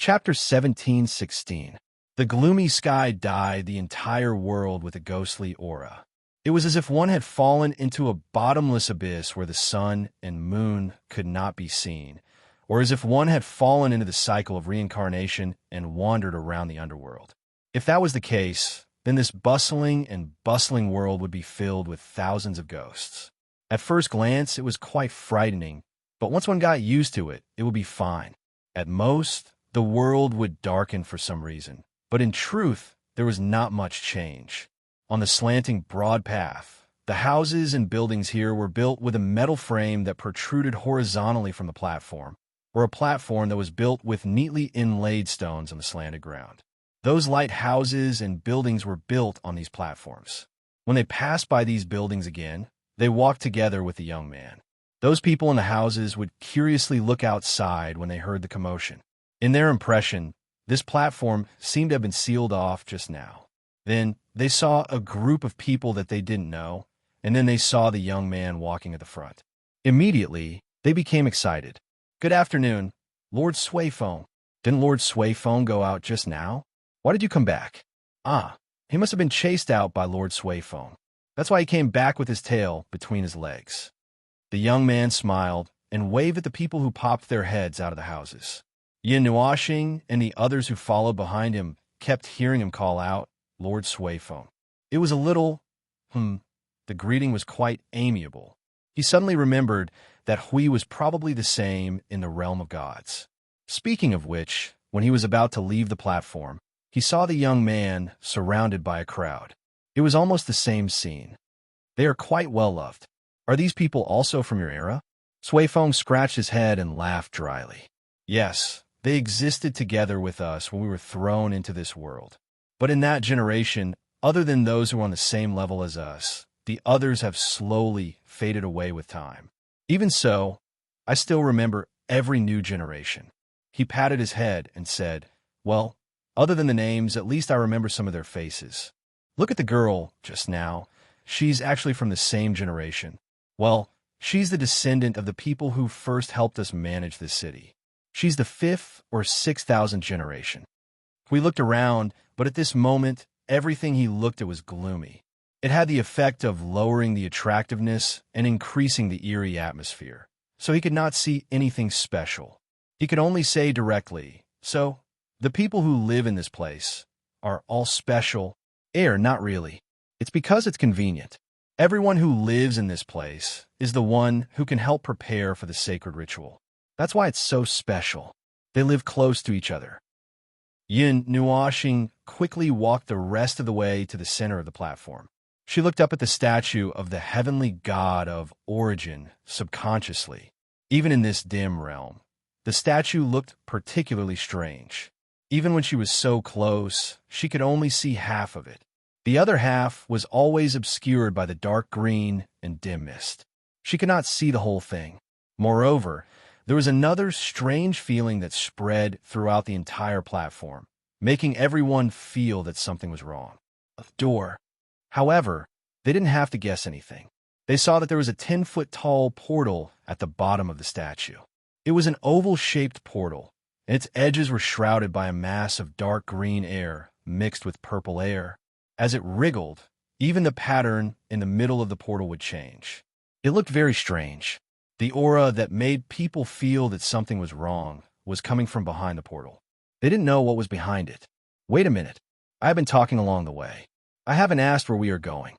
Chapter 17:16. The gloomy sky dyed the entire world with a ghostly aura. It was as if one had fallen into a bottomless abyss where the sun and moon could not be seen, or as if one had fallen into the cycle of reincarnation and wandered around the underworld. If that was the case, then this bustling world would be filled with thousands of ghosts. At first glance, it was quite frightening, but once one got used to it, it would be fine. At most, the world would darken for some reason, but in truth, there was not much change. On the slanting broad path, the houses and buildings here were built with a metal frame that protruded horizontally from the platform, or a platform that was built with neatly inlaid stones on the slanted ground. Those light houses and buildings were built on these platforms. When they passed by these buildings again, they walked together with the young man. Those people in the houses would curiously look outside when they heard the commotion. In their impression, this platform seemed to have been sealed off just now. Then they saw a group of people that they didn't know, and then they saw the young man walking at the front. Immediately, they became excited. "Good afternoon, Lord Swayphone. Didn't Lord Swayphone go out just now? Why did you come back?" "Ah, he must have been chased out by Lord Swayphone. That's why he came back with his tail between his legs." The young man smiled and waved at the people who popped their heads out of the houses. Yin Nuashing and the others who followed behind him kept hearing him call out, "Lord Swayphone." It was a little, the greeting was quite amiable. He suddenly remembered that Hui was probably the same in the realm of gods. Speaking of which, when he was about to leave the platform, he saw the young man surrounded by a crowd. It was almost the same scene. "They are quite well loved. Are these people also from your era?" Swayphone scratched his head and laughed dryly. "Yes, they existed together with us when we were thrown into this world. But in that generation, other than those who are on the same level as us, the others have slowly faded away with time. Even so, I still remember every new generation." He patted his head and said, "Well, other than the names, at least I remember some of their faces. Look at the girl just now. She's actually from the same generation. Well, she's the descendant of the people who first helped us manage this city. She's the 5th or 6,000th generation." We looked around, but at this moment, everything he looked at was gloomy. It had the effect of lowering the attractiveness and increasing the eerie atmosphere, so he could not see anything special. He could only say directly, "So, the people who live in this place are all special?" Not really. It's because it's convenient. Everyone who lives in this place is the one who can help prepare for the sacred ritual. That's why it's so special. They live close to each other. Yin Nuashing quickly walked the rest of the way to the center of the platform. She looked up at the statue of the heavenly god of origin subconsciously. Even in this dim realm, the statue looked particularly strange. Even when she was so close, she could only see half of it. The other half was always obscured by the dark green and dim mist. She could not see the whole thing. Moreover, there was another strange feeling that spread throughout the entire platform, making everyone feel that something was wrong. A door. However, they didn't have to guess anything. They saw that there was a 10-foot-tall portal at the bottom of the statue. It was an oval-shaped portal, and its edges were shrouded by a mass of dark green air mixed with purple air. As it wriggled, even the pattern in the middle of the portal would change. It looked very strange. The aura that made people feel that something was wrong was coming from behind the portal. They didn't know what was behind it. "Wait a minute. I have been talking along the way. I haven't asked where we are going."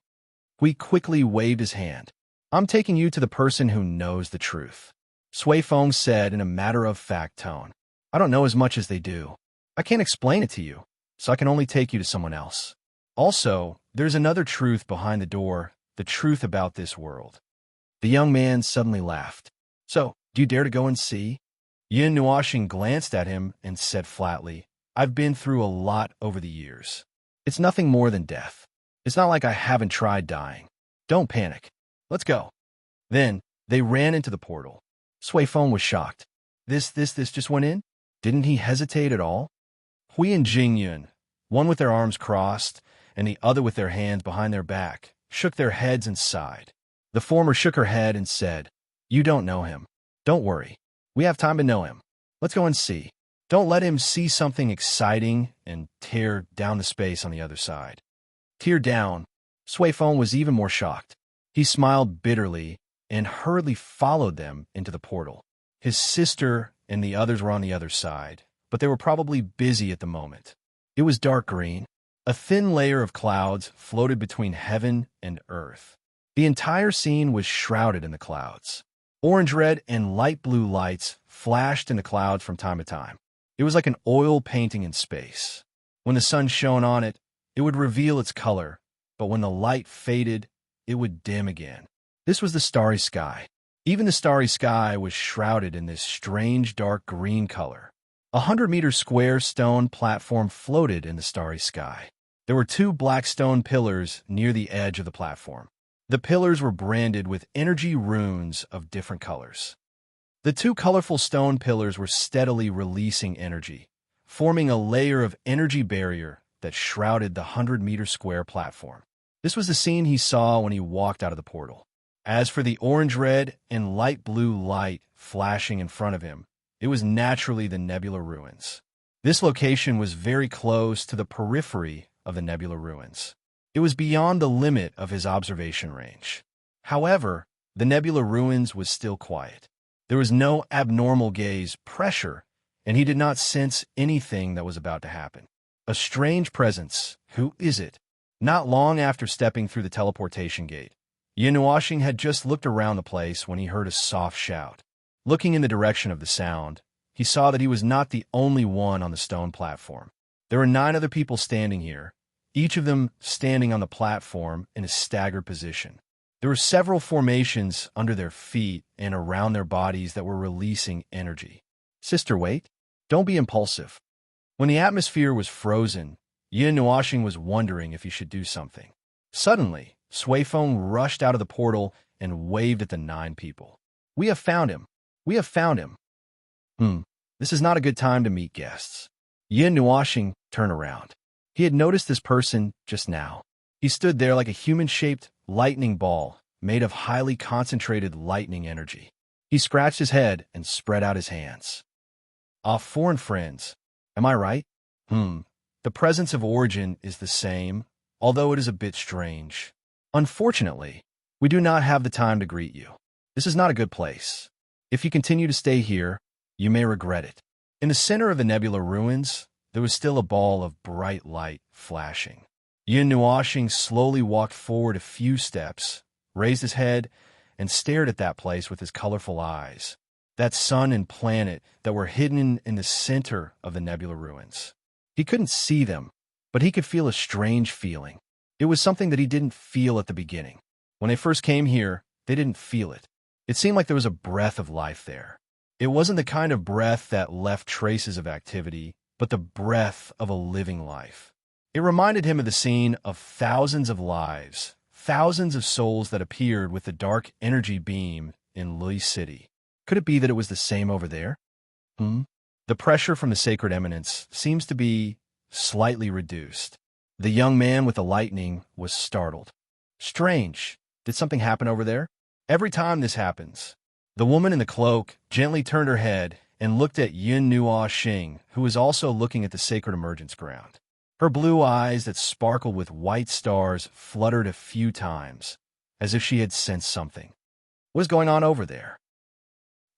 Hui quickly waved his hand. "I'm taking you to the person who knows the truth," Swayphone said in a matter-of-fact tone. "I don't know as much as they do. I can't explain it to you, so I can only take you to someone else. Also, there's another truth behind the door, the truth about this world." The young man suddenly laughed. "So, do you dare to go and see?" Yin Nuashing glanced at him and said flatly, "I've been through a lot over the years. It's nothing more than death. It's not like I haven't tried dying. Don't panic. Let's go." Then, they ran into the portal. Swayphone was shocked. This just went in? Didn't he hesitate at all? Hui and Jingyun, one with their arms crossed and the other with their hands behind their back, shook their heads and sighed. The former shook her head and said, "You don't know him. Don't worry. We have time to know him. Let's go and see." Don't let him see something exciting and tear down the space on the other side. Tear down. Sui Feng was even more shocked. He smiled bitterly and hurriedly followed them into the portal. His sister and the others were on the other side, but they were probably busy at the moment. It was dark green. A thin layer of clouds floated between heaven and earth. The entire scene was shrouded in the clouds. Orange-red and light blue lights flashed in the clouds from time to time. It was like an oil painting in space. When the sun shone on it, it would reveal its color, but when the light faded, it would dim again. This was the starry sky. Even the starry sky was shrouded in this strange dark green color. 100-meter square stone platform floated in the starry sky. There were 2 black stone pillars near the edge of the platform. The pillars were branded with energy runes of different colors. The 2 colorful stone pillars were steadily releasing energy, forming a layer of energy barrier that shrouded the 100-meter square platform. This was the scene he saw when he walked out of the portal. As for the orange-red and light blue light flashing in front of him, it was naturally the Nebula Ruins. This location was very close to the periphery of the Nebula Ruins. It was beyond the limit of his observation range. However, the Nebula Ruins was still quiet. There was no abnormal gaze pressure, and he did not sense anything that was about to happen. A strange presence. Who is it? Not long after stepping through the teleportation gate, Nuoxing had just looked around the place when he heard a soft shout. Looking in the direction of the sound, he saw that he was not the only one on the stone platform. There were 9 other people standing here, each of them standing on the platform in a staggered position. There were several formations under their feet and around their bodies that were releasing energy. Sister, wait. Don't be impulsive. When the atmosphere was frozen, Nuoxing was wondering if he should do something. Suddenly, Sui Feng rushed out of the portal and waved at the 9 people. We have found him. We have found him. This is not a good time to meet guests. Nuoxing turned around. He had noticed this person just now. He stood there like a human-shaped lightning ball made of highly concentrated lightning energy. He scratched his head and spread out his hands. Foreign friends. Am I right? The presence of origin is the same, although it is a bit strange. Unfortunately, we do not have the time to greet you. This is not a good place. If you continue to stay here, you may regret it. In the center of the Nebula Ruins, there was still a ball of bright light flashing. Nuoxing slowly walked forward a few steps, raised his head, and stared at that place with his colorful eyes. That sun and planet that were hidden in the center of the Nebula Ruins. He couldn't see them, but he could feel a strange feeling. It was something that he didn't feel at the beginning. When they first came here, they didn't feel it. It seemed like there was a breath of life there. It wasn't the kind of breath that left traces of activity, but the breath of a living life. It reminded him of the scene of thousands of lives, thousands of souls that appeared with the dark energy beam in Li City. Could it be that it was the same over there? The pressure from the sacred eminence seems to be slightly reduced. The young man with the lightning was startled. Strange. Did something happen over there? Every time this happens, the woman in the cloak gently turned her head and looked at Nuoxing, who was also looking at the sacred emergence ground. Her blue eyes that sparkled with white stars fluttered a few times, as if she had sensed something. What is going on over there?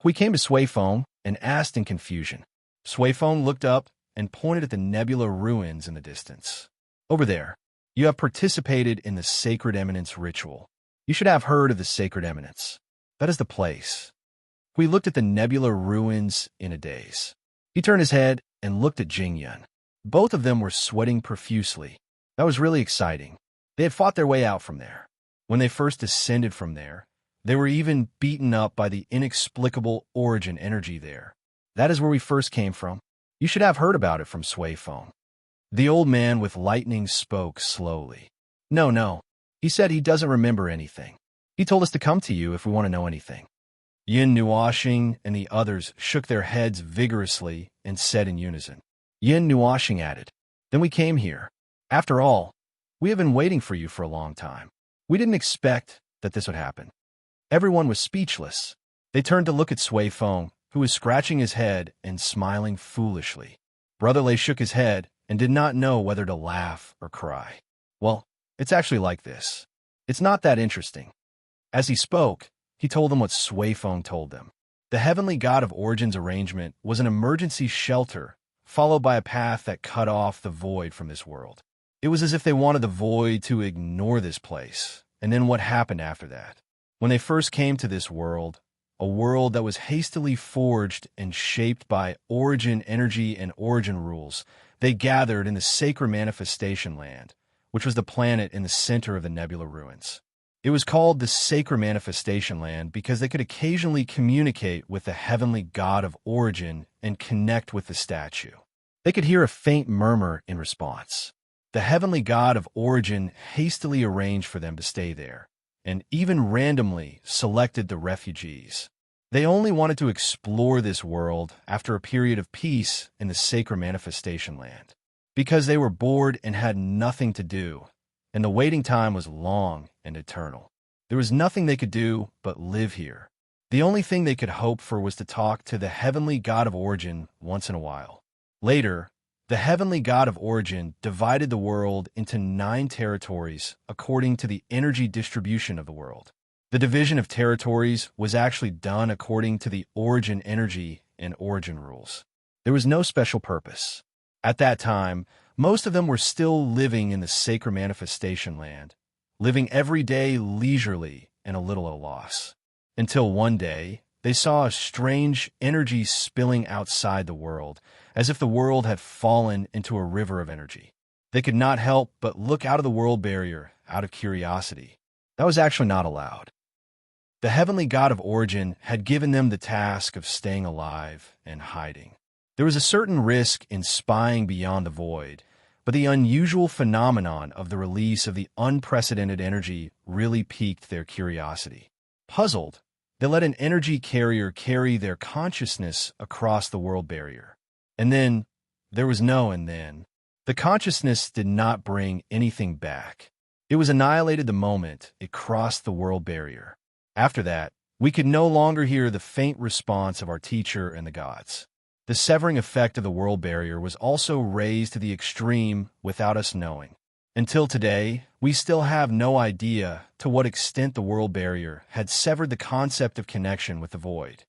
We came to Sui Feng and asked in confusion. Sui Feng looked up and pointed at the Nebula Ruins in the distance. Over there, you have participated in the Sacred Eminence ritual. You should have heard of the Sacred Eminence. That is the place. We looked at the Nebula Ruins in a daze. He turned his head and looked at Jingyun. Both of them were sweating profusely. That was really exciting. They had fought their way out from there. When they first descended from there, they were even beaten up by the inexplicable origin energy there. That is where we first came from. You should have heard about it from Sui Feng. The old man with lightning spoke slowly. No. He said he doesn't remember anything. He told us to come to you if we want to know anything. Nuoxing and the others shook their heads vigorously and said in unison. Nuoxing added, Then we came here. After all, we have been waiting for you for a long time. We didn't expect that this would happen. Everyone was speechless. They turned to look at Sui Feng, who was scratching his head and smiling foolishly. Brother Lay shook his head and did not know whether to laugh or cry. Well, it's actually like this. It's not that interesting. As he spoke, he told them what Sui Feng told them. The heavenly god of Origin's arrangement was an emergency shelter, followed by a path that cut off the void from this world. It was as if they wanted the void to ignore this place, and then what happened after that? When they first came to this world, a world that was hastily forged and shaped by Origin energy and Origin rules, they gathered in the sacred manifestation land, which was the planet in the center of the nebula ruins. It was called the Sacred Manifestation Land because they could occasionally communicate with the heavenly god of Origin and connect with the statue. They could hear a faint murmur in response. The heavenly god of Origin hastily arranged for them to stay there, and even randomly selected the refugees. They only wanted to explore this world after a period of peace in the Sacred Manifestation Land, because they were bored and had nothing to do, and the waiting time was long and eternal. There was nothing they could do but live here. The only thing they could hope for was to talk to the heavenly god of Origin once in a while. Later, the heavenly god of Origin divided the world into 9 territories according to the energy distribution of the world. The division of territories was actually done according to the Origin energy and Origin rules. There was no special purpose. At that time, most of them were still living in the Sacred Manifestation Land, living every day leisurely and a little at a loss. Until one day, they saw a strange energy spilling outside the world, as if the world had fallen into a river of energy. They could not help but look out of the world barrier out of curiosity. That was actually not allowed. The heavenly god of Origin had given them the task of staying alive and hiding. There was a certain risk in spying beyond the void, but the unusual phenomenon of the release of the unprecedented energy really piqued their curiosity. Puzzled, they let an energy carrier carry their consciousness across the world barrier. And then, there was no and then. The consciousness did not bring anything back. It was annihilated the moment it crossed the world barrier. After that, we could no longer hear the faint response of our teacher and the gods. The severing effect of the world barrier was also raised to the extreme without us knowing. Until today, we still have no idea to what extent the world barrier had severed the concept of connection with the void.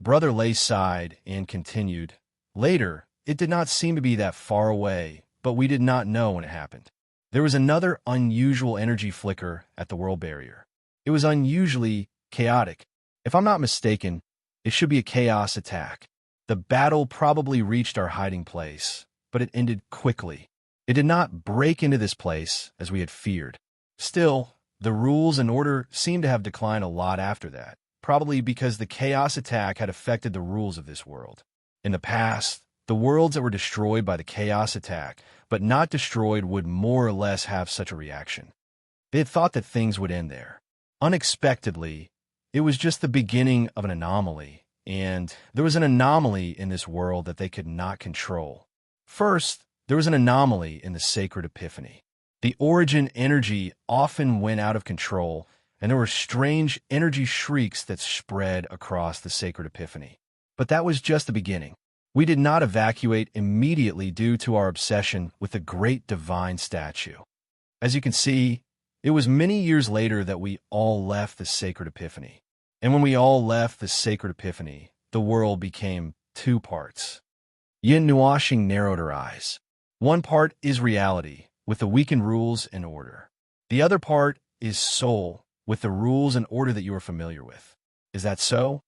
Brother Lay sighed and continued, "Later, it did not seem to be that far away, but we did not know when it happened. There was another unusual energy flicker at the world barrier. It was unusually chaotic. If I'm not mistaken, it should be a chaos attack. The battle probably reached our hiding place, but it ended quickly. It did not break into this place as we had feared. Still, the rules and order seemed to have declined a lot after that, probably because the chaos attack had affected the rules of this world. In the past, the worlds that were destroyed by the chaos attack, but not destroyed, would more or less have such a reaction. They had thought that things would end there. Unexpectedly, it was just the beginning of an anomaly, and there was an anomaly in this world that they could not control. First, there was an anomaly in the sacred epiphany. The Origin energy often went out of control, and there were strange energy shrieks that spread across the sacred epiphany. But that was just the beginning. We did not evacuate immediately due to our obsession with the great divine statue. As you can see, it was many years later that we all left the sacred epiphany. And when we all left the sacred epiphany, the world became 2 parts. Yin Nuashing narrowed her eyes. One part is reality, with the weakened rules and order. The other part is soul, with the rules and order that you are familiar with. Is that so?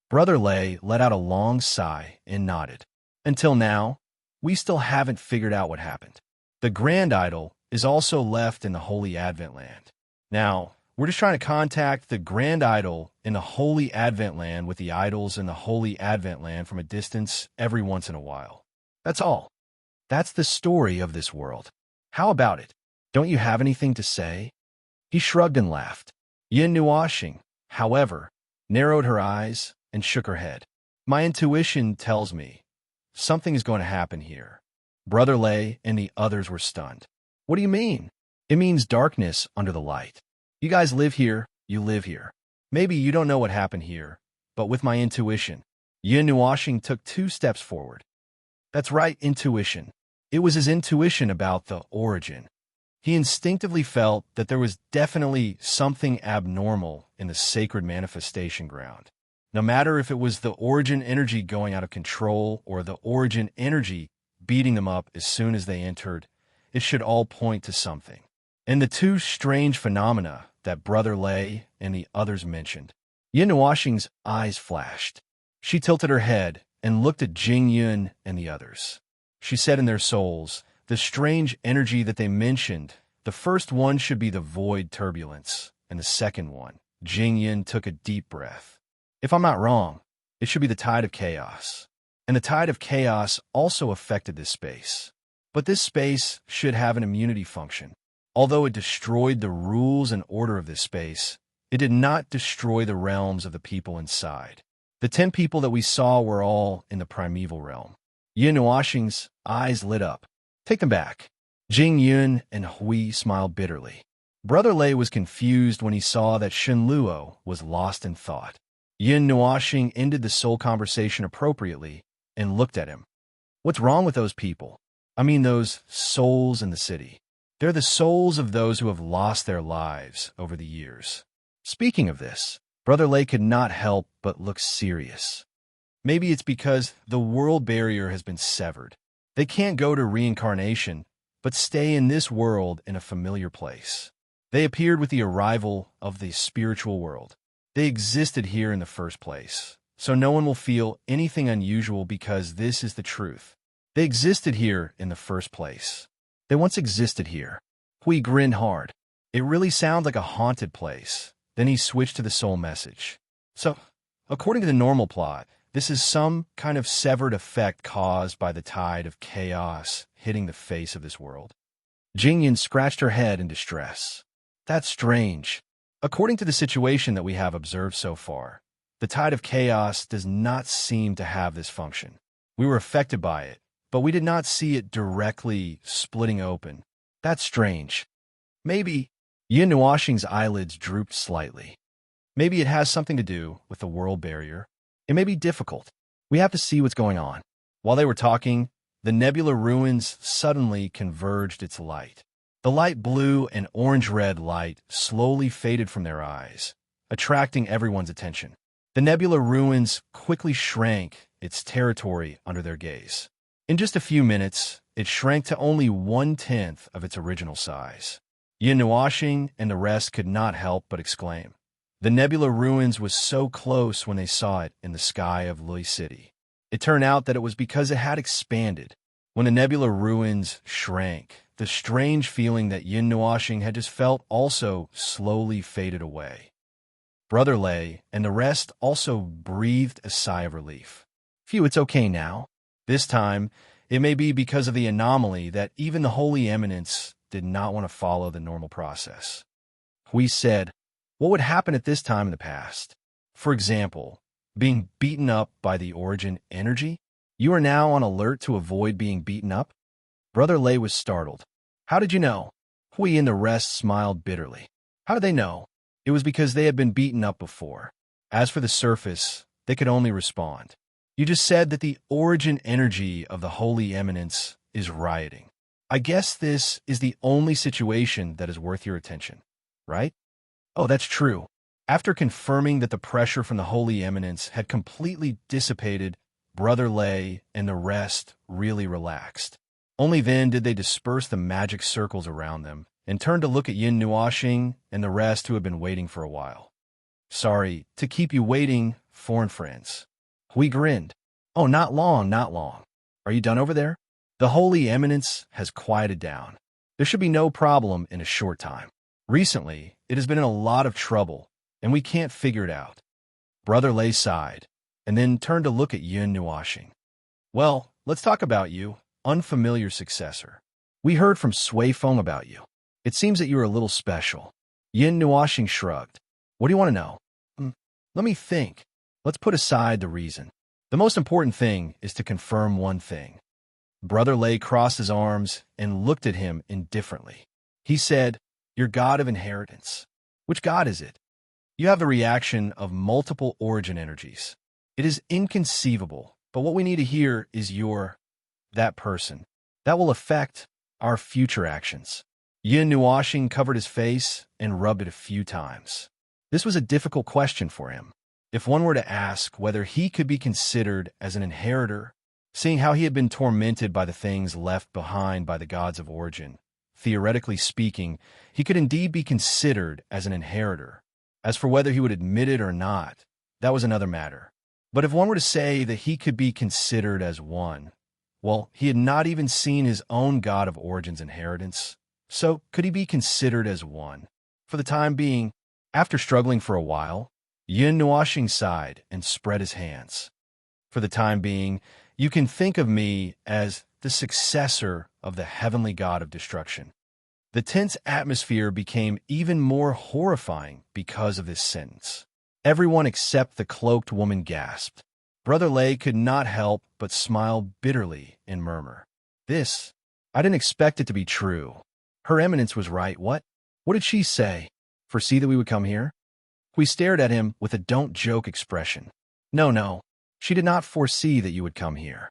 Brother Lay let out a long sigh and nodded. Until now, we still haven't figured out what happened. The Grand Idol is also left in the Holy Advent Land. Now, we're just trying to contact the Grand Idol in the Holy Advent Land with the idols in the Holy Advent Land from a distance every once in a while. That's all. That's the story of this world. How about it? Don't you have anything to say? He shrugged and laughed. Yin Nuashing, however, narrowed her eyes and shook her head. My intuition tells me something is going to happen here. Brother Lay and the others were stunned. What do you mean? It means darkness under the light. You guys live here, you live here. Maybe you don't know what happened here, but with my intuition, Yin Nuashing took 2 steps forward. That's right, intuition. It was his intuition about the origin. He instinctively felt that there was definitely something abnormal in the sacred manifestation ground. No matter if it was the origin energy going out of control or the origin energy beating them up as soon as they entered, it should all point to something. And the 2 strange phenomena that Brother Lei and the others mentioned. Yin Nuashing's eyes flashed. She tilted her head and looked at Jing Yun and the others. She said in their souls, the strange energy that they mentioned, the first one should be the void turbulence, and the second one. Jing Yun took a deep breath. If I'm not wrong, it should be the tide of chaos. And the tide of chaos also affected this space. But this space should have an immunity function. Although it destroyed the rules and order of this space, it did not destroy the realms of the people inside. The 10 people that we saw were all in the primeval realm. Yin Nuashing's eyes lit up. Take them back. Jing Yun and Hui smiled bitterly. Brother Lei was confused when he saw that Shen Luo was lost in thought. Yin Nuashing ended the soul conversation appropriately and looked at him. What's wrong with those people? I mean those souls in the city. They're the souls of those who have lost their lives over the years. Speaking of this, Brother Lei could not help but look serious. Maybe it's because the world barrier has been severed. They can't go to reincarnation, but stay in this world in a familiar place. They appeared with the arrival of the spiritual world. They existed here in the first place, so no one will feel anything unusual because this is the truth. They existed here in the first place. They once existed here. Hui grinned hard. It really sounds like a haunted place. Then he switched to the soul message. So, according to the normal plot, this is some kind of severed effect caused by the tide of chaos hitting the face of this world. Jingyan scratched her head in distress. That's strange. According to the situation that we have observed so far, the tide of chaos does not seem to have this function. We were affected by it, but we did not see it directly splitting open. That's strange. Maybe Yin Nuashing's eyelids drooped slightly. Maybe it has something to do with the world barrier. It may be difficult. We have to see what's going on. While they were talking, the nebula ruins suddenly converged its light. The light blue and orange-red light slowly faded from their eyes, attracting everyone's attention. The nebula ruins quickly shrank its territory under their gaze. In just a few minutes, it shrank to only 1/10 of its original size. Yin Nuashing and the rest could not help but exclaim. The nebula ruins was so close when they saw it in the sky of Lui City. It turned out that it was because it had expanded. When the nebula ruins shrank, the strange feeling that Yin Nuashing had just felt also slowly faded away. Brother Lei and the rest also breathed a sigh of relief. Phew, it's okay now. This time, it may be because of the anomaly that even the Holy Eminence did not want to follow the normal process. Hui said, what would happen at this time in the past? For example, being beaten up by the origin energy? You are now on alert to avoid being beaten up? Brother Lei was startled. How did you know? Hui and the rest smiled bitterly. How did they know? It was because they had been beaten up before. As for the surface, they could only respond. You just said that the origin energy of the Holy Eminence is rioting. I guess this is the only situation that is worth your attention, right? Oh, that's true. After confirming that the pressure from the Holy Eminence had completely dissipated, Brother Lei and the rest really relaxed. Only then did they disperse the magic circles around them and turn to look at Yin Nuashing and the rest who had been waiting for a while. Sorry to keep you waiting, foreign friends. Hui grinned. Oh, not long, not long. Are you done over there? The Holy Eminence has quieted down. There should be no problem in a short time. Recently, it has been in a lot of trouble, and we can't figure it out. Brother Lei sighed, and then turned to look at Yin Nuashing. Well, let's talk about you, unfamiliar successor. We heard from Sui Feng about you. It seems that you are a little special. Yin Nuashing shrugged. What do you want to know? Let me think. Let's put aside the reason. The most important thing is to confirm one thing. Brother Lei crossed his arms and looked at him indifferently. He said, your god of inheritance. Which god is it? You have the reaction of multiple origin energies. It is inconceivable, but what we need to hear is that person. That will affect our future actions. Yin Nuashing covered his face and rubbed it a few times. This was a difficult question for him. If one were to ask whether he could be considered as an inheritor, seeing how he had been tormented by the things left behind by the gods of origin, theoretically speaking, he could indeed be considered as an inheritor. As for whether he would admit it or not, that was another matter. But if one were to say that he could be considered as one, well, he had not even seen his own god of origin's inheritance. So could he be considered as one? For the time being, after struggling for a while, Yin Nuashing sighed and spread his hands. For the time being, you can think of me as the successor of the heavenly god of destruction. The tense atmosphere became even more horrifying because of this sentence. Everyone except the cloaked woman gasped. Brother Lei could not help but smile bitterly and murmur, I didn't expect it to be true. Her Eminence was right. What did she say? Foresee that we would come here? We stared at him with a don't joke expression. No, she did not foresee that you would come here.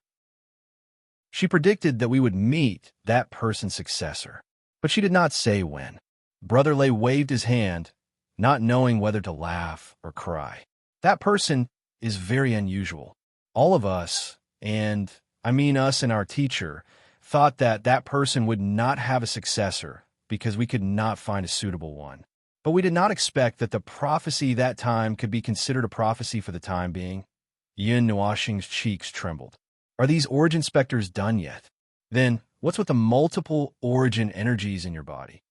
She predicted that we would meet that person's successor, but she did not say when. Brother Lei waved his hand, not knowing whether to laugh or cry. That person is very unusual. All of us, and I mean us and our teacher, thought that that person would not have a successor because we could not find a suitable one. But we did not expect that the prophecy that time could be considered a prophecy for the time being. Yin Nuashing's cheeks trembled. Are these origin specters done yet? Then, what's with the multiple origin energies in your body?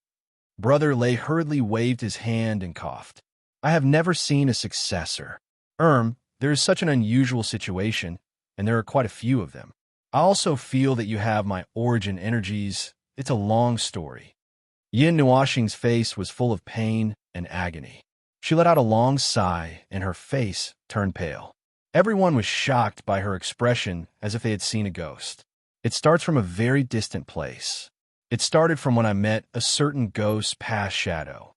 Brother Lei hurriedly waved his hand and coughed. I have never seen a successor. There is such an unusual situation, and there are quite a few of them. I also feel that you have my origin energies. It's a long story. Yin Nuashing's face was full of pain and agony. She let out a long sigh, and her face turned pale. Everyone was shocked by her expression as if they had seen a ghost. It starts from a very distant place. It started from when I met a certain ghost's past shadow.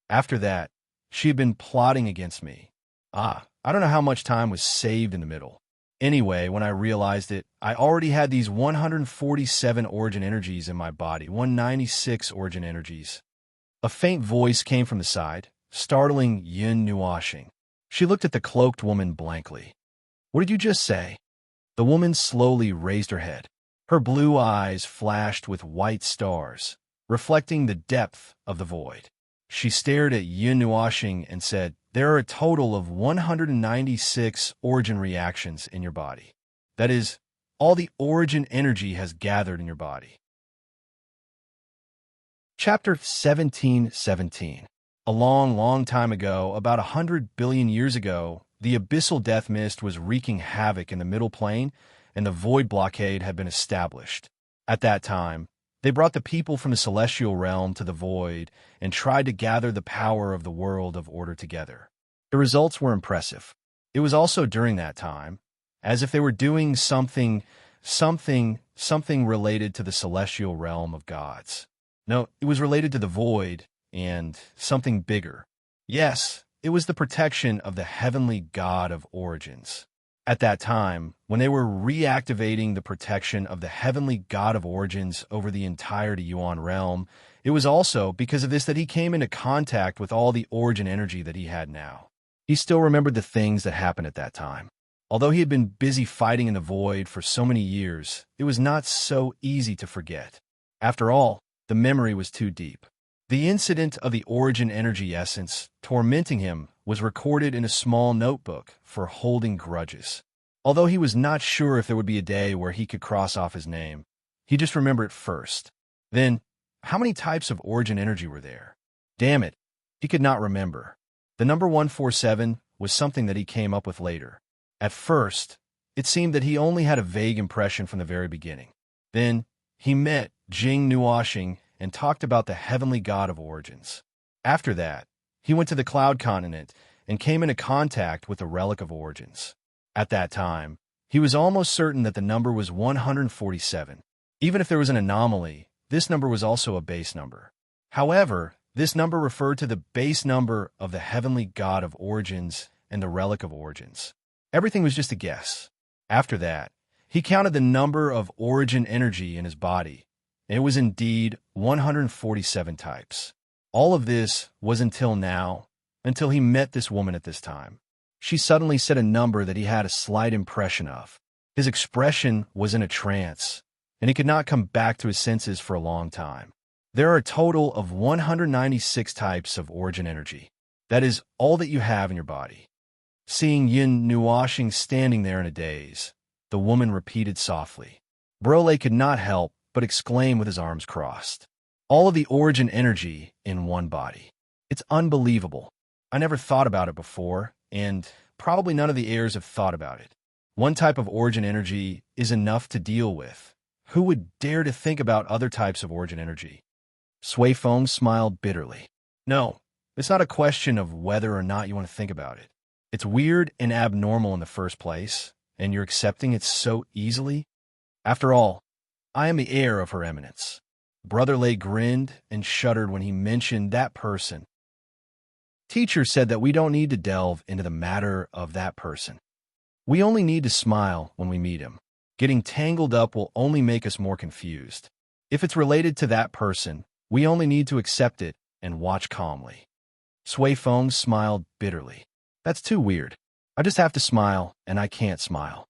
After that, she had been plotting against me. I don't know how much time was saved in the middle. Anyway, when I realized it, I already had these 147 origin energies in my body, 196 origin energies. A faint voice came from the side, startling Yin Nuashing. She looked at the cloaked woman blankly. What did you just say? The woman slowly raised her head. Her blue eyes flashed with white stars, reflecting the depth of the void. She stared at Yin Nuashing and said, there are a total of 196 origin reactions in your body. That is, all the origin energy has gathered in your body. Chapter 1717. A long time ago, about 100 billion years ago, the abyssal death mist was wreaking havoc in the middle plane, and the void blockade had been established. At that time, they brought the people from the celestial realm to the void and tried to gather the power of the world of order together. The results were impressive. It was also during that time, as if they were doing something related to the celestial realm of gods. No, it was related to the void and something bigger. Yes, it was the protection of the heavenly god of origins. At that time, when they were reactivating the protection of the heavenly god of origins over the entire Yuan realm, it was also because of this that he came into contact with all the origin energy that he had now. He still remembered the things that happened at that time. Although he had been busy fighting in the void for so many years, it was not so easy to forget. After all, the memory was too deep. The incident of the origin energy essence tormenting him was recorded in a small notebook for holding grudges. Although he was not sure if there would be a day where he could cross off his name, he just remembered it first. Then, how many types of origin energy were there? Damn it, he could not remember. The number 147 was something that he came up with later. At first, it seemed that he only had a vague impression from the very beginning. Then, he met Jing Nuashing and talked about the heavenly god of origins. After that, he went to the cloud continent and came into contact with the relic of origins. At that time, he was almost certain that the number was 147. Even if there was an anomaly, this number was also a base number. However, this number referred to the base number of the heavenly god of origins and the relic of origins. Everything was just a guess. After that, he counted the number of origin energy in his body. It was indeed 147 types. All of this was until now, until he met this woman at this time. She suddenly said a number that he had a slight impression of. His expression was in a trance, and he could not come back to his senses for a long time. There are a total of 196 types of origin energy. That is all that you have in your body. Seeing Yin Nuoshing standing there in a daze, the woman repeated softly. Brole could not help but exclaim with his arms crossed. All of the origin energy in one body. It's unbelievable. I never thought about it before, and probably none of the heirs have thought about it. One type of origin energy is enough to deal with. Who would dare to think about other types of origin energy? Sui Feng smiled bitterly. No, it's not a question of whether or not you want to think about it. It's weird and abnormal in the first place, and you're accepting it so easily. After all, I am the heir of Her Eminence. Brother Lei grinned and shuddered when he mentioned that person. Teacher said that we don't need to delve into the matter of that person. We only need to smile when we meet him. Getting tangled up will only make us more confused. If it's related to that person, we only need to accept it and watch calmly. Sui Feng smiled bitterly. That's too weird. I just have to smile, and I can't smile.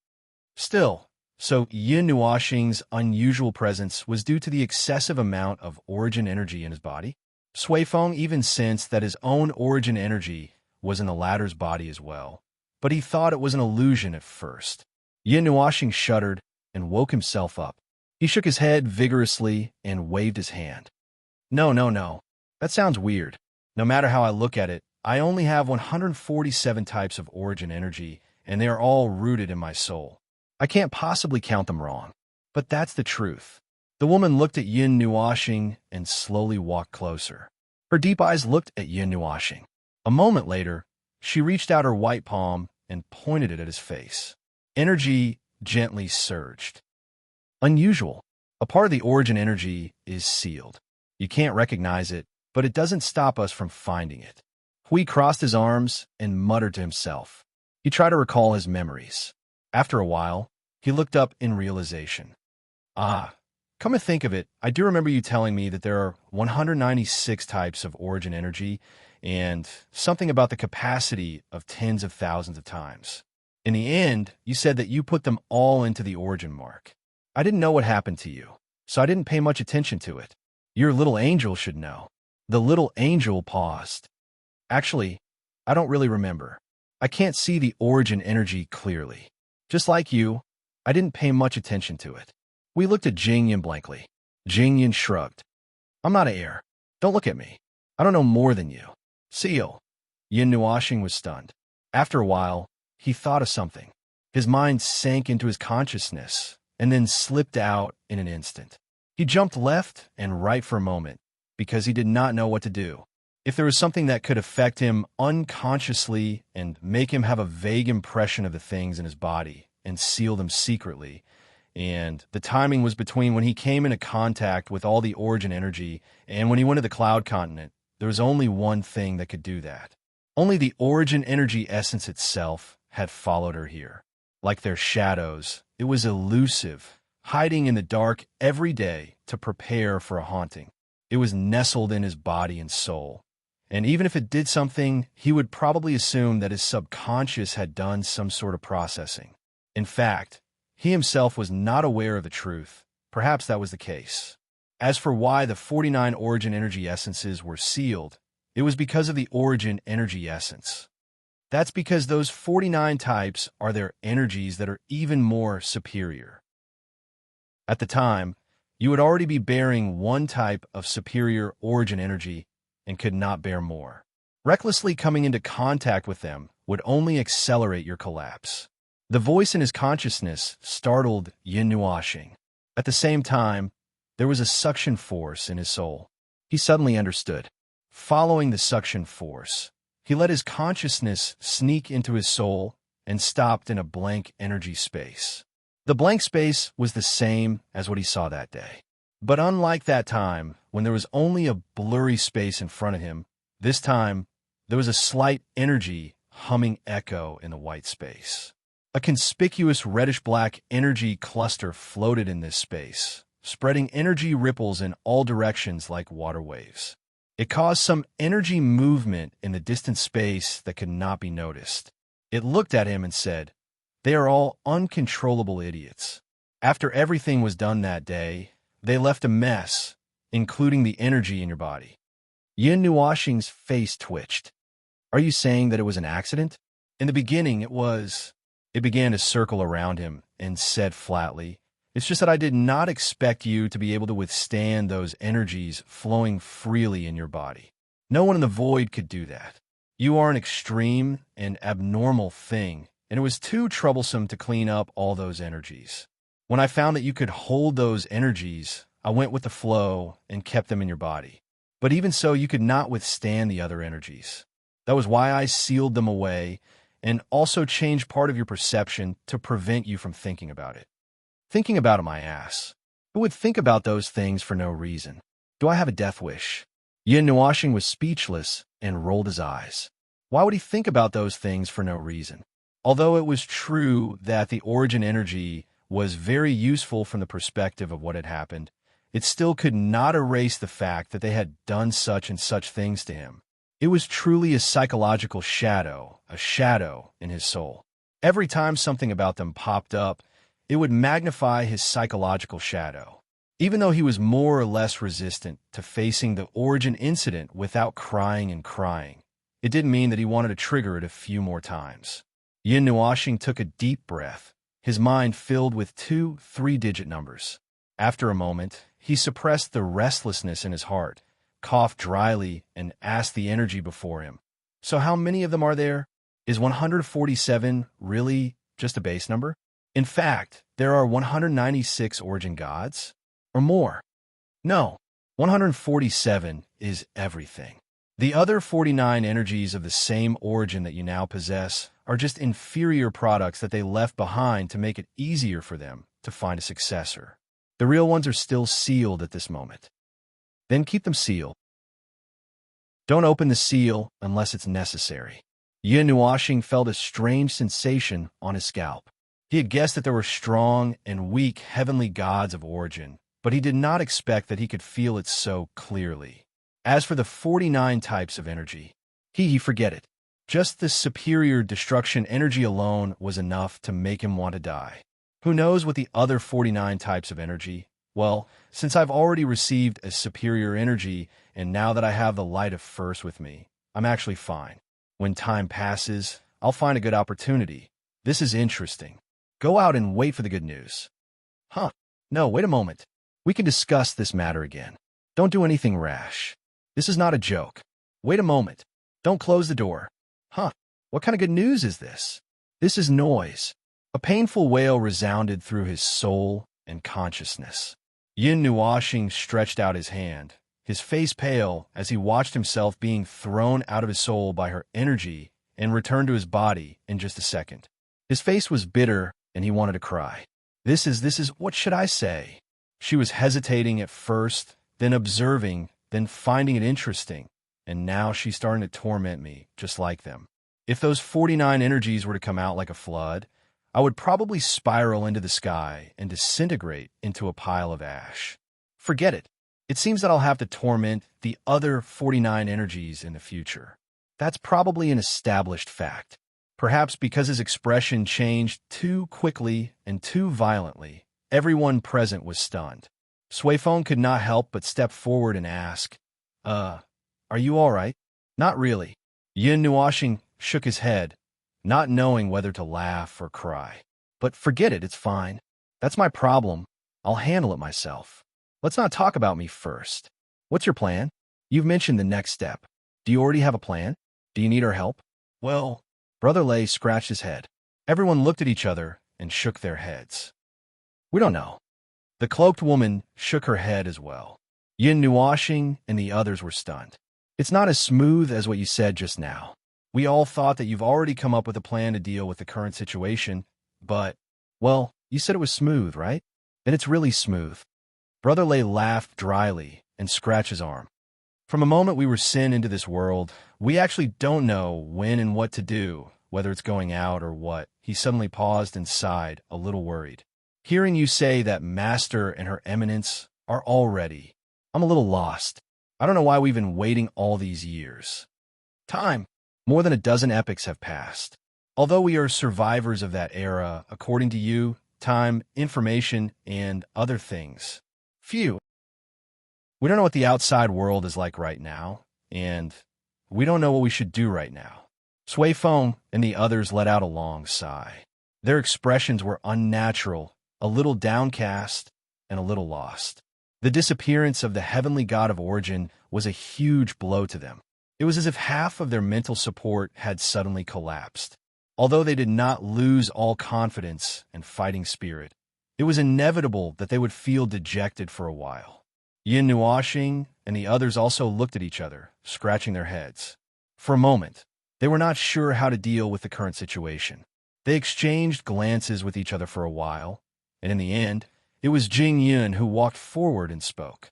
Still, so Yin Nuoshing's unusual presence was due to the excessive amount of origin energy in his body? Sui Feng even sensed that his own origin energy was in the latter's body as well, but he thought it was an illusion at first. Yin Nuoshing shuddered and woke himself up. He shook his head vigorously and waved his hand. No. That sounds weird. No matter how I look at it, I only have 147 types of origin energy, and they are all rooted in my soul. I can't possibly count them wrong. But that's the truth. The woman looked at Yin Nuoshing and slowly walked closer. Her deep eyes looked at Yin Nuoshing. A moment later, she reached out her white palm and pointed it at his face. Energy gently surged. Unusual. A part of the origin energy is sealed. You can't recognize it, but it doesn't stop us from finding it. Hui crossed his arms and muttered to himself. He tried to recall his memories. After a while, he looked up in realization. Come to think of it, I do remember you telling me that there are 196 types of origin energy and something about the capacity of tens of thousands of times. In the end, you said that you put them all into the origin mark. I didn't know what happened to you, so I didn't pay much attention to it. Your little angel should know. The little angel paused. Actually, I don't really remember. I can't see the origin energy clearly. Just like you, I didn't pay much attention to it. We looked at Jingyan blankly. Jingyan shrugged. I'm not an heir. Don't look at me. I don't know more than you. Seal. Yin Nuoshing was stunned. After a while, he thought of something. His mind sank into his consciousness and then slipped out in an instant. He jumped left and right for a moment because he did not know what to do. If there was something that could affect him unconsciously and make him have a vague impression of the things in his body and seal them secretly, and the timing was between when he came into contact with all the origin energy and when he went to the cloud continent, there was only one thing that could do that. Only the origin energy essence itself had followed her here. Like their shadows, it was elusive, hiding in the dark every day to prepare for a haunting. It was nestled in his body and soul. And even if it did something, he would probably assume that his subconscious had done some sort of processing. In fact, he himself was not aware of the truth. Perhaps that was the case. As for why the 49 origin energy essences were sealed, it was because of the origin energy essence. That's because those 49 types are their energies that are even more superior. At the time, you would already be bearing one type of superior origin energy and could not bear more. Recklessly coming into contact with them would only accelerate your collapse. The voice in his consciousness startled Yin Nuoshing. At the same time, there was a suction force in his soul. He suddenly understood. Following the suction force, he let his consciousness sneak into his soul and stopped in a blank energy space. The blank space was the same as what he saw that day. But unlike that time, when there was only a blurry space in front of him, this time there was a slight energy humming echo in the white space. A conspicuous reddish-black energy cluster floated in this space, spreading energy ripples in all directions like water waves. It caused some energy movement in the distant space that could not be noticed. It looked at him and said, "They are all uncontrollable idiots." After everything was done that day, they left a mess, including the energy in your body. Yin Nuoxing's face twitched. "Are you saying that it was an accident?" "In the beginning, it was." It began to circle around him and said flatly, "It's just that I did not expect you to be able to withstand those energies flowing freely in your body. No one in the void could do that. You are an extreme and abnormal thing, and it was too troublesome to clean up all those energies. When I found that you could hold those energies, I went with the flow and kept them in your body. But even so, you could not withstand the other energies. That was why I sealed them away and also changed part of your perception to prevent you from thinking about it." "Thinking about it, my ass. Who would think about those things for no reason? Do I have a death wish?" Yin Nuoxing was speechless and rolled his eyes. Why would he think about those things for no reason? Although it was true that the origin energy was very useful from the perspective of what had happened, it still could not erase the fact that they had done such and such things to him. It was truly a psychological shadow, a shadow in his soul. Every time something about them popped up, it would magnify his psychological shadow. Even though he was more or less resistant to facing the origin incident without crying and crying, it didn't mean that he wanted to trigger it a few more times. Yin Nuoxing took a deep breath, his mind filled with 2 3-digit numbers. After a moment, he suppressed the restlessness in his heart, coughed dryly, and asked the energy before him, "So how many of them are there? Is 147 really just a base number? In fact, there are 196 origin gods? Or more?" "No, 147 is everything. The other 49 energies of the same origin that you now possess are just inferior products that they left behind to make it easier for them to find a successor. The real ones are still sealed at this moment. Then keep them sealed. Don't open the seal unless it's necessary." Yin Nuoxing felt a strange sensation on his scalp. He had guessed that there were strong and weak heavenly gods of origin, but he did not expect that he could feel it so clearly. As for the 49 types of energy, he forget it. Just the superior destruction energy alone was enough to make him want to die. Who knows what the other 49 types of energy? Well, since I've already received a superior energy, and now that I have the light of first with me, I'm actually fine. When time passes, I'll find a good opportunity. This is interesting. Go out and wait for the good news. Huh? No, wait a moment. We can discuss this matter again. Don't do anything rash. This is not a joke. Wait a moment. Don't close the door. Huh? What kind of good news is this? This is noise. A painful wail resounded through his soul and consciousness. Yin Nuoxing stretched out his hand, his face pale as he watched himself being thrown out of his soul by her energy and returned to his body in just a second. His face was bitter and he wanted to cry. This is, what should I say? She was hesitating at first, then observing, then finding it interesting, and now she's starting to torment me just like them. If those 49 energies were to come out like a flood, I would probably spiral into the sky and disintegrate into a pile of ash. Forget it. It seems that I'll have to torment the other 49 energies in the future. That's probably an established fact. Perhaps because his expression changed too quickly and too violently, everyone present was stunned. Suifeng could not help but step forward and ask, are you all right?" "Not really." Yin Nuoxing shook his head, not knowing whether to laugh or cry. "But forget it, it's fine. That's my problem. I'll handle it myself. Let's not talk about me first. What's your plan? You've mentioned the next step. Do you already have a plan? Do you need our help?" "Well," Brother Lei scratched his head. Everyone looked at each other and shook their heads. "We don't know." The cloaked woman shook her head as well. Yin Nuoxing and the others were stunned. "It's not as smooth as what you said just now. We all thought that you've already come up with a plan to deal with the current situation, but, well, you said it was smooth, right? Then it's really smooth." Brother Lei laughed dryly and scratched his arm. "From the moment we were sent into this world, we actually don't know when and what to do whether it's going out or what. He suddenly paused and sighed, a little worried. Hearing you say that Master and Her Eminence are all ready, I'm a little lost. I don't know why we've been waiting all these years. Time. More than a dozen epochs have passed. Although we are survivors of that era, according to you, time, information, and other things. Phew. We don't know what the outside world is like right now, and we don't know what we should do right now. Sui Feng and the others let out a long sigh. Their expressions were unnatural, a little downcast, and a little lost. The disappearance of the heavenly god of origin was a huge blow to them. It was as if half of their mental support had suddenly collapsed. Although they did not lose all confidence and fighting spirit, it was inevitable that they would feel dejected for a while. Yin Nuoxing and the others also looked at each other, scratching their heads. For a moment, they were not sure how to deal with the current situation. They exchanged glances with each other for a while, and in the end, it was Jing Yun who walked forward and spoke.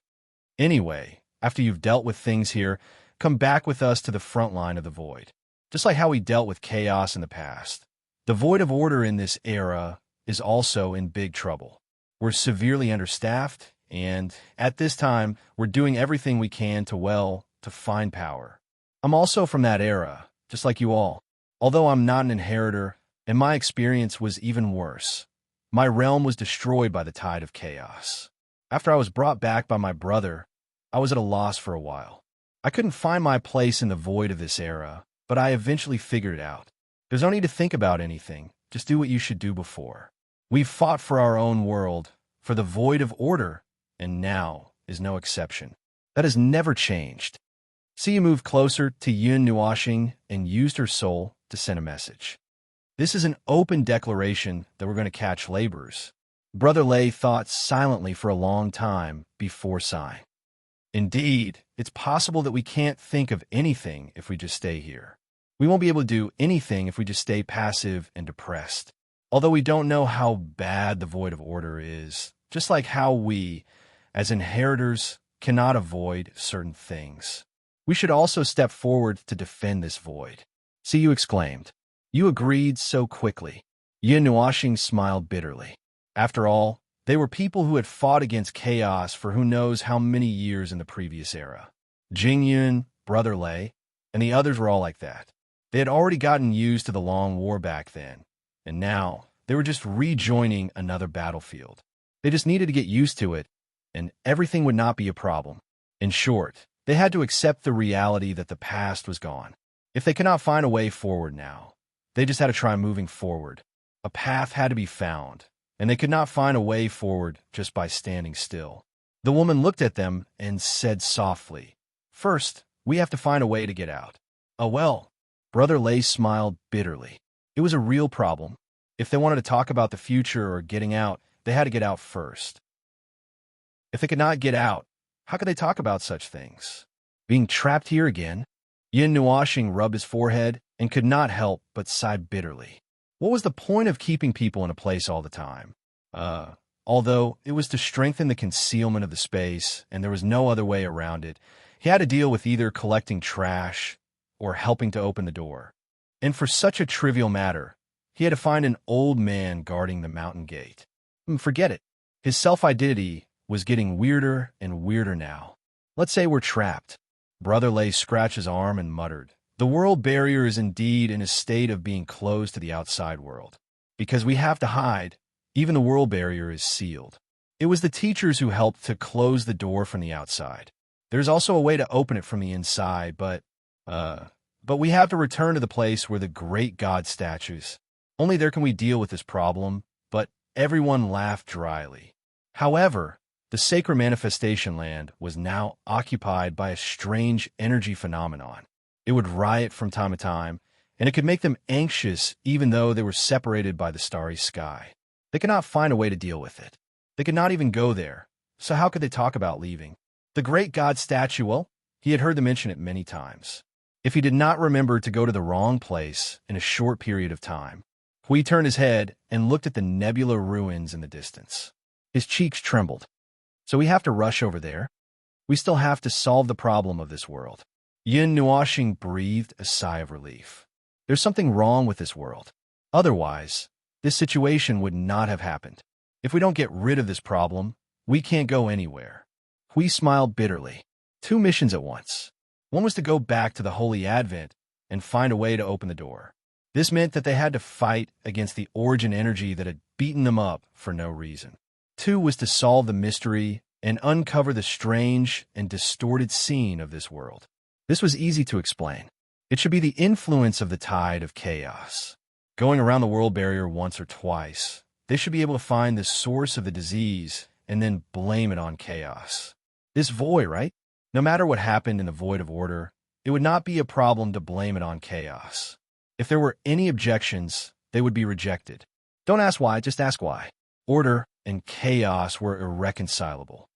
Anyway, after you've dealt with things here, come back with us to the front line of the void. Just like how we dealt with chaos in the past. The void of order in this era is also in big trouble. We're severely understaffed, and at this time, we're doing everything we can to find power. I'm also from that era, just like you all. Although I'm not an inheritor, and my experience was even worse. My realm was destroyed by the tide of chaos. After I was brought back by my brother, I was at a loss for a while. I couldn't find my place in the void of this era, but I eventually figured it out. There's no need to think about anything. Just do what you should do before. We've fought for our own world, for the void of order, and now is no exception. That has never changed. See, you moved closer to Yun Nuoxing and used her soul to send a message. This is an open declaration that we're going to catch laborers. Brother Lei thought silently for a long time before sighing. Indeed, it's possible that we can't think of anything if we just stay here. We won't be able to do anything if we just stay passive and depressed. Although we don't know how bad the void of order is, just like how we, as inheritors, cannot avoid certain things. We should also step forward to defend this void. See, you exclaimed. You agreed so quickly. Yin Nuoxing smiled bitterly. After all, they were people who had fought against chaos for who knows how many years in the previous era. Jing Yun, Brother Lei, and the others were all like that. They had already gotten used to the long war back then, and now they were just rejoining another battlefield. They just needed to get used to it, and everything would not be a problem. In short, they had to accept the reality that the past was gone. If they could not find a way forward now, they just had to try moving forward. A path had to be found, and they could not find a way forward just by standing still. The woman looked at them and said softly, "First, we have to find a way to get out." "Oh well." Brother Lei smiled bitterly. It was a real problem. If they wanted to talk about the future or getting out, they had to get out first. If they could not get out, how could they talk about such things? Being trapped here again? Yin Nuoxing rubbed his forehead and could not help but sigh bitterly. What was the point of keeping people in a place all the time? Although it was to strengthen the concealment of the space, and there was no other way around it, he had to deal with either collecting trash or helping to open the door. And for such a trivial matter, he had to find an old man guarding the mountain gate. Forget it. His self-identity was getting weirder and weirder now. Let's say we're trapped. Brother Lei scratched his arm and muttered, "The world barrier is indeed in a state of being closed to the outside world. Because we have to hide, even the world barrier is sealed." It was the teachers who helped to close the door from the outside. There's also a way to open it from the inside, but we have to return to the place where the great god statues. Only there can we deal with this problem, but everyone laughed dryly. However, the sacred manifestation land was now occupied by a strange energy phenomenon. It would riot from time to time, and it could make them anxious even though they were separated by the starry sky. They could not find a way to deal with it. They could not even go there, so how could they talk about leaving? The great god statue, well, he had heard them mention it many times. If he did not remember to go to the wrong place in a short period of time, Hui turned his head and looked at the nebular ruins in the distance. His cheeks trembled. So we have to rush over there? We still have to solve the problem of this world. Yin Nuoxing breathed a sigh of relief. There's something wrong with this world. Otherwise, this situation would not have happened. If we don't get rid of this problem, we can't go anywhere. Hui smiled bitterly. 2 missions at once. One was to go back to the Holy Advent and find a way to open the door. This meant that they had to fight against the origin energy that had beaten them up for no reason. 2 was to solve the mystery and uncover the strange and distorted scene of this world. This was easy to explain. It should be the influence of the tide of chaos. Going around the world barrier once or twice, they should be able to find the source of the disease and then blame it on chaos. This void, right? No matter what happened in the void of order, it would not be a problem to blame it on chaos. If there were any objections, they would be rejected. Don't ask why, just ask why. Order and chaos were irreconcilable.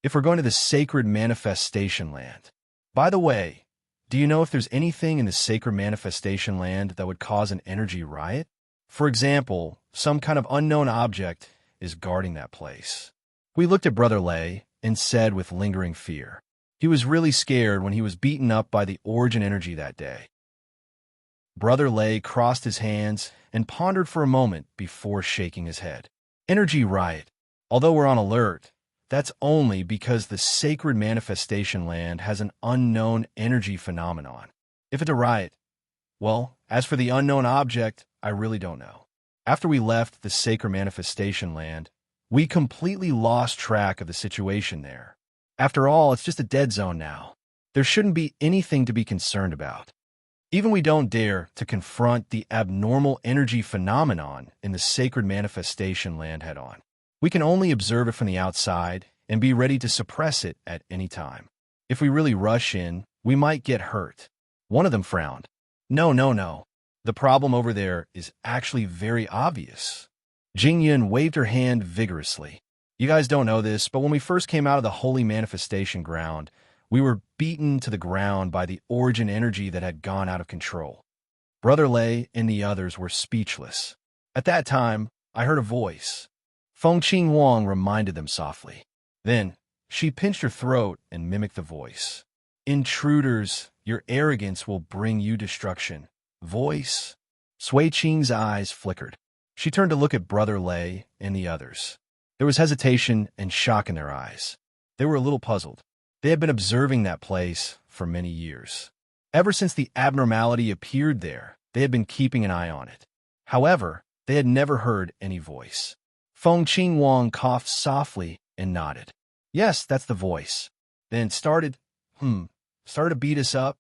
If we're going to the sacred manifestation land. By the way, do you know if there's anything in the sacred manifestation land that would cause an energy riot? For example, some kind of unknown object is guarding that place. We looked at Brother Lei and said with lingering fear. He was really scared when he was beaten up by the origin energy that day. Brother Lei crossed his hands and pondered for a moment before shaking his head. Energy riot. Although we're on alert, that's only because the sacred manifestation land has an unknown energy phenomenon. If it's a riot, well, as for the unknown object, I really don't know. After we left the sacred manifestation land, we completely lost track of the situation there. After all, it's just a dead zone now. There shouldn't be anything to be concerned about. Even we don't dare to confront the abnormal energy phenomenon in the sacred manifestation land head-on. We can only observe it from the outside and be ready to suppress it at any time. If we really rush in, we might get hurt. One of them frowned. No. The problem over there is actually very obvious. Jingyan waved her hand vigorously. You guys don't know this, but when we first came out of the holy manifestation ground, we were beaten to the ground by the origin energy that had gone out of control. Brother Lei and the others were speechless. At that time, I heard a voice. Feng Qing Wang reminded them softly. Then, she pinched her throat and mimicked the voice. Intruders, your arrogance will bring you destruction. Voice? Sui Qing's eyes flickered. She turned to look at Brother Lei and the others. There was hesitation and shock in their eyes. They were a little puzzled. They had been observing that place for many years. Ever since the abnormality appeared there, they had been keeping an eye on it. However, they had never heard any voice. Feng Qing Wang coughed softly and nodded. Yes, that's the voice. Then started to beat us up.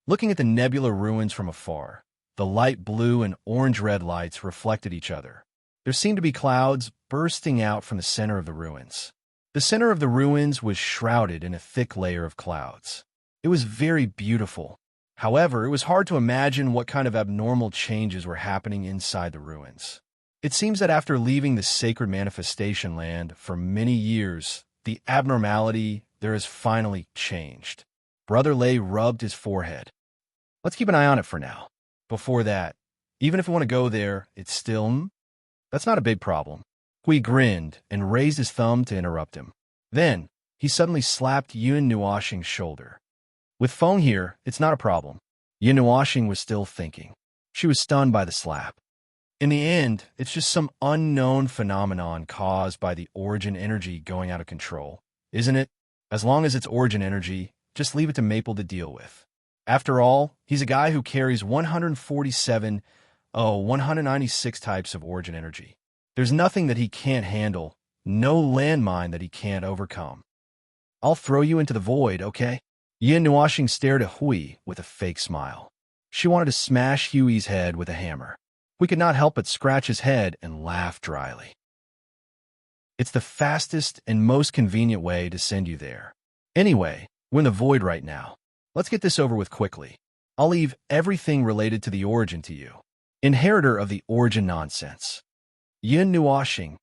Looking at the nebula ruins from afar, the light blue and orange-red lights reflected each other. There seemed to be clouds bursting out from the center of the ruins. The center of the ruins was shrouded in a thick layer of clouds. It was very beautiful. However, it was hard to imagine what kind of abnormal changes were happening inside the ruins. It seems that after leaving the sacred manifestation land for many years, the abnormality there has finally changed. Brother Lei rubbed his forehead. Let's keep an eye on it for now. Before that, even if we want to go there, it's still, that's not a big problem. Hui grinned and raised his thumb to interrupt him. Then, he suddenly slapped Yun Nuoxing's shoulder. With Feng here, it's not a problem. Yun Nuoxing was still thinking. She was stunned by the slap. In the end, it's just some unknown phenomenon caused by the origin energy going out of control, isn't it? As long as it's origin energy, just leave it to Maple to deal with. After all, he's a guy who carries 196 types of origin energy. There's nothing that he can't handle, no landmine that he can't overcome. I'll throw you into the void, okay? Yin Nuoxing stared at Hui with a fake smile. She wanted to smash Hui's head with a hammer. We could not help but scratch his head and laugh dryly. It's the fastest and most convenient way to send you there. Anyway, we're in the void right now. Let's get this over with quickly. I'll leave everything related to the origin to you. Inheritor of the origin nonsense. Yin Nuoxing,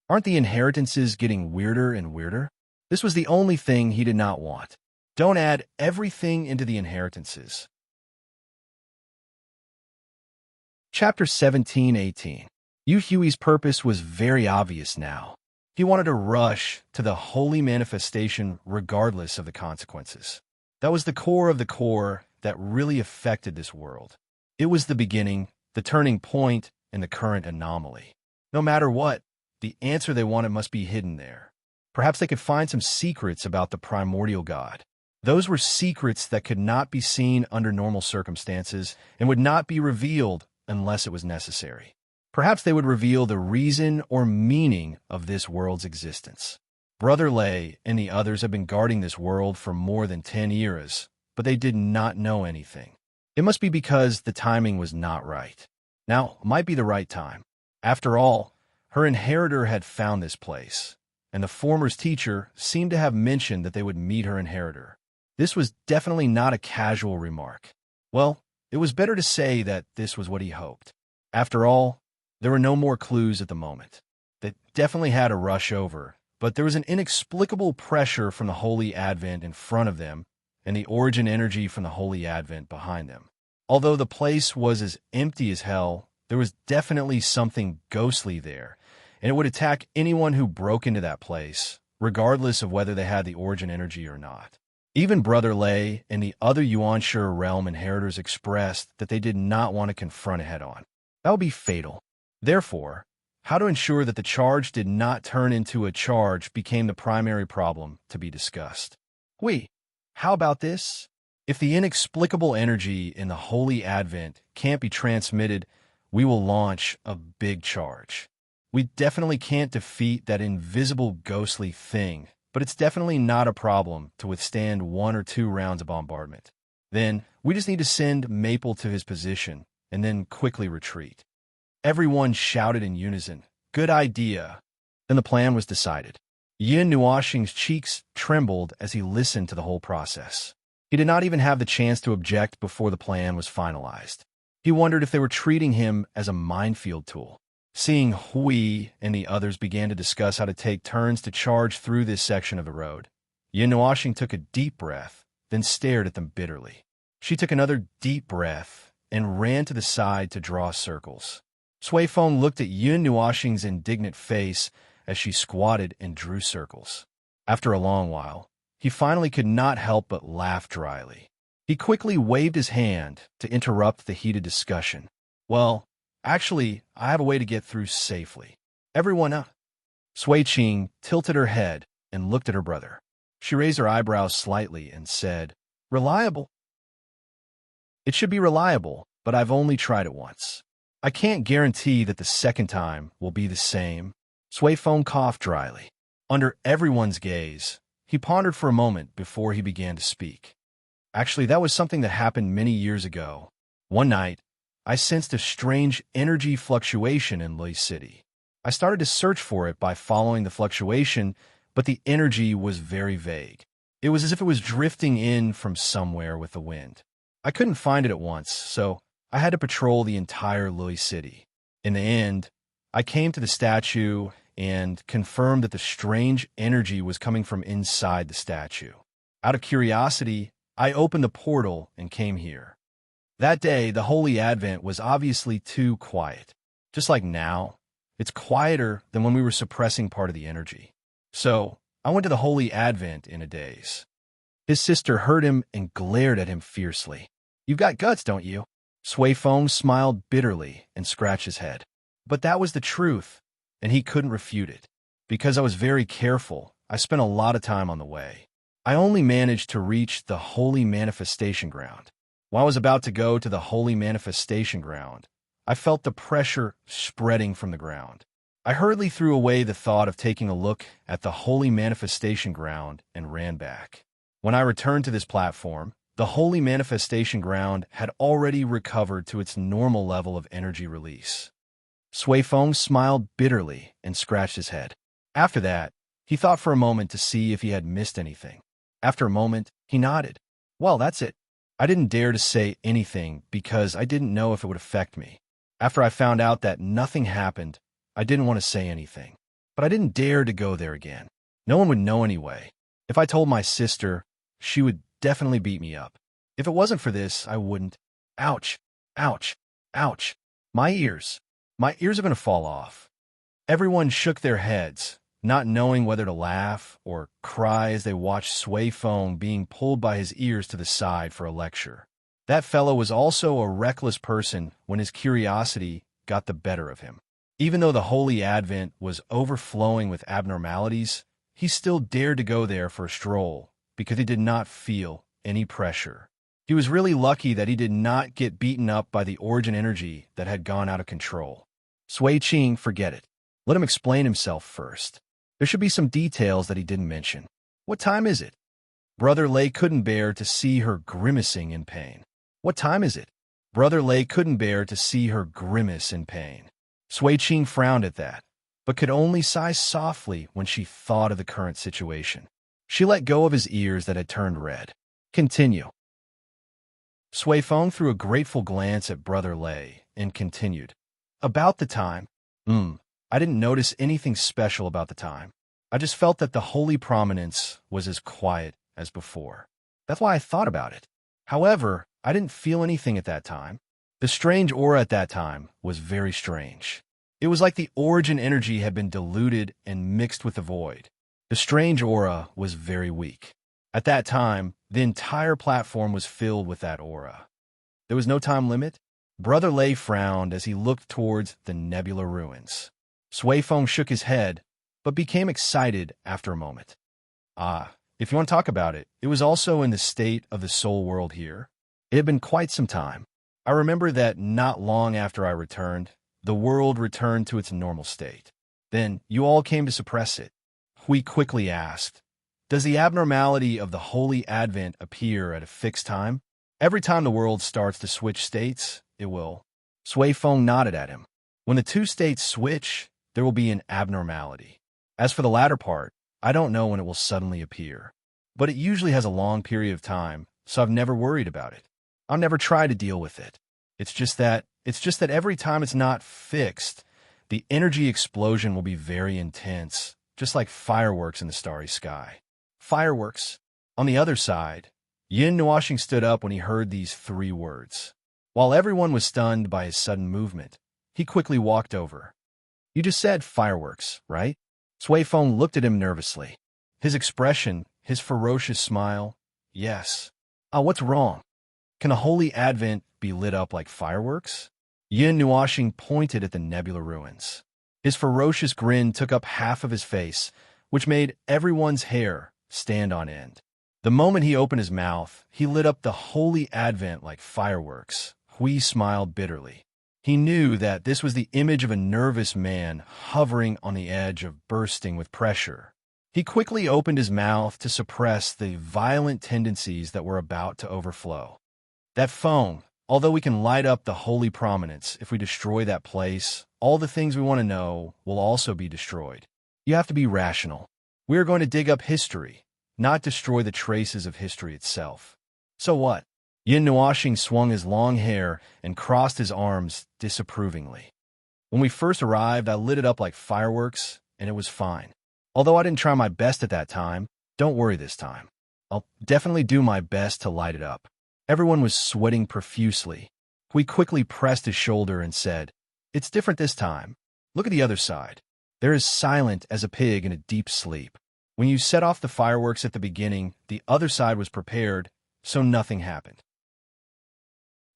aren't the inheritances getting weirder and weirder? This was the only thing he did not want. Don't add everything into the inheritances. Chapter 17-18. Yu Hui's purpose was very obvious now. He wanted to rush to the holy manifestation regardless of the consequences. That was the core of the core that really affected this world. It was the beginning, the turning point, and the current anomaly. No matter what, the answer they wanted must be hidden there. Perhaps they could find some secrets about the primordial god. Those were secrets that could not be seen under normal circumstances and would not be revealed unless it was necessary. Perhaps they would reveal the reason or meaning of this world's existence. Brother Lay and the others have been guarding this world for more than 10 years, but they did not know anything. It must be because the timing was not right. Now might be the right time. After all, her inheritor had found this place, and the former's teacher seemed to have mentioned that they would meet her inheritor. This was definitely not a casual remark. Well, it was better to say that this was what he hoped. After all, there were no more clues at the moment. They definitely had to rush over, but there was an inexplicable pressure from the Holy Advent in front of them and the origin energy from the Holy Advent behind them. Although the place was as empty as hell, there was definitely something ghostly there, and it would attack anyone who broke into that place, regardless of whether they had the origin energy or not. Even Brother Lay and the other Yuanshi realm inheritors expressed that they did not want to confront it head-on. That would be fatal. Therefore, how to ensure that the charge did not turn into a charge became the primary problem to be discussed. How about this? If the inexplicable energy in the Holy Advent can't be transmitted, we will launch a big charge. We definitely can't defeat that invisible ghostly thing, but it's definitely not a problem to withstand 1 or 2 rounds of bombardment. Then, we just need to send Maple to his position, and then quickly retreat. Everyone shouted in unison, "Good idea!" Then the plan was decided. Yin Nuoxing's cheeks trembled as he listened to the whole process. He did not even have the chance to object before the plan was finalized. He wondered if they were treating him as a minefield tool. Seeing Hui and the others began to discuss how to take turns to charge through this section of the road, Yin Nuoxing took a deep breath, then stared at them bitterly. She took another deep breath and ran to the side to draw circles. Sui Feng looked at Yin Nuoxing's indignant face as she squatted and drew circles. After a long while, he finally could not help but laugh dryly. He quickly waved his hand to interrupt the heated discussion. "Well, actually, I have a way to get through safely. Everyone up." Sui Qing tilted her head and looked at her brother. She raised her eyebrows slightly and said, "Reliable?" "It should be reliable, but I've only tried it once. I can't guarantee that the second time will be the same." Sui Feng coughed dryly. Under everyone's gaze, he pondered for a moment before he began to speak. "Actually, that was something that happened many years ago. One night, I sensed a strange energy fluctuation in Lei City. I started to search for it by following the fluctuation, but the energy was very vague. It was as if it was drifting in from somewhere with the wind. I couldn't find it at once, so I had to patrol the entire Lei City. In the end, I came to the statue and confirmed that the strange energy was coming from inside the statue. Out of curiosity, I opened the portal and came here. That day, the Holy Advent was obviously too quiet. Just like now, it's quieter than when we were suppressing part of the energy. So, I went to the Holy Advent in a daze." His sister heard him and glared at him fiercely. "You've got guts, don't you?" Sui Feng smiled bitterly and scratched his head. But that was the truth, and he couldn't refute it. Because I was very careful, I spent a lot of time on the way. I only managed to reach the Holy Manifestation Ground. While I was about to go to the Holy Manifestation Ground, I felt the pressure spreading from the ground. I hurriedly threw away the thought of taking a look at the Holy Manifestation Ground and ran back. When I returned to this platform, the Holy Manifestation Ground had already recovered to its normal level of energy release. Sui Feng smiled bitterly and scratched his head. After that, he thought for a moment to see if he had missed anything. After a moment, he nodded. "Well, that's it. I didn't dare to say anything because I didn't know if it would affect me. After I found out that nothing happened, I didn't want to say anything. But I didn't dare to go there again. No one would know anyway. If I told my sister, she would definitely beat me up. If it wasn't for this, I wouldn't. Ouch, ouch, ouch. My ears. My ears are going to fall off." Everyone shook their heads, not knowing whether to laugh or cry as they watched Sui Feng being pulled by his ears to the side for a lecture. That fellow was also a reckless person when his curiosity got the better of him. Even though the Holy Advent was overflowing with abnormalities, he still dared to go there for a stroll because he did not feel any pressure. He was really lucky that he did not get beaten up by the origin energy that had gone out of control. Sui Qing, forget it. Let him explain himself first. There should be some details that he didn't mention. What time is it? Brother Lei couldn't bear to see her grimacing in pain. What time is it? Brother Lei couldn't bear to see her grimace in pain. Sui Qing frowned at that, but could only sigh softly when she thought of the current situation. She let go of his ears that had turned red. Continue. Sui Feng threw a grateful glance at Brother Lei and continued. About the time. I didn't notice anything special about the time. I just felt that the holy prominence was as quiet as before. That's why I thought about it. However, I didn't feel anything at that time. The strange aura at that time was very strange. It was like the origin energy had been diluted and mixed with the void. The strange aura was very weak. At that time, the entire platform was filled with that aura. There was no time limit. Brother Lei frowned as he looked towards the nebula ruins. Sui Feng shook his head, but became excited after a moment. If you want to talk about it, it was also in the state of the soul world here. It had been quite some time. I remember that not long after I returned, the world returned to its normal state. Then you all came to suppress it. Hui quickly asked, does the abnormality of the Holy Advent appear at a fixed time? Every time the world starts to switch states, it will. Sui Feng nodded at him. When the two states switch, there will be an abnormality. As for the latter part, I don't know when it will suddenly appear. But it usually has a long period of time, so I've never worried about it. I'll never try to deal with it. It's just that every time it's not fixed, the energy explosion will be very intense, just like fireworks in the starry sky. Fireworks. On the other side, Yin Nuashing stood up when he heard these 3 words. While everyone was stunned by his sudden movement, he quickly walked over. You just said fireworks, right? Sui Feng looked at him nervously. His expression, his ferocious smile. Yes. What's wrong? Can a holy advent be lit up like fireworks? Yin Nuashing pointed at the nebula ruins. His ferocious grin took up half of his face, which made everyone's hair stand on end. The moment he opened his mouth, he lit up the holy advent like fireworks. Hui smiled bitterly. He knew that this was the image of a nervous man hovering on the edge of bursting with pressure. He quickly opened his mouth to suppress the violent tendencies that were about to overflow. That phone, although we can light up the holy prominence, if we destroy that place, all the things we want to know will also be destroyed. You have to be rational. We are going to dig up history, not destroy the traces of history itself. So what? Yin Nuashing swung his long hair and crossed his arms disapprovingly. When we first arrived, I lit it up like fireworks, and it was fine. Although I didn't try my best at that time, don't worry this time. I'll definitely do my best to light it up. Everyone was sweating profusely. Hui quickly pressed his shoulder and said, it's different this time. Look at the other side. They're as silent as a pig in a deep sleep. When you set off the fireworks at the beginning, the other side was prepared, so nothing happened.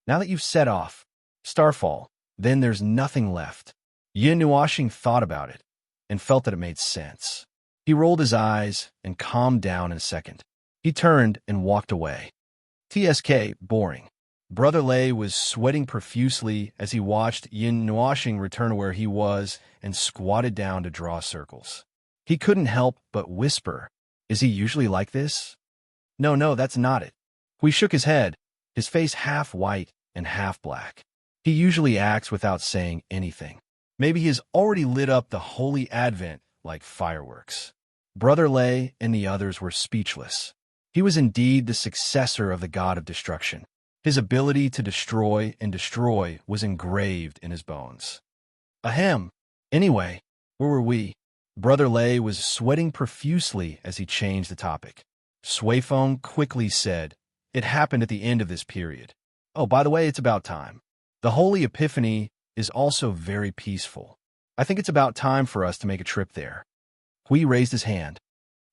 Now that you've set off Starfall, then there's nothing left. Yin Nuashing thought about it and felt that it made sense. He rolled his eyes and calmed down in a second. He turned and walked away. TSK, boring. Brother Lei was sweating profusely as he watched Yin Nuashing return to where he was and squatted down to draw circles. He couldn't help but whisper, is he usually like this? No, that's not it. Hui shook his head, his face half white and half black. He usually acts without saying anything. Maybe he has already lit up the holy advent like fireworks. Brother Lei and the others were speechless. He was indeed the successor of the god of destruction. His ability to destroy and destroy was engraved in his bones. Ahem. Anyway, where were we? Brother Lei was sweating profusely as he changed the topic. Sui Feng quickly said, it happened at the end of this period. Oh, by the way, it's about time. The Holy Epiphany is also very peaceful. I think it's about time for us to make a trip there. Hui raised his hand.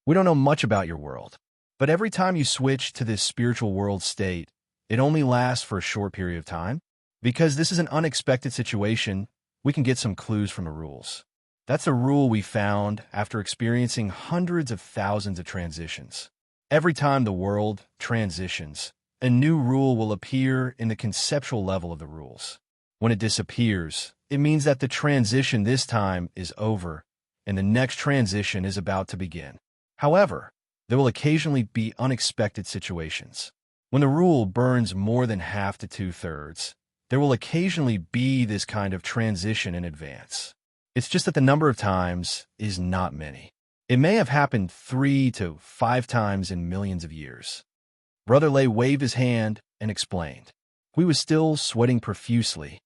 We don't know much about your world, but every time you switch to this spiritual world state, it only lasts for a short period of time. Because this is an unexpected situation, we can get some clues from the rules. That's a rule we found after experiencing hundreds of thousands of transitions. Every time the world transitions, a new rule will appear in the conceptual level of the rules. When it disappears, it means that the transition this time is over and the next transition is about to begin. However, there will occasionally be unexpected situations. When the rule burns more than half to two-thirds, there will occasionally be this kind of transition in advance. It's just that the number of times is not many. It may have happened 3 to 5 times in millions of years. Brother Lay waved his hand and explained. We was still sweating profusely.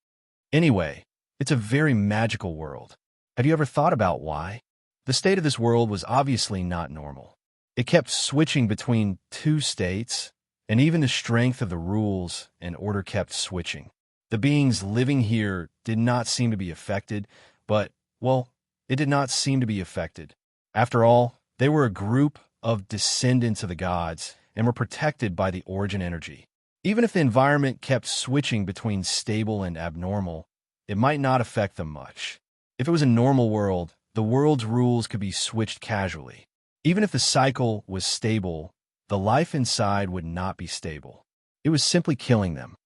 Anyway, it's a very magical world. Have you ever thought about why? The state of this world was obviously not normal. It kept switching between two states, and even the strength of the rules and order kept switching. The beings living here did not seem to be affected, but, well, it did not seem to be affected. After all, they were a group of descendants of the gods and were protected by the origin energy. Even if the environment kept switching between stable and abnormal, it might not affect them much. If it was a normal world, the world's rules could be switched casually. Even if the cycle was stable, the life inside would not be stable. It was simply killing them.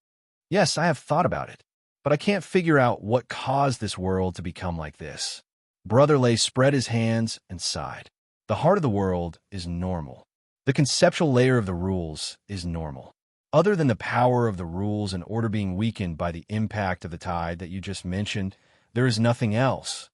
Yes, I have thought about it, but I can't figure out what caused this world to become like this. Brother Lay spread his hands and sighed. The heart of the world is normal. The conceptual layer of the rules is normal. Other than the power of the rules and order being weakened by the impact of the tide that you just mentioned, there is nothing else.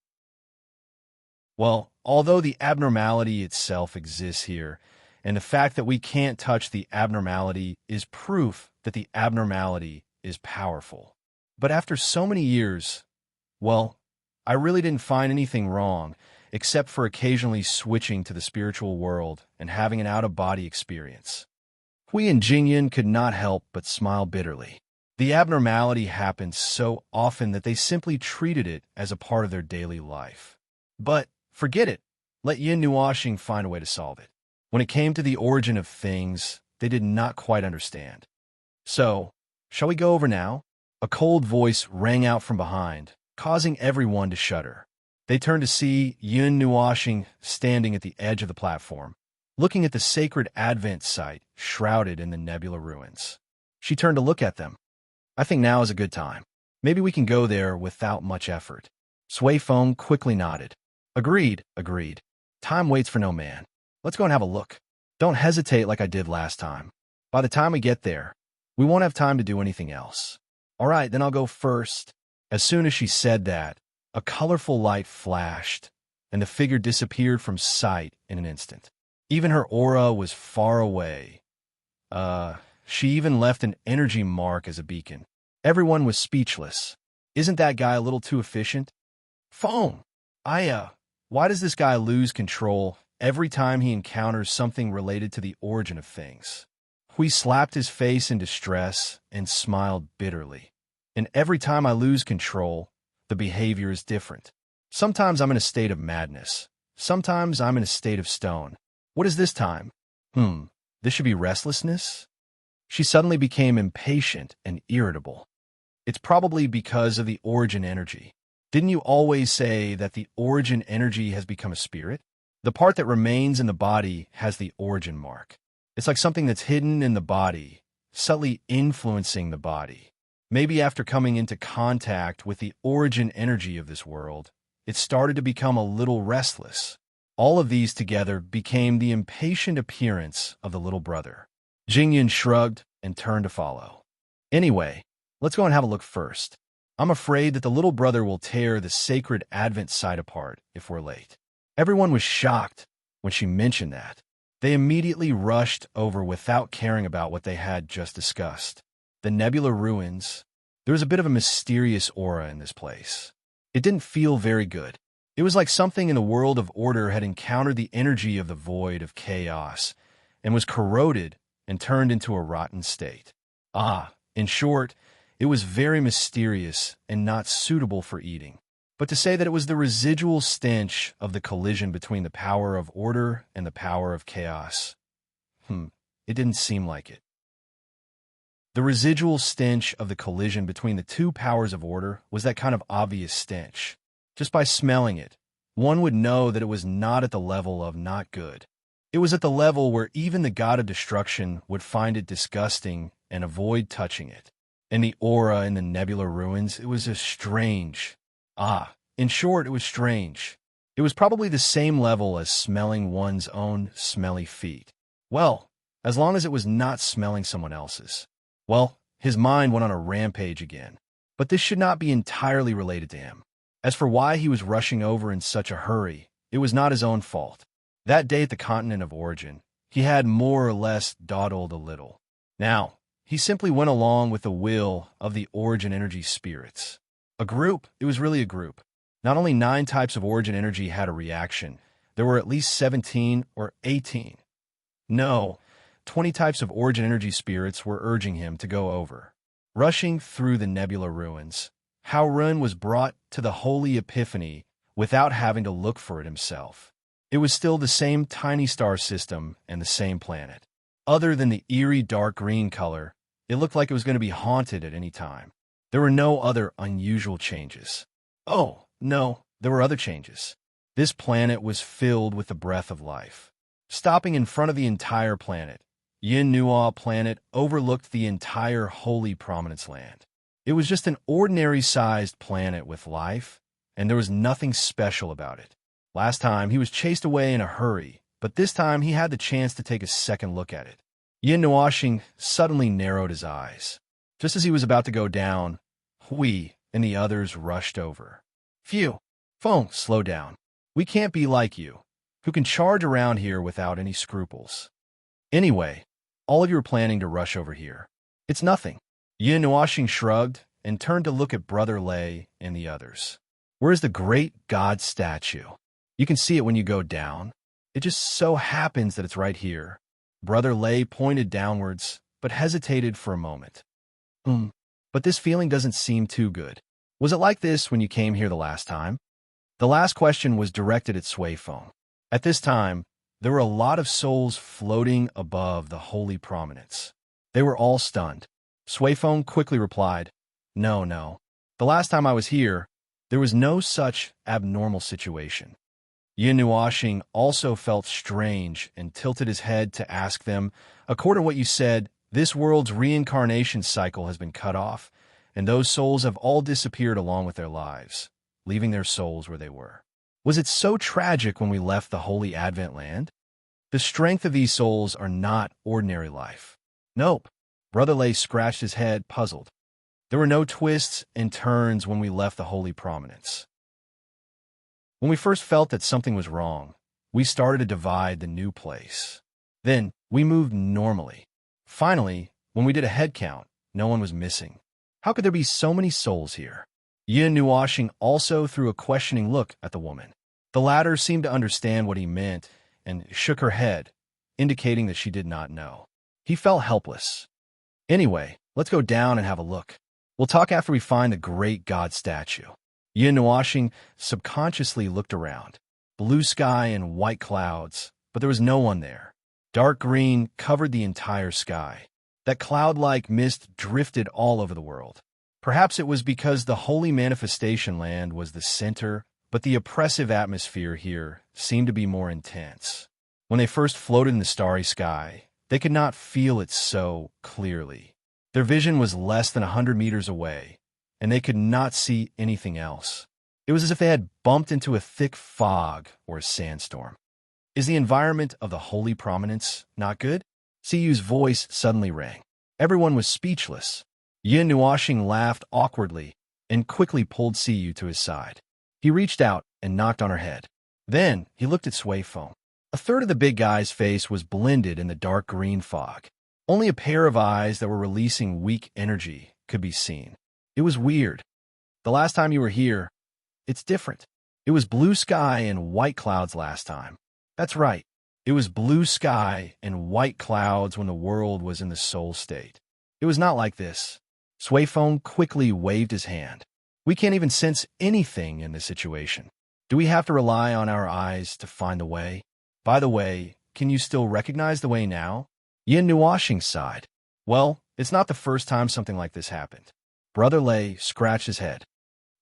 Well, although the abnormality itself exists here, and the fact that we can't touch the abnormality is proof that the abnormality is powerful. But after so many years, well, I really didn't find anything wrong, except for occasionally switching to the spiritual world and having an out-of-body experience. Hui and Jingyan could not help but smile bitterly. The abnormality happened so often that they simply treated it as a part of their daily life. But forget it. Let Yin Nuashing find a way to solve it. When it came to the origin of things, they did not quite understand. So, shall we go over now? A cold voice rang out from behind, causing everyone to shudder. They turned to see Yin Nuashing standing at the edge of the platform, looking at the sacred Advent site shrouded in the nebula ruins. She turned to look at them. I think now is a good time. Maybe we can go there without much effort. Sui Feng quickly nodded. Agreed. Time waits for no man. Let's go and have a look. Don't hesitate like I did last time. By the time we get there, we won't have time to do anything else. All right, then I'll go first. As soon as she said that, a colorful light flashed, and the figure disappeared from sight in an instant. Even her aura was far away. She even left an energy mark as a beacon. Everyone was speechless. Isn't that guy a little too efficient? Phone! Why does this guy lose control every time he encounters something related to the origin of things? Hui slapped his face in distress and smiled bitterly. And every time I lose control, the behavior is different. Sometimes I'm in a state of madness. Sometimes I'm in a state of stone. What is this time? This should be restlessness? She suddenly became impatient and irritable. It's probably because of the origin energy. Didn't you always say that the origin energy has become a spirit? The part that remains in the body has the origin mark. It's like something that's hidden in the body, subtly influencing the body. Maybe after coming into contact with the origin energy of this world, it started to become a little restless. All of these together became the impatient appearance of the little brother. Jingyan shrugged and turned to follow. Anyway, let's go and have a look first. I'm afraid that the little brother will tear the sacred Advent site apart if we're late. Everyone was shocked when she mentioned that. They immediately rushed over without caring about what they had just discussed. The nebula ruins. There was a bit of a mysterious aura in this place. It didn't feel very good. It was like something in the world of order had encountered the energy of the void of chaos and was corroded and turned into a rotten state. In short, it was very mysterious and not suitable for eating. But to say that it was the residual stench of the collision between the power of order and the power of chaos, it didn't seem like it. The residual stench of the collision between the two powers of order was that kind of obvious stench. Just by smelling it, one would know that it was not at the level of not good. It was at the level where even the god of destruction would find it disgusting and avoid touching it. And the aura in the nebular ruins, it was a strange. In short, it was strange. It was probably the same level as smelling one's own smelly feet. Well, as long as it was not smelling someone else's. Well, his mind went on a rampage again. But this should not be entirely related to him. As for why he was rushing over in such a hurry, it was not his own fault. That day at the continent of origin, he had more or less dawdled a little. Now, he simply went along with the will of the origin energy spirits. A group, it was really a group. Not only 9 types of origin energy had a reaction, there were at least 17 or 18. No, 20 types of origin energy spirits were urging him to go over. Rushing through the nebula ruins, Haorun was brought to the holy epiphany without having to look for it himself. It was still the same tiny star system and the same planet. Other than the eerie dark green color, it looked like it was going to be haunted at any time. There were no other unusual changes. Oh, no, there were other changes. This planet was filled with the breath of life. Stopping in front of the entire planet, Yin Nuo planet overlooked the entire holy prominence land. It was just an ordinary-sized planet with life, and there was nothing special about it. Last time, he was chased away in a hurry, but this time he had the chance to take a second look at it. Yin Nuoxing suddenly narrowed his eyes. Just as he was about to go down, Hui and the others rushed over. Phew! Feng, slow down. We can't be like you, who can charge around here without any scruples. Anyway, all of you are planning to rush over here. It's nothing. Yin Nuoxing shrugged and turned to look at Brother Lei and the others. Where's the great god statue? You can see it when you go down. It just so happens that it's right here. Brother Lei pointed downwards, but hesitated for a moment. But this feeling doesn't seem too good. Was it like this when you came here the last time? The last question was directed at Sui Feng. At this time, there were a lot of souls floating above the holy prominence. They were all stunned. Sui Feng quickly replied, No. The last time I was here, there was no such abnormal situation. Yin Nuoxing also felt strange and tilted his head to ask them, according to what you said, this world's reincarnation cycle has been cut off, and those souls have all disappeared along with their lives, leaving their souls where they were. Was it so tragic when we left the holy Advent land? The strength of these souls are not ordinary life. Nope. Brother Lei scratched his head, puzzled. There were no twists and turns when we left the holy prominence. When we first felt that something was wrong, we started to divide the new place. Then, we moved normally. Finally, when we did a head count, no one was missing. How could there be so many souls here? Yin Nuoxing also threw a questioning look at the woman. The latter seemed to understand what he meant and shook her head, indicating that she did not know. He felt helpless. Anyway, let's go down and have a look. We'll talk after we find the great god statue. Yin Nuoxing subconsciously looked around. Blue sky and white clouds, but there was no one there. Dark green covered the entire sky. That cloud-like mist drifted all over the world. Perhaps it was because the holy manifestation land was the center, but the oppressive atmosphere here seemed to be more intense. When they first floated in the starry sky, they could not feel it so clearly. Their vision was less than 100 meters away, and they could not see anything else. It was as if they had bumped into a thick fog or a sandstorm. Is the environment of the holy prominence not good? Siyu's voice suddenly rang. Everyone was speechless. Yin Nuoxing laughed awkwardly and quickly pulled Siyu to his side. He reached out and knocked on her head. Then he looked at Sui Feng. A third of the big guy's face was blended in the dark green fog. Only a pair of eyes that were releasing weak energy could be seen. It was weird. The last time you were here, it's different. It was blue sky and white clouds last time. That's right. It was blue sky and white clouds when the world was in the soul state. It was not like this. Sui Feng quickly waved his hand. We can't even sense anything in this situation. Do we have to rely on our eyes to find the way? By the way, can you still recognize the way now? Yin Nuoxing sighed. Well, It's not the first time something like this happened. Brother Lei scratched his head.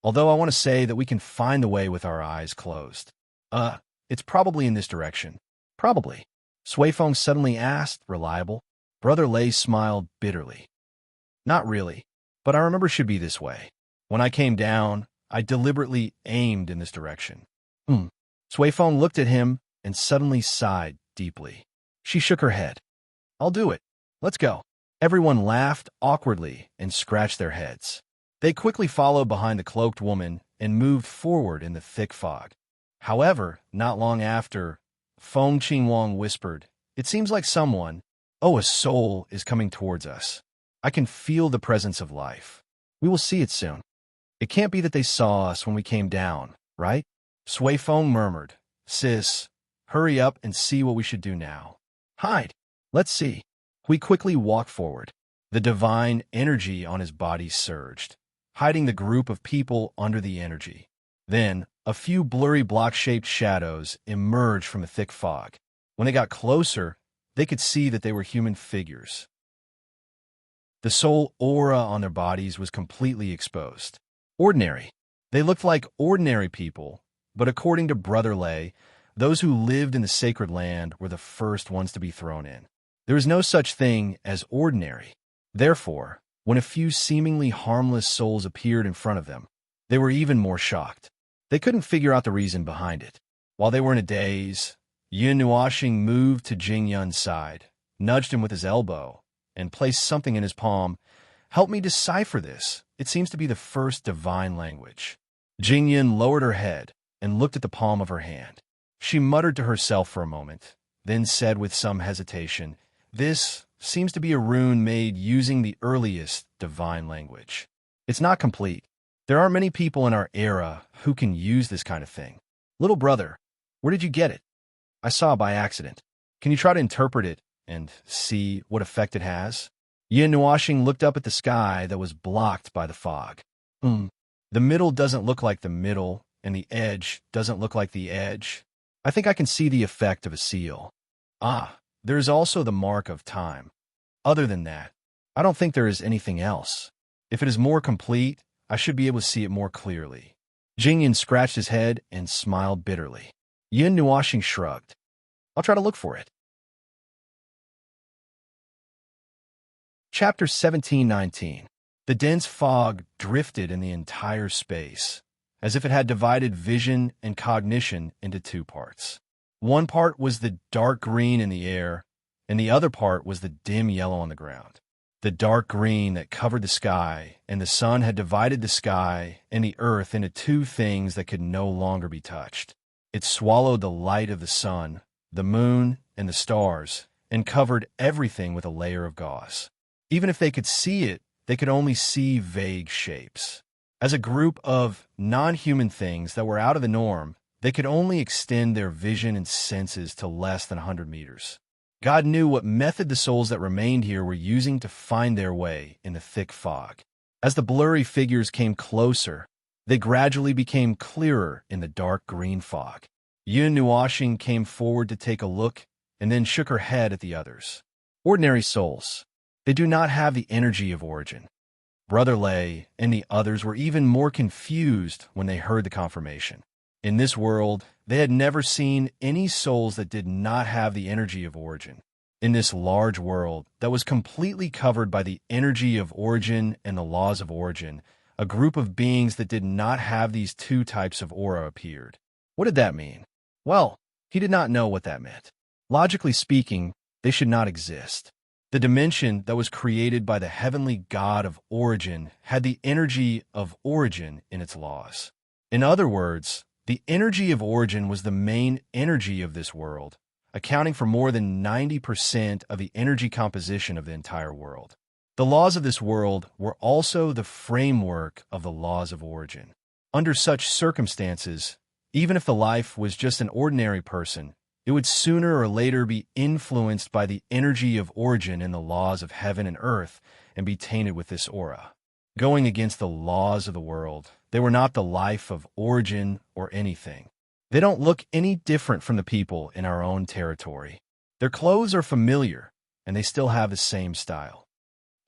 Although I want to say that we can find the way with our eyes closed. It's probably in this direction. Probably. Suifeng suddenly asked, reliable. Brother Lei smiled bitterly. Not really, but I remember it should be this way. When I came down, I deliberately aimed in this direction. Suifeng looked at him and suddenly sighed deeply. She shook her head. I'll do it. Let's go. Everyone laughed awkwardly and scratched their heads. They quickly followed behind the cloaked woman and moved forward in the thick fog. However, not long after, Feng Qingwang whispered, "It seems like someone, a soul, is coming towards us. I can feel the presence of life. We will see it soon. It can't be that they saw us when we came down, right?" Suifeng murmured, "Sis, hurry up and see what we should do now. Hide. Let's see." We quickly walked forward. The divine energy on his body surged, hiding the group of people under the energy. Then, a few blurry block-shaped shadows emerged from the thick fog. When they got closer, they could see that they were human figures. The soul aura on their bodies was completely exposed. Ordinary. They looked like ordinary people, but according to Brother Lei, those who lived in the sacred land were the first ones to be thrown in. There is no such thing as ordinary. Therefore, when a few seemingly harmless souls appeared in front of them, they were even more shocked. They couldn't figure out the reason behind it. While they were in a daze, Yin Nuoxing moved to Jing Yun's side, nudged him with his elbow, and placed something in his palm. "Help me decipher this. It seems to be the first divine language." Jing Yun lowered her head and looked at the palm of her hand. She muttered to herself for a moment, then said with some hesitation, "This seems to be a rune made using the earliest divine language. It's not complete. There aren't many people in our era who can use this kind of thing. Little brother, where did you get it?" "I saw it by accident. Can you try to interpret it and see what effect it has?" Yin Nuoxing looked up at the sky that was blocked by the fog. The middle doesn't look like the middle, and the edge doesn't look like the edge. I think I can see the effect of a seal. There is also the mark of time. Other than that, I don't think there is anything else. If it is more complete, I should be able to see it more clearly." Jingyan scratched his head and smiled bitterly. Yin Nuoxing shrugged. "I'll try to look for it." Chapter 17:19. The dense fog drifted in the entire space, as if it had divided vision and cognition into two parts. One part was the dark green in the air, and the other part was the dim yellow on the ground. The dark green that covered the sky and the sun had divided the sky and the earth into two things that could no longer be touched. It swallowed the light of the sun, the moon, and the stars, and covered everything with a layer of gauze. Even if they could see it, they could only see vague shapes. As a group of non-human things that were out of the norm, they could only extend their vision and senses to less than 100 meters. God knew what method the souls that remained here were using to find their way in the thick fog. As the blurry figures came closer, they gradually became clearer in the dark green fog. Yun Nuoxing came forward to take a look and then shook her head at the others. "Ordinary souls. They do not have the energy of origin." Brother Lei and the others were even more confused when they heard the confirmation. In this world, they had never seen any souls that did not have the energy of origin. In this large world that was completely covered by the energy of origin and the laws of origin, a group of beings that did not have these two types of aura appeared. What did that mean? Well, he did not know what that meant. Logically speaking, they should not exist. The dimension that was created by the heavenly God of origin had the energy of origin in its laws. In other words, the energy of origin was the main energy of this world, accounting for more than 90% of the energy composition of the entire world. The laws of this world were also the framework of the laws of origin. Under such circumstances, even if the life was just an ordinary person, it would sooner or later be influenced by the energy of origin in the laws of heaven and earth and be tainted with this aura. Going against the laws of the world, they were not the life of origin or anything. They don't look any different from the people in our own territory. Their clothes are familiar, and they still have the same style.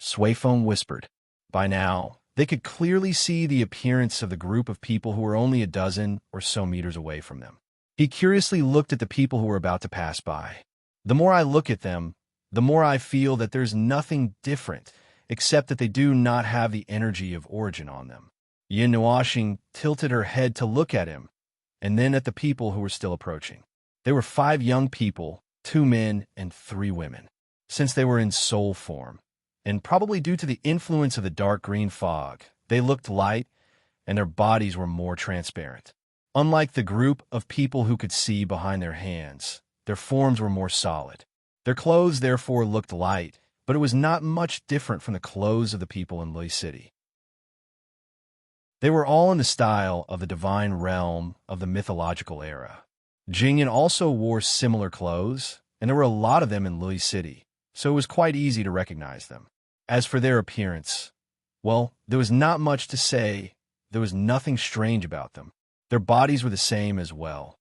Suifeng whispered. By now, they could clearly see the appearance of the group of people who were only a dozen or so meters away from them. He curiously looked at the people who were about to pass by. The more I look at them, the more I feel that there's nothing different, except that they do not have the energy of origin on them. Yin Nuoxing tilted her head to look at him, and then at the people who were still approaching. They were 5 young people, 2 men and 3 women. Since they were in soul form, and probably due to the influence of the dark green fog, they looked light, and their bodies were more transparent. Unlike the group of people who could see behind their hands, their forms were more solid. Their clothes therefore looked light, but it was not much different from the clothes of the people in Lui City. They were all in the style of the divine realm of the mythological era. Jingyan also wore similar clothes, and there were a lot of them in Lui City, so it was quite easy to recognize them. As for their appearance, well, there was not much to say. There was nothing strange about them. Their bodies were the same as well.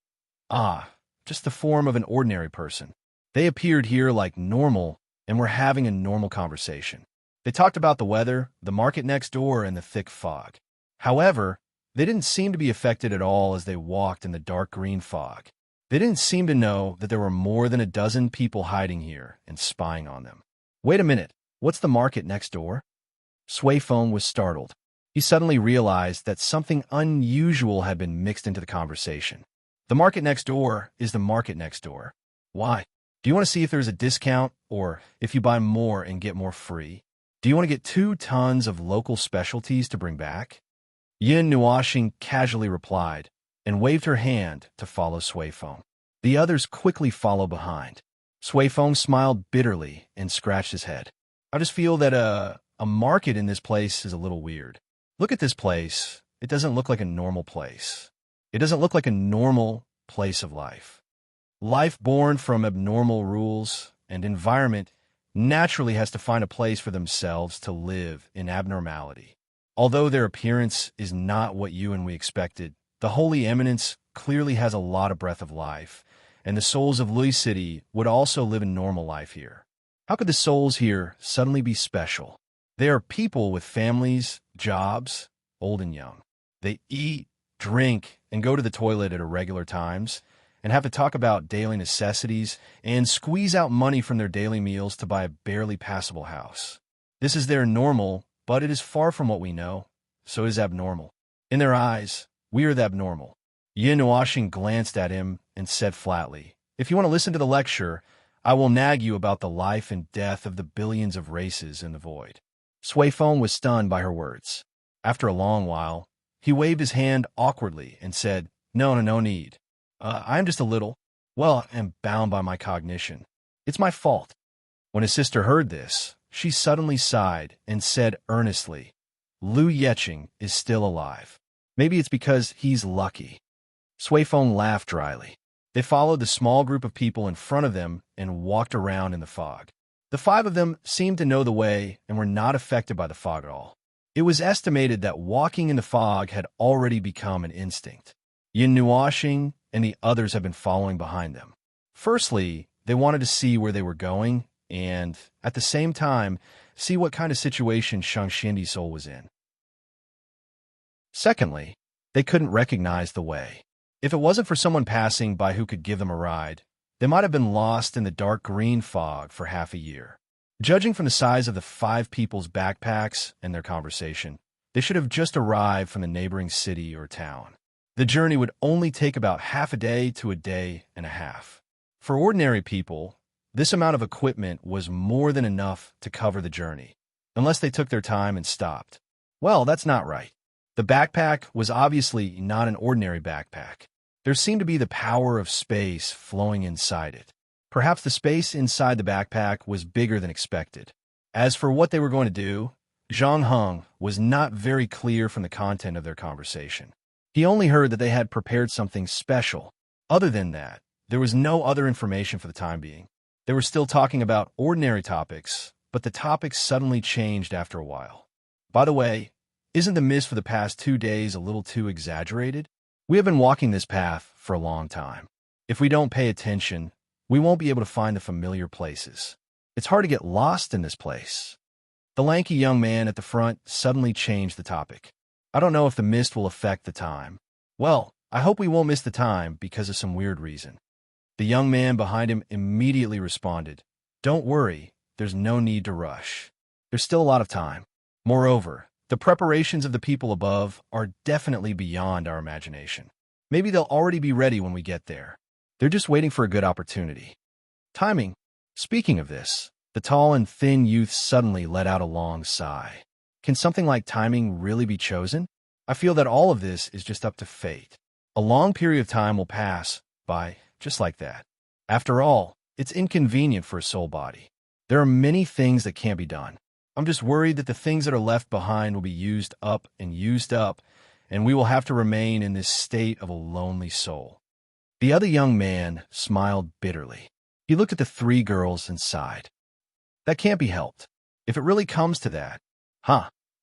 Just the form of an ordinary person. They appeared here like normal and were having a normal conversation. They talked about the weather, the market next door, and the thick fog. However, they didn't seem to be affected at all as they walked in the dark green fog. They didn't seem to know that there were more than a dozen people hiding here and spying on them. Wait a minute, what's the market next door? Suifeng was startled. He suddenly realized that something unusual had been mixed into the conversation. The market next door is the market next door. Why? Do you want to see if there's a discount, or if you buy more and get more free? Do you want to get 2 tons of local specialties to bring back? Yin Nuoxing casually replied, and waved her hand to follow Suifeng. The others quickly followed behind. Suifeng smiled bitterly and scratched his head. I just feel that a market in this place is a little weird. Look at this place. It doesn't look like a normal place. It doesn't look like a normal place of life. Life born from abnormal rules and environment naturally has to find a place for themselves to live in abnormality. Although their appearance is not what you and we expected, the Holy Eminence clearly has a lot of breath of life, and the souls of Lui City would also live a normal life here. How could the souls here suddenly be special? They are people with families, jobs, old and young. They eat, drink, and go to the toilet at irregular times, and have to talk about daily necessities and squeeze out money from their daily meals to buy a barely passable house. This is their normal, but it is far from what we know, so it is abnormal. In their eyes, we are the abnormal. Yin Nuoxing glanced at him and said flatly, if you want to listen to the lecture, I will nag you about the life and death of the billions of races in the void. Suifeng was stunned by her words. After a long while, he waved his hand awkwardly and said, No need. I am just a little, am bound by my cognition. It's my fault. When his sister heard this, she suddenly sighed and said earnestly, Lu Yeching is still alive. Maybe it's because he's lucky. Suifeng laughed dryly. They followed the small group of people in front of them and walked around in the fog. The 5 of them seemed to know the way and were not affected by the fog at all. It was estimated that walking in the fog had already become an instinct. Yin Nuoxing and the others had been following behind them. Firstly, they wanted to see where they were going and, at the same time, see what kind of situation Shang Xindi's soul was in. Secondly, they couldn't recognize the way. If it wasn't for someone passing by who could give them a ride, they might have been lost in the dark green fog for half a year. Judging from the size of the 5 people's backpacks and their conversation, they should have just arrived from the neighboring city or town. The journey would only take about half a day to a day and a half. For ordinary people, this amount of equipment was more than enough to cover the journey, unless they took their time and stopped. Well, that's not right. The backpack was obviously not an ordinary backpack. There seemed to be the power of space flowing inside it. Perhaps the space inside the backpack was bigger than expected. As for what they were going to do, Zhang Heng was not very clear from the content of their conversation. He only heard that they had prepared something special. Other than that, there was no other information for the time being. They were still talking about ordinary topics, but the topics suddenly changed after a while. By the way, isn't the mist for the past 2 days a little too exaggerated? We have been walking this path for a long time. If we don't pay attention, we won't be able to find the familiar places. It's hard to get lost in this place. The lanky young man at the front suddenly changed the topic. I don't know if the mist will affect the time. Well, I hope we won't miss the time because of some weird reason. The young man behind him immediately responded, Don't worry, there's no need to rush. There's still a lot of time. Moreover, the preparations of the people above are definitely beyond our imagination. Maybe they'll already be ready when we get there. They're just waiting for a good opportunity. Timing. Speaking of this, the tall and thin youth suddenly let out a long sigh. Can something like timing really be chosen? I feel that all of this is just up to fate. A long period of time will pass by just like that. After all, it's inconvenient for a soul body. There are many things that can't be done. I'm just worried that the things that are left behind will be used up, and we will have to remain in this state of a lonely soul. The other young man smiled bitterly. He looked at the three girls and sighed. That can't be helped. If it really comes to that,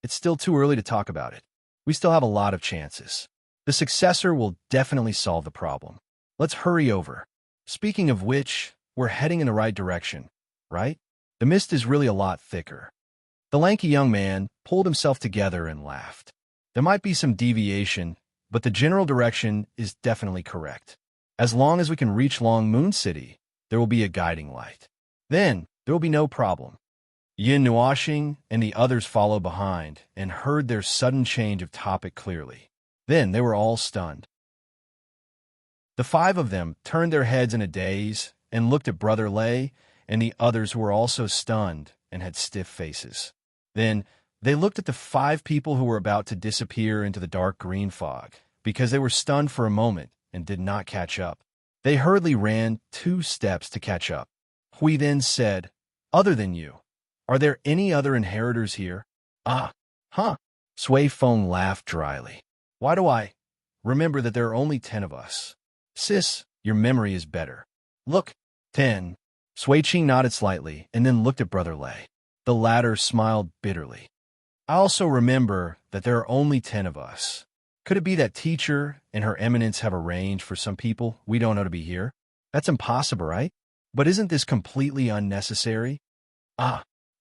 it's still too early to talk about it. We still have a lot of chances. The successor will definitely solve the problem. Let's hurry over. Speaking of which, we're heading in the right direction, right? The mist is really a lot thicker. The lanky young man pulled himself together and laughed. There might be some deviation, but the general direction is definitely correct. As long as we can reach Long Moon City, there will be a guiding light. Then, there will be no problem. Yin Nuashing and the others followed behind and heard their sudden change of topic clearly. Then they were all stunned. The five of them turned their heads in a daze and looked at Brother Lei and the others who were also stunned and had stiff faces. Then they looked at the five people who were about to disappear into the dark green fog because they were stunned for a moment and did not catch up. They hurriedly ran 2 steps to catch up. Hui then said, Other than you, are there any other inheritors here? Sui Feng laughed dryly. Why do I remember that there are only 10 of us? Sis, your memory is better. Look, 10. Sui Qing nodded slightly and then looked at Brother Lei. The latter smiled bitterly. I also remember that there are only 10 of us. Could it be that teacher and her eminence have arranged for some people we don't know to be here? That's impossible, right? But isn't this completely unnecessary?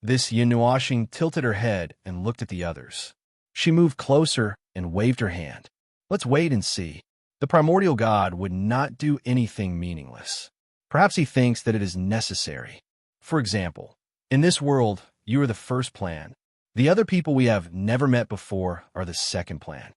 This Yin Nuashing tilted her head and looked at the others. She moved closer and waved her hand. Let's wait and see. The primordial god would not do anything meaningless. Perhaps he thinks that it is necessary. For example, in this world, you are the first plan. The other people we have never met before are the second plan.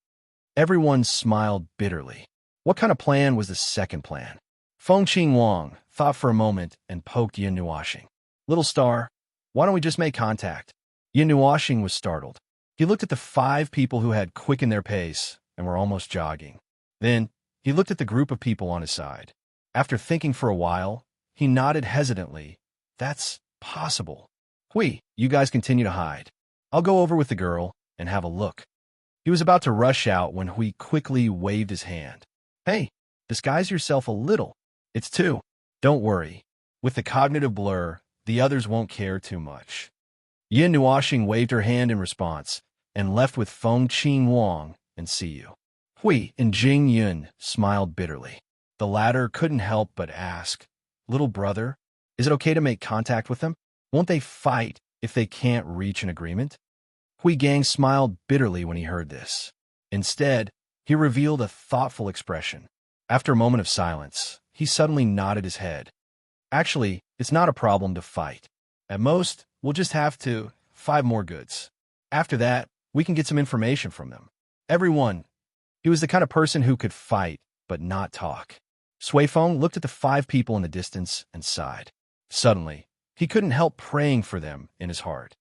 Everyone smiled bitterly. What kind of plan was the second plan? Feng Qing Wang thought for a moment and poked Yin Nuashing. Little star, why don't we just make contact? Yin Nuashing was startled. He looked at the 5 people who had quickened their pace and were almost jogging. Then, he looked at the group of people on his side. After thinking for a while, he nodded hesitantly. That's possible. Hui, you guys continue to hide. I'll go over with the girl and have a look. He was about to rush out when Hui quickly waved his hand. Hey, disguise yourself a little. It's 2. Don't worry. With the cognitive blur, the others won't care too much. Yin Nuashing waved her hand in response and left with Feng Qing Wang and Siyu. Hui and Jing Yun smiled bitterly. The latter couldn't help but ask, Little brother, is it okay to make contact with them? Won't they fight if they can't reach an agreement? Hui Gang smiled bitterly when he heard this. Instead, he revealed a thoughtful expression. After a moment of silence, he suddenly nodded his head. Actually, it's not a problem to fight. At most, we'll just have to 5 more goods. After that, we can get some information from them. Everyone. He was the kind of person who could fight, but not talk. Sui Feng looked at the 5 people in the distance and sighed. Suddenly, he couldn't help praying for them in his heart.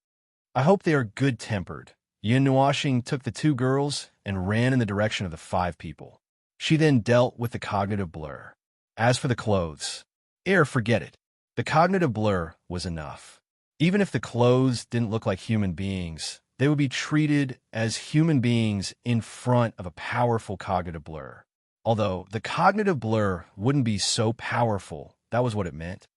I hope they are good-tempered. Yin Nuashing took the 2 girls and ran in the direction of the 5 people. She then dealt with the cognitive blur. As for the clothes, forget it. The cognitive blur was enough. Even if the clothes didn't look like human beings, they would be treated as human beings in front of a powerful cognitive blur. Although the cognitive blur wouldn't be so powerful, that was what it meant.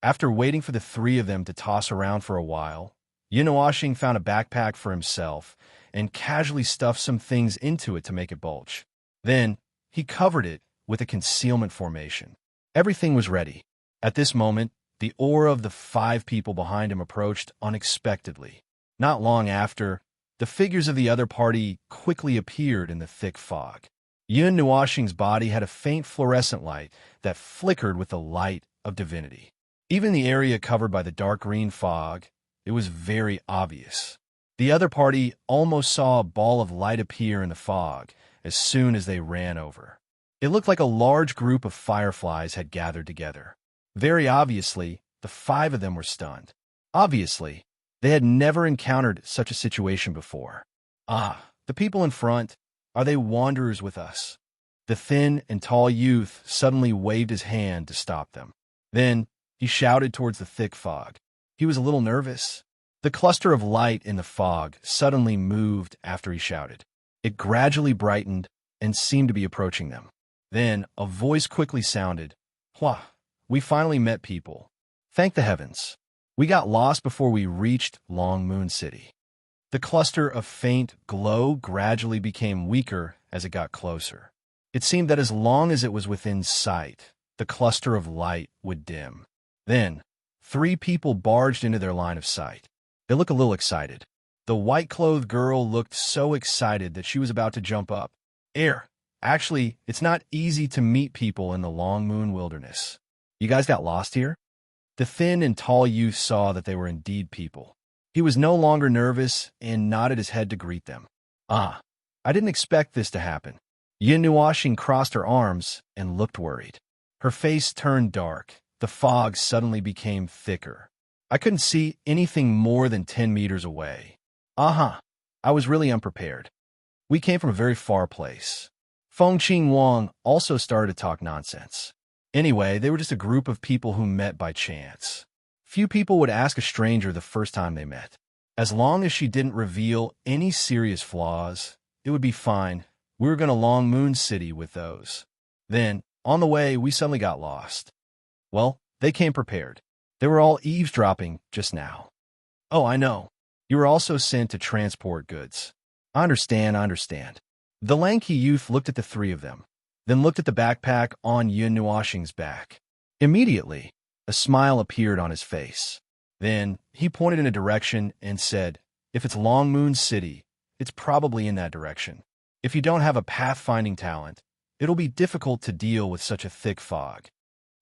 After waiting for the 3 of them to toss around for a while, Yin Nuashing found a backpack for himself and casually stuffed some things into it to make it bulge. Then, he covered it with a concealment formation. Everything was ready. At this moment, The aura of the 5 people behind him approached unexpectedly. Not long after, the figures of the other party quickly appeared in the thick fog. Yun Nuoxing's body had a faint fluorescent light that flickered with the light of divinity. Even the area covered by the dark green fog, it was very obvious. The other party almost saw a ball of light appear in the fog as soon as they ran over. It looked like a large group of fireflies had gathered together. Very obviously, the 5 of them were stunned. Obviously, they had never encountered such a situation before. Ah, the people in front, are they wanderers with us? The thin and tall youth suddenly waved his hand to stop them. Then, he shouted towards the thick fog. He was a little nervous. The cluster of light in the fog suddenly moved after he shouted. It gradually brightened and seemed to be approaching them. Then, a voice quickly sounded, "Hua, we finally met people. Thank the heavens. We got lost before we reached Long Moon City." The cluster of faint glow gradually became weaker as it got closer. It seemed that as long as it was within sight, the cluster of light would dim. Then, 3 people barged into their line of sight. They looked a little excited. The white-clothed girl looked so excited that she was about to jump up. Actually, it's not easy to meet people in the Long Moon Wilderness. You guys got lost here? The thin and tall youth saw that they were indeed people. He was no longer nervous and nodded his head to greet them. I didn't expect this to happen. Yin Nuoxing crossed her arms and looked worried. Her face turned dark. The fog suddenly became thicker. I couldn't see anything more than 10 meters away. I was really unprepared. We came from a very far place. Fengqing Wang also started to talk nonsense. Anyway, they were just a group of people who met by chance. Few people would ask a stranger the first time they met. As long as she didn't reveal any serious flaws, it would be fine. We were going to Long Moon City with those. Then, on the way, we suddenly got lost. Well, they came prepared. They were all eavesdropping just now. Oh, I know. You were also sent to transport goods. I understand. The lanky youth looked at the 3 of them, then looked at the backpack on Yun Nuoxing's back. Immediately, a smile appeared on his face. Then, he pointed in a direction and said, "If it's Long Moon City, it's probably in that direction. If you don't have a pathfinding talent, it'll be difficult to deal with such a thick fog."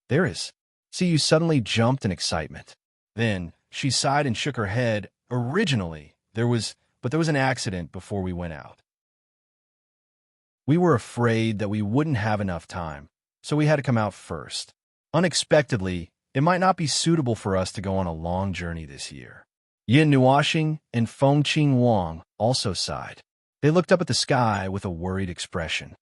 There is. See, you suddenly jumped in excitement. Then, she sighed and shook her head. Originally, there was an accident before we went out. We were afraid that we wouldn't have enough time, so we had to come out first. Unexpectedly, it might not be suitable for us to go on a long journey this year. Yin Nuoxing and Fengqing Wang also sighed. They looked up at the sky with a worried expression.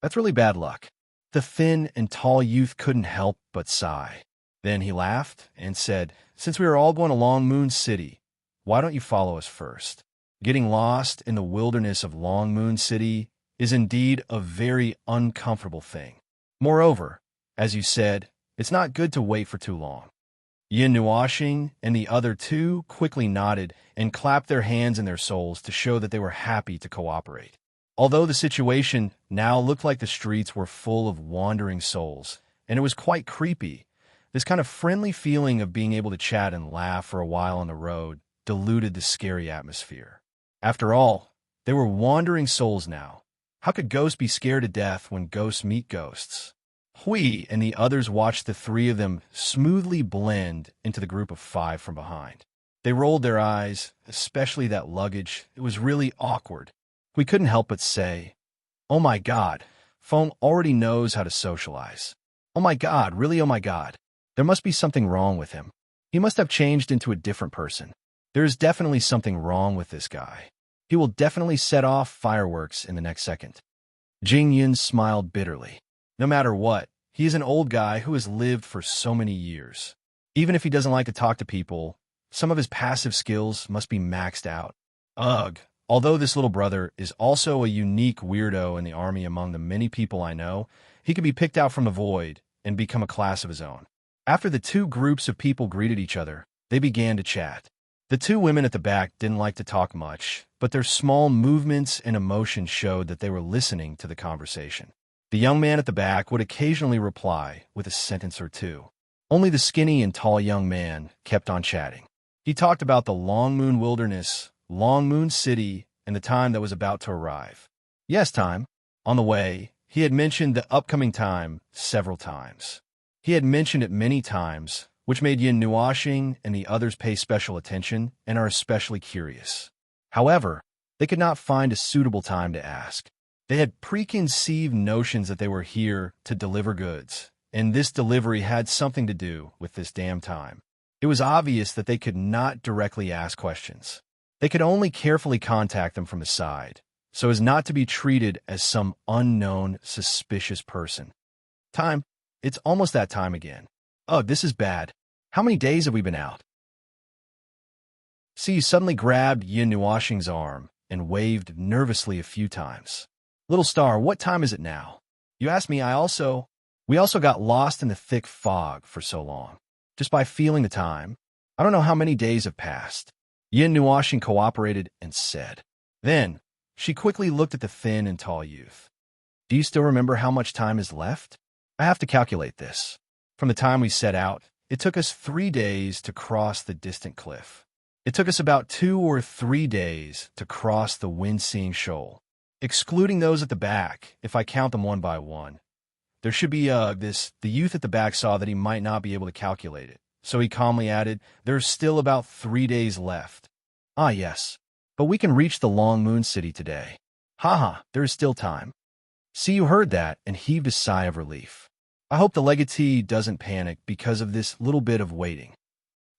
That's really bad luck. The thin and tall youth couldn't help but sigh. Then he laughed and said, "Since we are all going to Long Moon City, why don't you follow us first? Getting lost in the wilderness of Long Moon City is indeed a very uncomfortable thing. Moreover, as you said, it's not good to wait for too long." Yin Nuoxing and the other 2 quickly nodded and clapped their hands in their souls to show that they were happy to cooperate. Although the situation now looked like the streets were full of wandering souls, and it was quite creepy, this kind of friendly feeling of being able to chat and laugh for a while on the road diluted the scary atmosphere. After all, they were wandering souls now. How could ghosts be scared to death when ghosts meet ghosts? Hui and the others watched the 3 of them smoothly blend into the group of 5 from behind. They rolled their eyes, especially that luggage. It was really awkward. We couldn't help but say, "Oh my God, Feng already knows how to socialize. Oh my God, really oh my God. There must be something wrong with him. He must have changed into a different person. There is definitely something wrong with this guy. He will definitely set off fireworks in the next second." Jing Yun smiled bitterly. No matter what, he is an old guy who has lived for so many years. Even if he doesn't like to talk to people, some of his passive skills must be maxed out. Ugh. Although this little brother is also a unique weirdo in the army among the many people I know, he could be picked out from the void and become a class of his own. After the 2 groups of people greeted each other, they began to chat. The 2 women at the back didn't like to talk much, but their small movements and emotions showed that they were listening to the conversation. The young man at the back would occasionally reply with a sentence or 2. Only the skinny and tall young man kept on chatting. He talked about the Long Moon Wilderness, Long Moon City, and the time that was about to arrive. Yes, time. On the way, he had mentioned the upcoming time several times. He had mentioned it many times, which made Yin Nuashing and the others pay special attention and are especially curious. However, they could not find a suitable time to ask. They had preconceived notions that they were here to deliver goods, and this delivery had something to do with this damn time. It was obvious that they could not directly ask questions. They could only carefully contact them from the side, so as not to be treated as some unknown, suspicious person. Time. It's almost that time again. Oh, this is bad. How many days have we been out? See, you suddenly grabbed Yin Nuashing's arm and waved nervously a few times. Little star, what time is it now? You asked me, We also got lost in the thick fog for so long. Just by feeling the time, I don't know how many days have passed. Yin Nuashing cooperated and said. Then, she quickly looked at the thin and tall youth. Do you still remember how much time is left? I have to calculate this. From the time we set out, it took us 3 days to cross the distant cliff. It took us about 2 or 3 days to cross the wind-seeing shoal. Excluding those at the back, if I count them one by one. There should be, The youth at the back saw that he might not be able to calculate it, so he calmly added, there's still about 3 days left. Ah, yes. But we can reach the Long Moon City today. Haha, there is still time. See, you heard that and heaved a sigh of relief. I hope the legatee doesn't panic because of this little bit of waiting.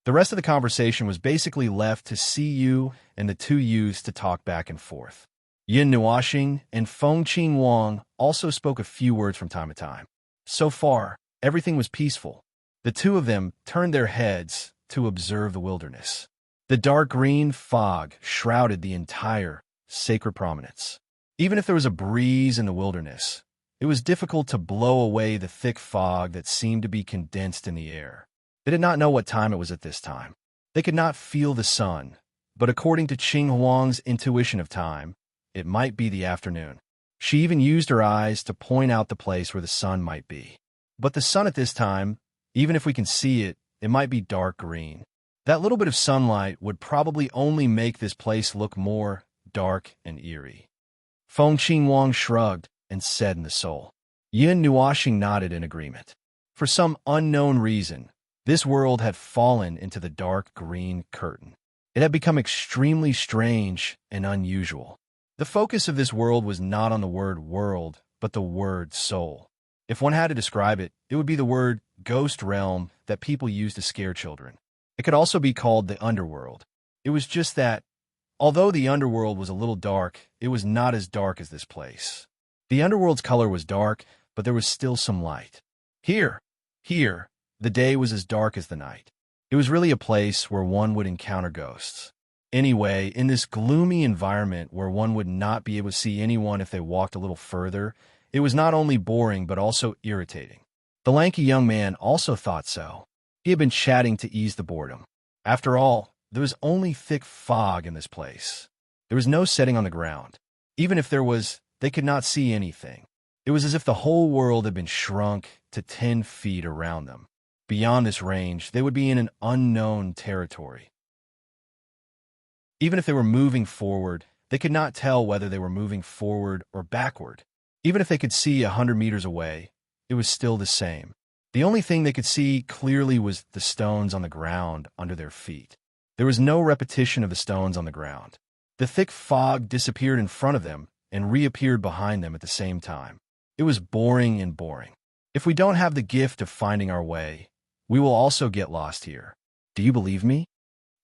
The rest of the conversation was basically left to CU and the two youths to talk back and forth. Yin Nuashing and Feng Qing Wang also spoke a few words from time to time. So far, everything was peaceful. The two of them turned their heads to observe the wilderness. The dark green fog shrouded the entire sacred prominence. Even if there was a breeze in the wilderness, it was difficult to blow away the thick fog that seemed to be condensed in the air. They did not know what time it was at this time. They could not feel the sun, but according to Qing Huang's intuition of time, it might be the afternoon. She even used her eyes to point out the place where the sun might be. But the sun at this time, even if we can see it, it might be dark green. That little bit of sunlight would probably only make this place look more dark and eerie. Feng Qing Wang shrugged and said in the soul. Yin Nuashing nodded in agreement. For some unknown reason, this world had fallen into the dark green curtain. It had become extremely strange and unusual. The focus of this world was not on the word world, but the word soul. If one had to describe it, it would be the word ghost realm that people use to scare children. It could also be called the underworld. It was just that, although the underworld was a little dark, it was not as dark as this place. The underworld's color was dark, but there was still some light. Here, the day was as dark as the night. It was really a place where one would encounter ghosts. Anyway, in this gloomy environment where one would not be able to see anyone if they walked a little further, it was not only boring but also irritating. The lanky young man also thought so. He had been chatting to ease the boredom. After all, there was only thick fog in this place. There was no setting on the ground. Even if there was, they could not see anything. It was as if the whole world had been shrunk to 10 feet around them. Beyond this range, they would be in an unknown territory. Even if they were moving forward, they could not tell whether they were moving forward or backward. Even if they could see 100 meters away, it was still the same. The only thing they could see clearly was the stones on the ground under their feet. There was no repetition of the stones on the ground. The thick fog disappeared in front of them and reappeared behind them at the same time. It was boring and boring. If we don't have the gift of finding our way, we will also get lost here. Do you believe me?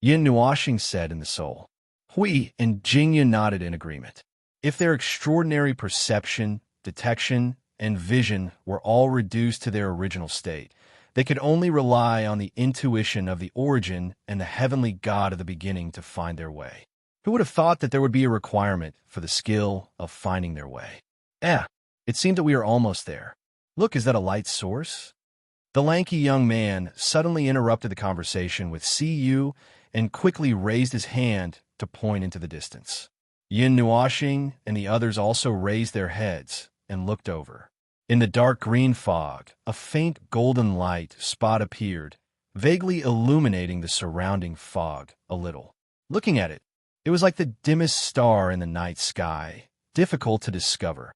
Yin Nuashing said in the soul. Hui and Jingya nodded in agreement. If their extraordinary perception, detection, and vision were all reduced to their original state, they could only rely on the intuition of the origin and the heavenly God of the beginning to find their way. Who would have thought that there would be a requirement for the skill of finding their way? It seemed that we are almost there. Look, is that a light source? The lanky young man suddenly interrupted the conversation with "See and quickly raised his hand to point into the distance. Yin Nuashing and the others also raised their heads and looked over. In the dark green fog, a faint golden light spot appeared, vaguely illuminating the surrounding fog a little. Looking at it, it was like the dimmest star in the night sky, difficult to discover.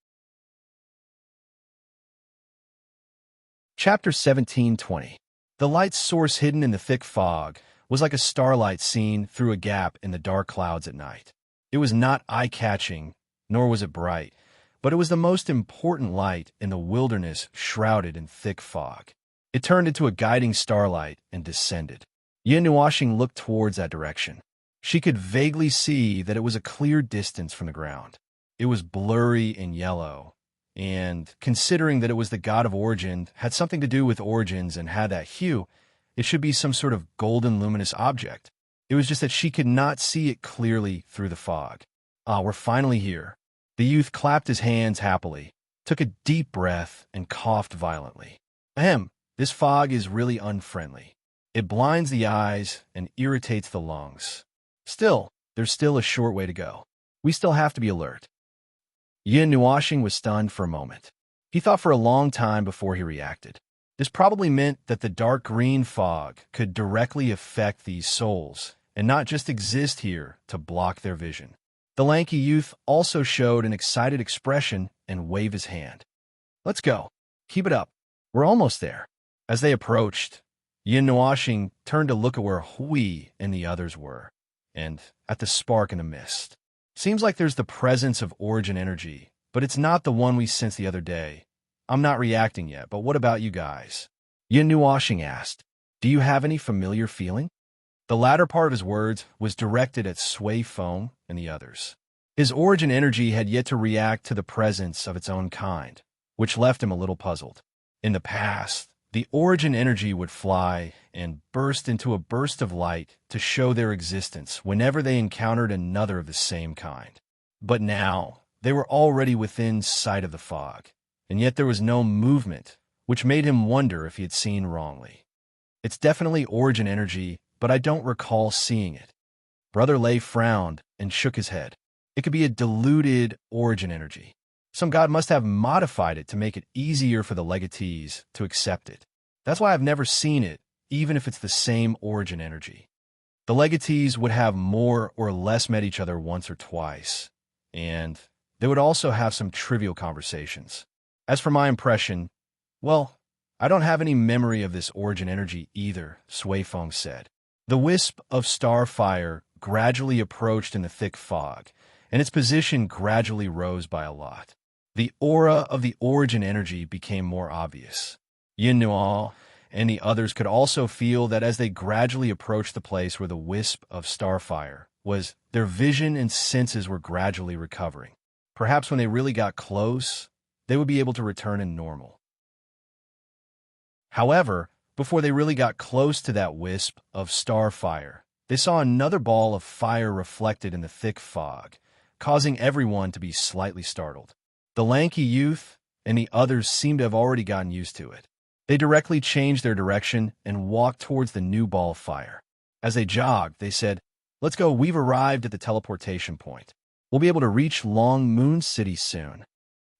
Chapter 17:20. The light's source hidden in the thick fog was like a starlight seen through a gap in the dark clouds at night. It was not eye-catching, nor was it bright, but it was the most important light in the wilderness shrouded in thick fog. It turned into a guiding starlight and descended. Yin looked towards that direction. She could vaguely see that it was a clear distance from the ground. It was blurry and yellow, and considering that it was the god of origin, had something to do with origins and had that hue, it should be some sort of golden luminous object. It was just that she could not see it clearly through the fog. Ah, we're finally here. The youth clapped his hands happily, took a deep breath, and coughed violently. Ahem, this fog is really unfriendly. It blinds the eyes and irritates the lungs. Still, there's still a short way to go. We still have to be alert. Yin was stunned for a moment. He thought for a long time before he reacted. This probably meant that the dark green fog could directly affect these souls, and not just exist here to block their vision. The lanky youth also showed an excited expression and waved his hand. Let's go. Keep it up. We're almost there. As they approached, Yin turned to look at where Hui and the others were, and at the spark in the mist. Seems like there's the presence of origin energy, but it's not the one we sensed the other day. I'm not reacting yet, but what about you guys? Yin asked. Do you have any familiar feeling? The latter part of his words was directed at Sui Feng and the others. His origin energy had yet to react to the presence of its own kind, which left him a little puzzled. In the past, the origin energy would fly and burst into a burst of light to show their existence whenever they encountered another of the same kind. But now, they were already within sight of the fog, and yet there was no movement, which made him wonder if he had seen wrongly. It's definitely origin energy, but I don't recall seeing it. Brother Lei frowned and shook his head. It could be a diluted origin energy. Some god must have modified it to make it easier for the legatees to accept it. That's why I've never seen it, even if it's the same origin energy. The legatees would have more or less met each other once or twice, and they would also have some trivial conversations. As for my impression, well, I don't have any memory of this origin energy either, Sui Feng said. The wisp of starfire gradually approached in the thick fog, and its position gradually rose by a lot. The aura of the origin energy became more obvious. Yin and the others could also feel that as they gradually approached the place where the wisp of starfire was, their vision and senses were gradually recovering. Perhaps when they really got close, they would be able to return in normal. However, before they really got close to that wisp of starfire, they saw another ball of fire reflected in the thick fog, causing everyone to be slightly startled. The lanky youth and the others seemed to have already gotten used to it. They directly changed their direction and walked towards the new ball of fire. As they jogged, they said, "Let's go, we've arrived at the teleportation point. We'll be able to reach Long Moon City soon."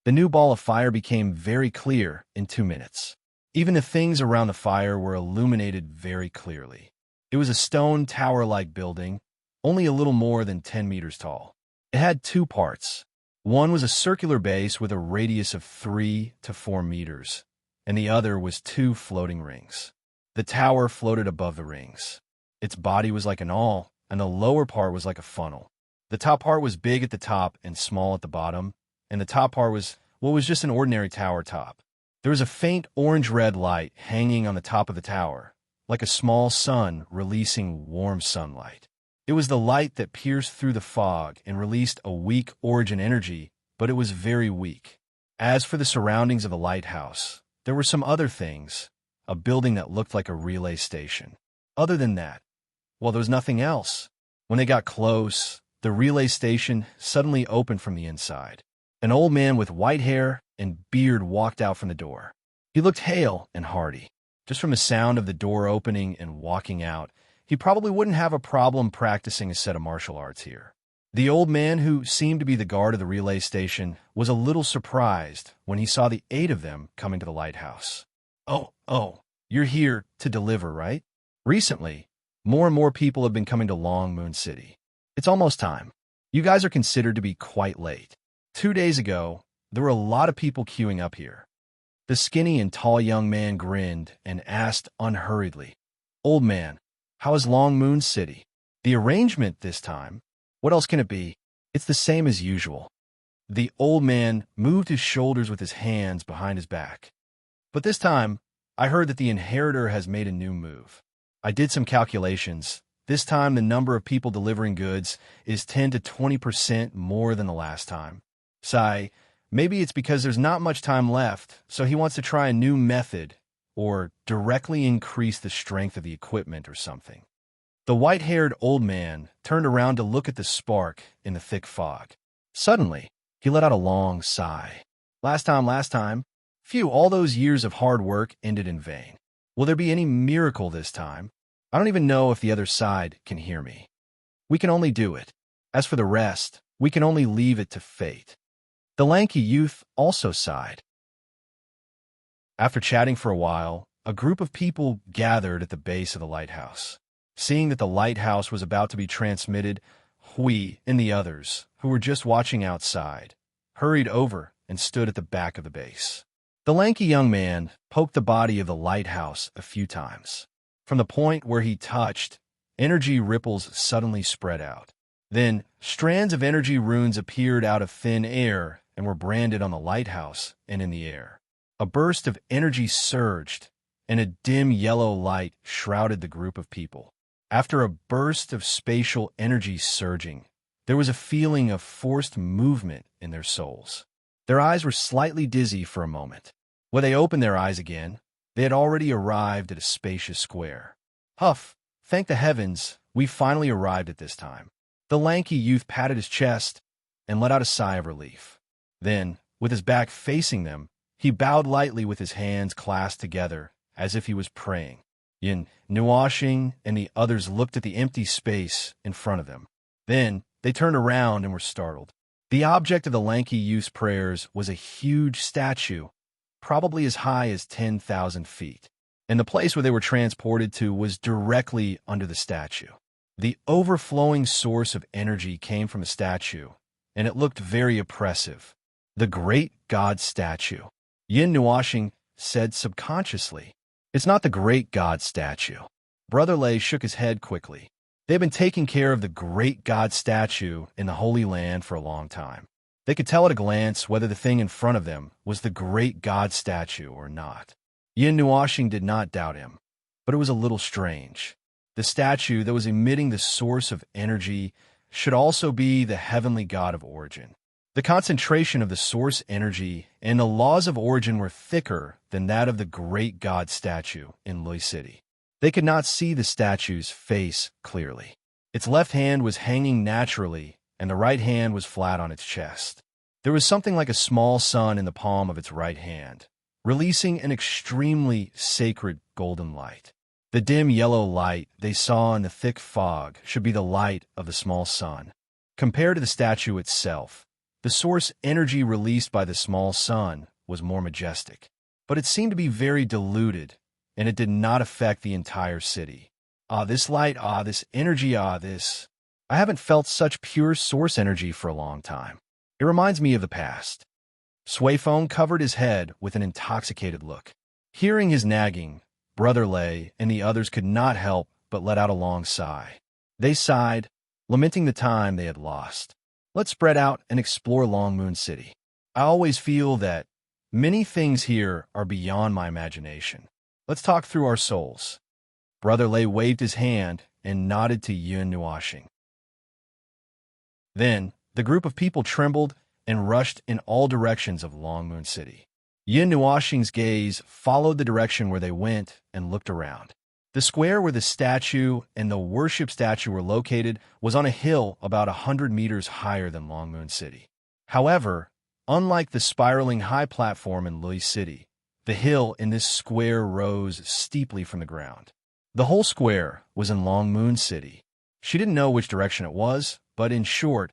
The new ball of fire became very clear in 2 minutes. Even the things around the fire were illuminated very clearly. It was a stone tower-like building, only a little more than 10 meters tall. It had 2 parts. One was a circular base with a radius of 3 to 4 meters, and the other was 2 floating rings. The tower floated above the rings. Its body was like an awl, and the lower part was like a funnel. The top part was big at the top and small at the bottom, and the top part was just an ordinary tower top. There was a faint orange-red light hanging on the top of the tower, like a small sun releasing warm sunlight. It was the light that pierced through the fog and released a weak origin energy, but it was very weak. As for the surroundings of the lighthouse, there were some other things, a building that looked like a relay station. Other than that, well, there was nothing else. When they got close, the relay station suddenly opened from the inside. An old man with white hair and beard walked out from the door. He looked hale and hearty. Just from the sound of the door opening and walking out, he probably wouldn't have a problem practicing a set of martial arts here. The old man, who seemed to be the guard of the relay station, was a little surprised when he saw the 8 of them coming to the lighthouse. Oh, you're here to deliver, right? Recently, more and more people have been coming to Long Moon City. It's almost time. You guys are considered to be quite late. 2 days ago, there were a lot of people queuing up here. The skinny and tall young man grinned and asked unhurriedly, "Old man, how is Long Moon City?" "The arrangement this time? What else can it be? It's the same as usual." The old man moved his shoulders with his hands behind his back. "But this time, I heard that the inheritor has made a new move. I did some calculations. This time, the number of people delivering goods is 10 to 20% more than the last time. Sigh, maybe it's because there's not much time left, so he wants to try a new method or directly increase the strength of the equipment or something." The white-haired old man turned around to look at the spark in the thick fog. Suddenly, he let out a long sigh. Last time. Phew, all those years of hard work ended in vain. Will there be any miracle this time? I don't even know if the other side can hear me. We can only do it. As for the rest, we can only leave it to fate. The lanky youth also sighed. After chatting for a while, a group of people gathered at the base of the lighthouse. Seeing that the lighthouse was about to be transmitted, Hui and the others, who were just watching outside, hurried over and stood at the back of the base. The lanky young man poked the body of the lighthouse a few times. From the point where he touched, energy ripples suddenly spread out. Then, strands of energy runes appeared out of thin air and were branded on the lighthouse and in the air. A burst of energy surged, and a dim yellow light shrouded the group of people. After a burst of spatial energy surging, there was a feeling of forced movement in their souls. Their eyes were slightly dizzy for a moment. When they opened their eyes again, they had already arrived at a spacious square. "Huff, thank the heavens, we finally arrived at this time." The lanky youth patted his chest and let out a sigh of relief. Then, with his back facing them, he bowed lightly with his hands clasped together, as if he was praying. Yin, Nuashing, and the others looked at the empty space in front of them. Then, they turned around and were startled. The object of the lanky youth's prayers was a huge statue, probably as high as 10,000 feet. And the place where they were transported to was directly under the statue. The overflowing source of energy came from the statue, and it looked very oppressive. The great god statue. Yin Nuashing said subconsciously, "It's not the great god statue." Brother Lei shook his head quickly. They've been taking care of the great god statue in the Holy Land for a long time. They could tell at a glance whether the thing in front of them was the great god statue or not. Yin Nuashing did not doubt him, but it was a little strange. The statue that was emitting the source of energy should also be the heavenly god of origin. The concentration of the source energy and the laws of origin were thicker than that of the great god statue in Lui City. They could not see the statue's face clearly. Its left hand was hanging naturally, and the right hand was flat on its chest. There was something like a small sun in the palm of its right hand, releasing an extremely sacred golden light. The dim yellow light they saw in the thick fog should be the light of the small sun. Compared to the statue itself, the source energy released by the small sun was more majestic, but it seemed to be very diluted, and it did not affect the entire city. This light, this energy, this. I haven't felt such pure source energy for a long time. It reminds me of the past. Suifeng covered his head with an intoxicated look. Hearing his nagging, Brother Lei and the others could not help but let out a long sigh. They sighed, lamenting the time they had lost. Let's spread out and explore Long Moon City. I always feel that many things here are beyond my imagination. Let's talk through our souls. Brother Lei waved his hand and nodded to Yun Nuashing. Then, the group of people trembled and rushed in all directions of Long Moon City. Yin Nuashing's gaze followed the direction where they went and looked around. The square where the statue and the worship statue were located was on a hill about 100 meters higher than Long Moon City. However, unlike the spiraling high platform in Lui City, the hill in this square rose steeply from the ground. The whole square was in Long Moon City. She didn't know which direction it was, but in short,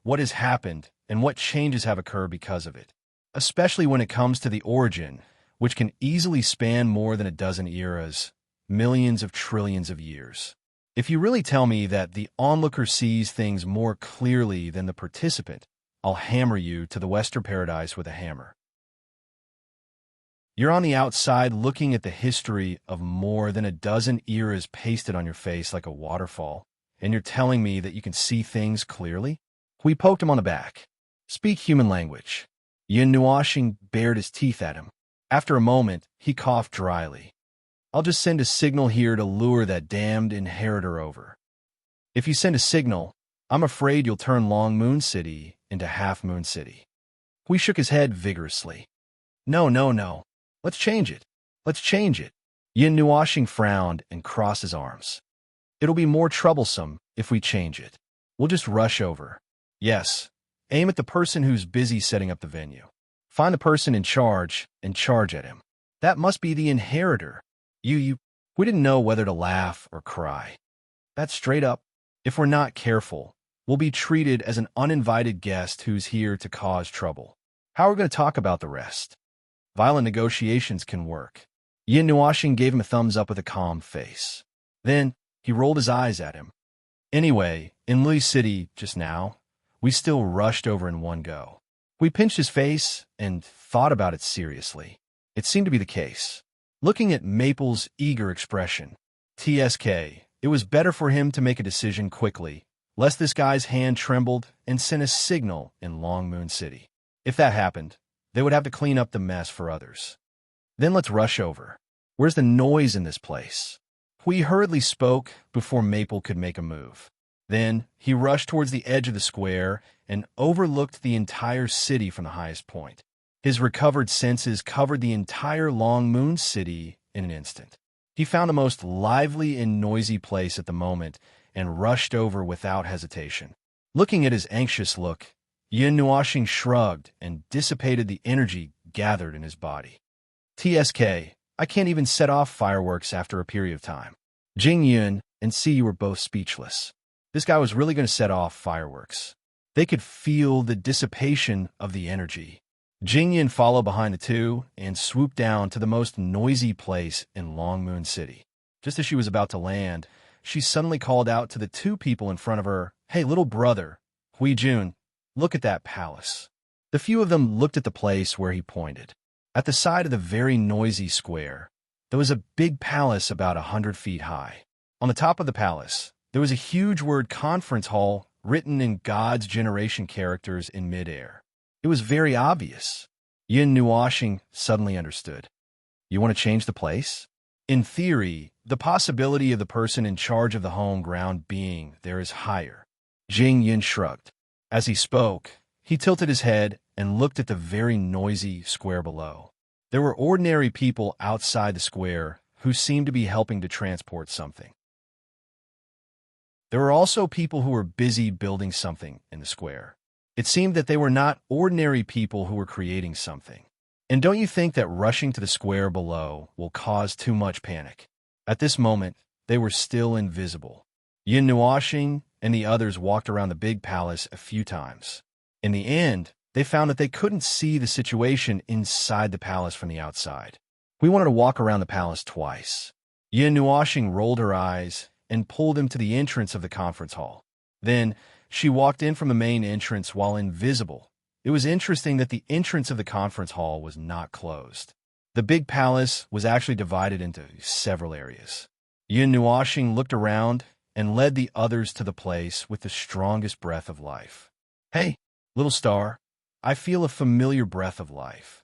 what has happened, and what changes have occurred because of it, especially when it comes to the origin, which can easily span more than a dozen eras, millions of trillions of years. If you really tell me that the onlooker sees things more clearly than the participant, I'll hammer you to the Western paradise with a hammer. You're on the outside looking at the history of more than a dozen eras pasted on your face like a waterfall, and you're telling me that you can see things clearly? We poked him on the back. Speak human language. Yin Nuashing bared his teeth at him. After a moment, he coughed dryly. I'll just send a signal here to lure that damned inheritor over. If you send a signal, I'm afraid you'll turn Long Moon City into Half Moon City. Hui shook his head vigorously. No, no, no. Let's change it. Let's change it. Yin Nuashing frowned and crossed his arms. It'll be more troublesome if we change it. We'll just rush over. Yes, aim at the person who's busy setting up the venue. Find the person in charge and charge at him. That must be the inheritor. We didn't know whether to laugh or cry. That's straight up. If we're not careful, we'll be treated as an uninvited guest who's here to cause trouble. How are we going to talk about the rest? Violent negotiations can work. Yin Nuashing gave him a thumbs up with a calm face. Then he rolled his eyes at him. Anyway, in Lui City just now, we still rushed over in one go. We pinched his face and thought about it seriously. It seemed to be the case. Looking at Maple's eager expression, TSK, it was better for him to make a decision quickly, lest this guy's hand trembled and sent a signal in Long Moon City. If that happened, they would have to clean up the mess for others. Then let's rush over. Where's the noise in this place? Hui hurriedly spoke before Maple could make a move. Then he rushed towards the edge of the square and overlooked the entire city from the highest point. His recovered senses covered the entire Long Moon City in an instant. He found the most lively and noisy place at the moment and rushed over without hesitation. Looking at his anxious look, Yin Nuashing shrugged and dissipated the energy gathered in his body. TSK, I can't even set off fireworks after a period of time. Jing Yun and Si were both speechless. This guy was really going to set off fireworks. They could feel the dissipation of the energy. Jing Yun followed behind the two and swooped down to the most noisy place in Long Moon City. Just as she was about to land, she suddenly called out to the two people in front of her, "Hey, little brother, Hui Jun, look at that palace." The few of them looked at the place where he pointed. At the side of the very noisy square, there was a big palace about 100 feet high. On the top of the palace, there was a huge word conference hall written in God's generation characters in midair. It was very obvious. Yin Nuashing suddenly understood. You want to change the place? In theory, the possibility of the person in charge of the home ground being there is higher. Jing Yin shrugged. As he spoke, he tilted his head and looked at the very noisy square below. There were ordinary people outside the square who seemed to be helping to transport something. There were also people who were busy building something in the square. It seemed that they were not ordinary people who were creating something. And don't you think that rushing to the square below will cause too much panic? At this moment, they were still invisible. Yin Nuashing and the others walked around the big palace a few times. In the end, they found that they couldn't see the situation inside the palace from the outside. We wanted to walk around the palace twice. Yin Nuashing rolled her eyes and pulled him to the entrance of the conference hall. Then, she walked in from the main entrance while invisible. It was interesting that the entrance of the conference hall was not closed. The big palace was actually divided into several areas. Yin Nuashing looked around and led the others to the place with the strongest breath of life. Hey, little star, I feel a familiar breath of life.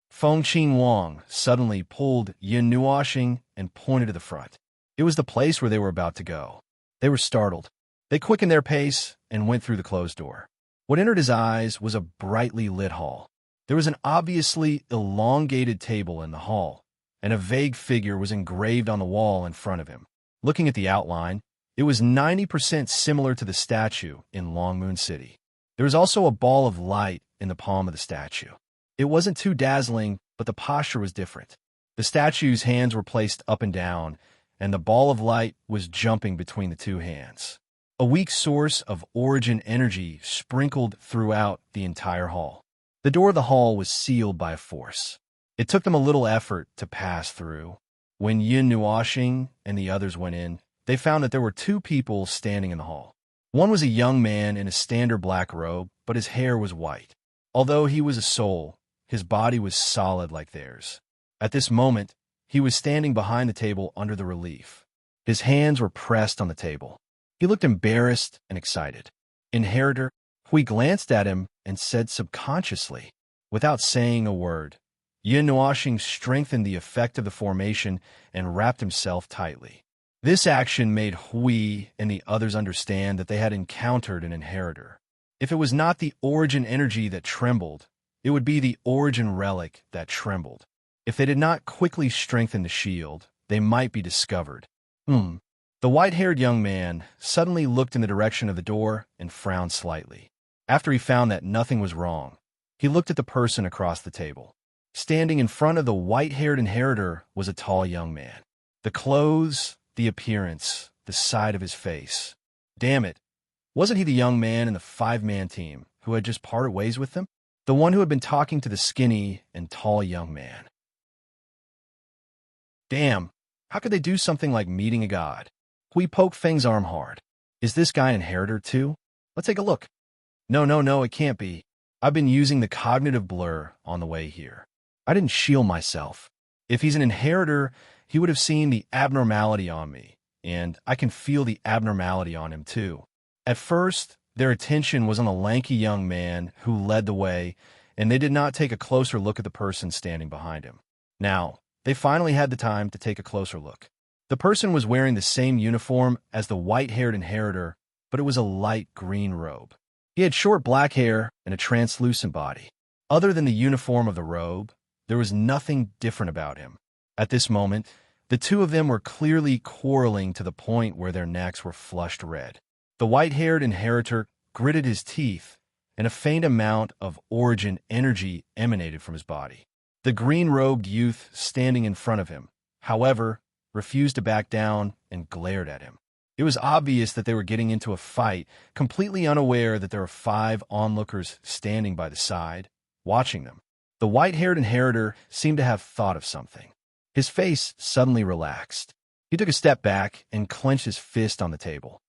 Feng Qing Wang suddenly pulled Yin Nuashing and pointed to the front. It was the place where they were about to go. They were startled. They quickened their pace and went through the closed door. What entered his eyes was a brightly lit hall. There was an obviously elongated table in the hall, and a vague figure was engraved on the wall in front of him. Looking at the outline, it was 90% similar to the statue in Long Moon City. There was also a ball of light in the palm of the statue. It wasn't too dazzling, but the posture was different. The statue's hands were placed up and down, and the ball of light was jumping between the two hands. A weak source of origin energy sprinkled throughout the entire hall. The door of the hall was sealed by a force. It took them a little effort to pass through. When Yin Nuoxing and the others went in, they found that there were two people standing in the hall. One was a young man in a standard black robe, but his hair was white. Although he was a soul, his body was solid like theirs. At this moment, he was standing behind the table under the relief. His hands were pressed on the table. He looked embarrassed and excited. Inheritor, Hui glanced at him and said subconsciously, without saying a word. Yin Nuoxing strengthened the effect of the formation and wrapped himself tightly. This action made Hui and the others understand that they had encountered an inheritor. If it was not the origin energy that trembled, it would be the origin relic that trembled. If they did not quickly strengthen the shield, they might be discovered. The white-haired young man suddenly looked in the direction of the door and frowned slightly. After he found that nothing was wrong, he looked at the person across the table. Standing in front of the white-haired inheritor was a tall young man. The clothes, the appearance, the side of his face. Damn it, wasn't he the young man in the five-man team who had just parted ways with them? The one who had been talking to the skinny and tall young man. Damn, how could they do something like meeting a god? Hui poked Feng's arm hard. Is this guy an inheritor too? Let's take a look. No, it can't be. I've been using the cognitive blur on the way here. I didn't shield myself. If he's an inheritor, he would have seen the abnormality on me, and I can feel the abnormality on him too. At first, their attention was on the lanky young man who led the way, and they did not take a closer look at the person standing behind him. Now, they finally had the time to take a closer look. The person was wearing the same uniform as the white-haired inheritor, but it was a light green robe. He had short black hair and a translucent body. Other than the uniform of the robe, there was nothing different about him. At this moment, the two of them were clearly quarreling to the point where their necks were flushed red. The white-haired inheritor gritted his teeth, and a faint amount of origin energy emanated from his body. The green-robed youth standing in front of him, however, refused to back down and glared at him. It was obvious that they were getting into a fight, completely unaware that there were 5 onlookers standing by the side, watching them. The white-haired inheritor seemed to have thought of something. His face suddenly relaxed. He took a step back and clenched his fist on the table.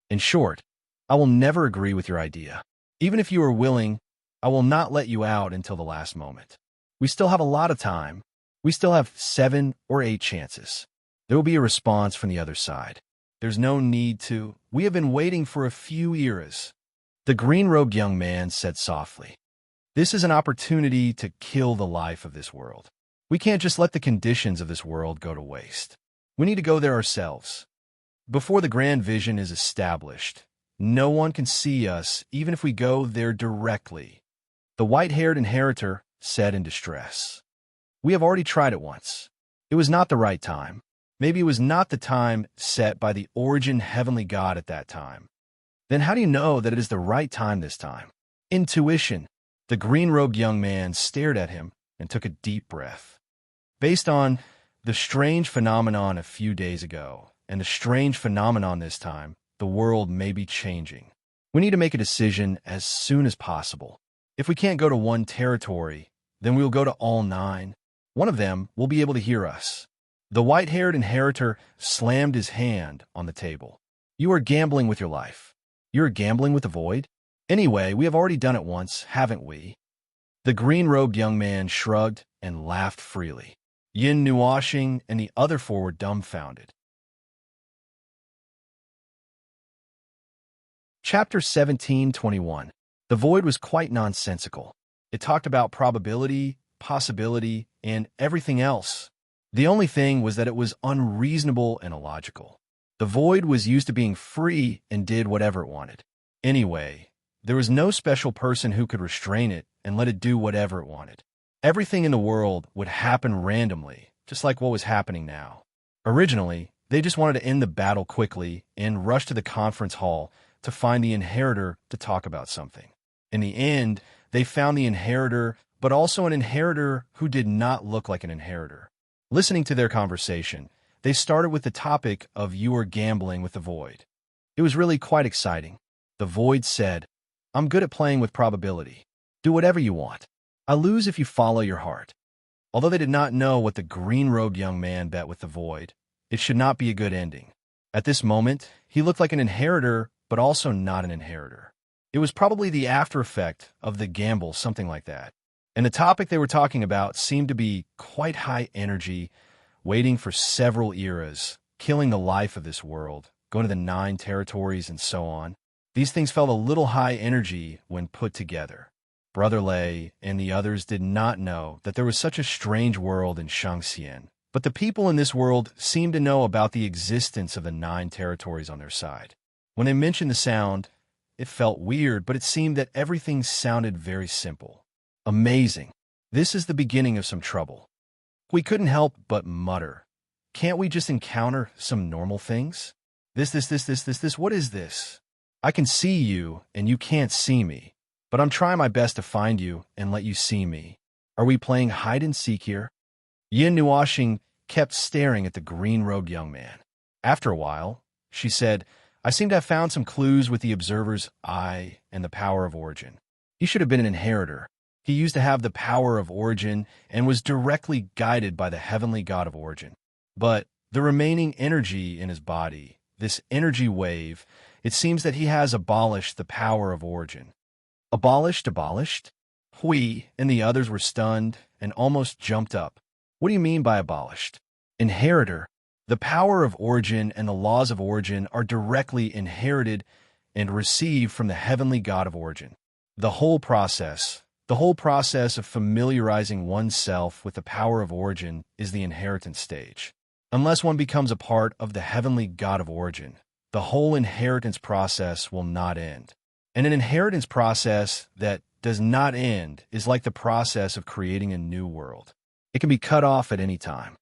In short, I will never agree with your idea. Even if you are willing, I will not let you out until the last moment. We still have a lot of time. We still have 7 or 8 chances. There will be a response from the other side. There's no need to. We have been waiting for a few eras. The green-robed young man said softly. This is an opportunity to kill the life of this world. We can't just let the conditions of this world go to waste. We need to go there ourselves. Before the grand vision is established, no one can see us even if we go there directly. The white-haired inheritor said in distress. We have already tried it once. It was not the right time. Maybe it was not the time set by the origin heavenly god at that time. Then how do you know that it is the right time this time? Intuition. The green-robed young man stared at him and took a deep breath. Based on the strange phenomenon a few days ago and the strange phenomenon this time, the world may be changing. We need to make a decision as soon as possible. If we can't go to one territory, then we will go to all 9. One of them will be able to hear us. The white-haired inheritor slammed his hand on the table. You are gambling with your life. You are gambling with the void? Anyway, we have already done it once, haven't we? The green-robed young man shrugged and laughed freely. Yin Nuoxing and the other 4 were dumbfounded. Chapter 17:21. The void was quite nonsensical. It talked about probability, possibility, and everything else. The only thing was that it was unreasonable and illogical. The void was used to being free and did whatever it wanted. Anyway, there was no special person who could restrain it and let it do whatever it wanted. Everything in the world would happen randomly, just like what was happening now. Originally, they just wanted to end the battle quickly and rush to the conference hall to find the inheritor to talk about something. In the end, they found the inheritor, but also an inheritor who did not look like an inheritor. Listening to their conversation, they started with the topic of you are gambling with the void. It was really quite exciting. The void said, I'm good at playing with probability. Do whatever you want. I lose if you follow your heart. Although they did not know what the green-robed young man bet with the void, it should not be a good ending. At this moment, he looked like an inheritor, but also not an inheritor. It was probably the after effect of the gamble, something like that. And the topic they were talking about seemed to be quite high energy, waiting for several eras, killing the life of this world, going to the 9 territories, and so on. These things felt a little high energy when put together. Brother Lei and the others did not know that there was such a strange world in Shangxian, but the people in this world seemed to know about the existence of the 9 territories on their side. When they mentioned the sound, it felt weird, but it seemed that everything sounded very simple. Amazing. This is the beginning of some trouble. We couldn't help but mutter. Can't we just encounter some normal things? This, what is this? I can see you, and you can't see me. But I'm trying my best to find you and let you see me. Are we playing hide-and-seek here? Yin Nuoxing kept staring at the green-robed young man. After a while, she said, I seem to have found some clues with the observer's eye and the power of origin. He should have been an inheritor. He used to have the power of origin and was directly guided by the heavenly god of origin. But the remaining energy in his body, this energy wave, it seems that he has abolished the power of origin. Abolished? Hui and the others were stunned and almost jumped up. What do you mean by abolished? Inheritor. The power of origin and the laws of origin are directly inherited and received from the heavenly god of origin. The whole process of familiarizing oneself with the power of origin is the inheritance stage. Unless one becomes a part of the heavenly god of origin, the whole inheritance process will not end. And an inheritance process that does not end is like the process of creating a new world. It can be cut off at any time.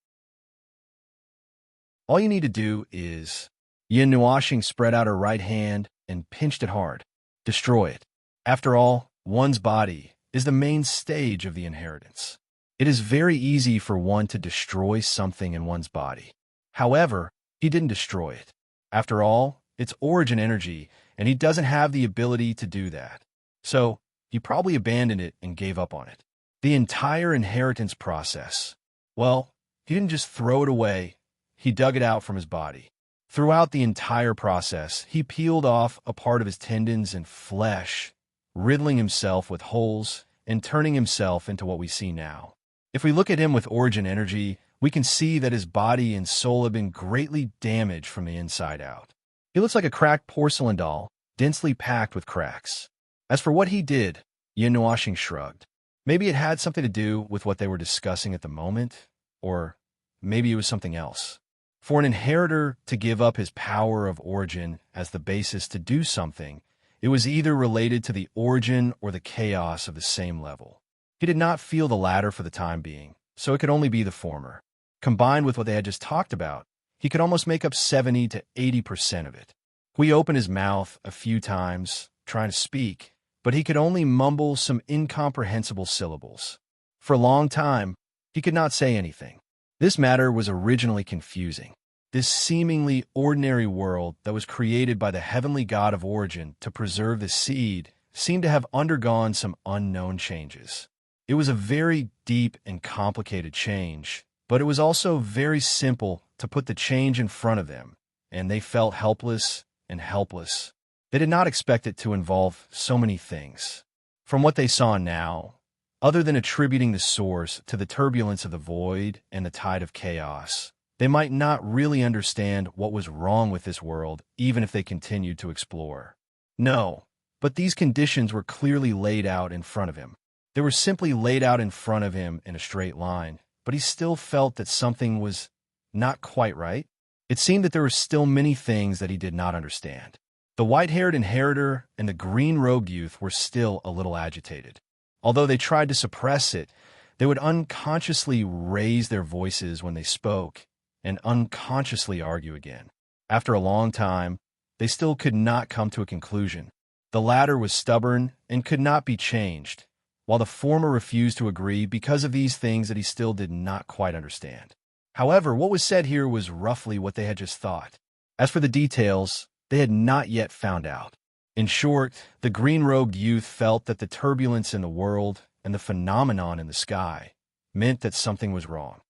All you need to do is... Yin Nuoxing spread out her right hand and pinched it hard. Destroy it. After all, one's body is the main stage of the inheritance. It is very easy for one to destroy something in one's body. However, he didn't destroy it. After all, it's origin energy, and he doesn't have the ability to do that. So, he probably abandoned it and gave up on it. The entire inheritance process. Well, he didn't just throw it away, he dug it out from his body. Throughout the entire process, he peeled off a part of his tendons and flesh, riddling himself with holes and turning himself into what we see now. If we look at him with origin energy, we can see that his body and soul have been greatly damaged from the inside out. He looks like a cracked porcelain doll, densely packed with cracks. As for what he did, Yin Nuoxing shrugged. Maybe it had something to do with what they were discussing at the moment, or maybe it was something else. For an inheritor to give up his power of origin as the basis to do something, it was either related to the origin or the chaos of the same level. He did not feel the latter for the time being, so it could only be the former. Combined with what they had just talked about, he could almost make up 70 to 80% of it. Hui opened his mouth a few times, trying to speak, but he could only mumble some incomprehensible syllables. For a long time, he could not say anything. This matter was originally confusing. This seemingly ordinary world that was created by the heavenly god of origin to preserve the seed seemed to have undergone some unknown changes. It was a very deep and complicated change, but it was also very simple to put the change in front of them, and they felt helpless and helpless. They did not expect it to involve so many things. From what they saw now, other than attributing the source to the turbulence of the void and the tide of chaos, they might not really understand what was wrong with this world, even if they continued to explore. No, but these conditions were clearly laid out in front of him. They were simply laid out in front of him in a straight line, but he still felt that something was not quite right. It seemed that there were still many things that he did not understand. The white-haired inheritor and the green-robed youth were still a little agitated. Although they tried to suppress it, they would unconsciously raise their voices when they spoke and unconsciously argue again. After a long time, they still could not come to a conclusion. The latter was stubborn and could not be changed, while the former refused to agree because of these things that he still did not quite understand. However, what was said here was roughly what they had just thought. As for the details, they had not yet found out. In short, the green-robed youth felt that the turbulence in the world and the phenomenon in the sky meant that something was wrong.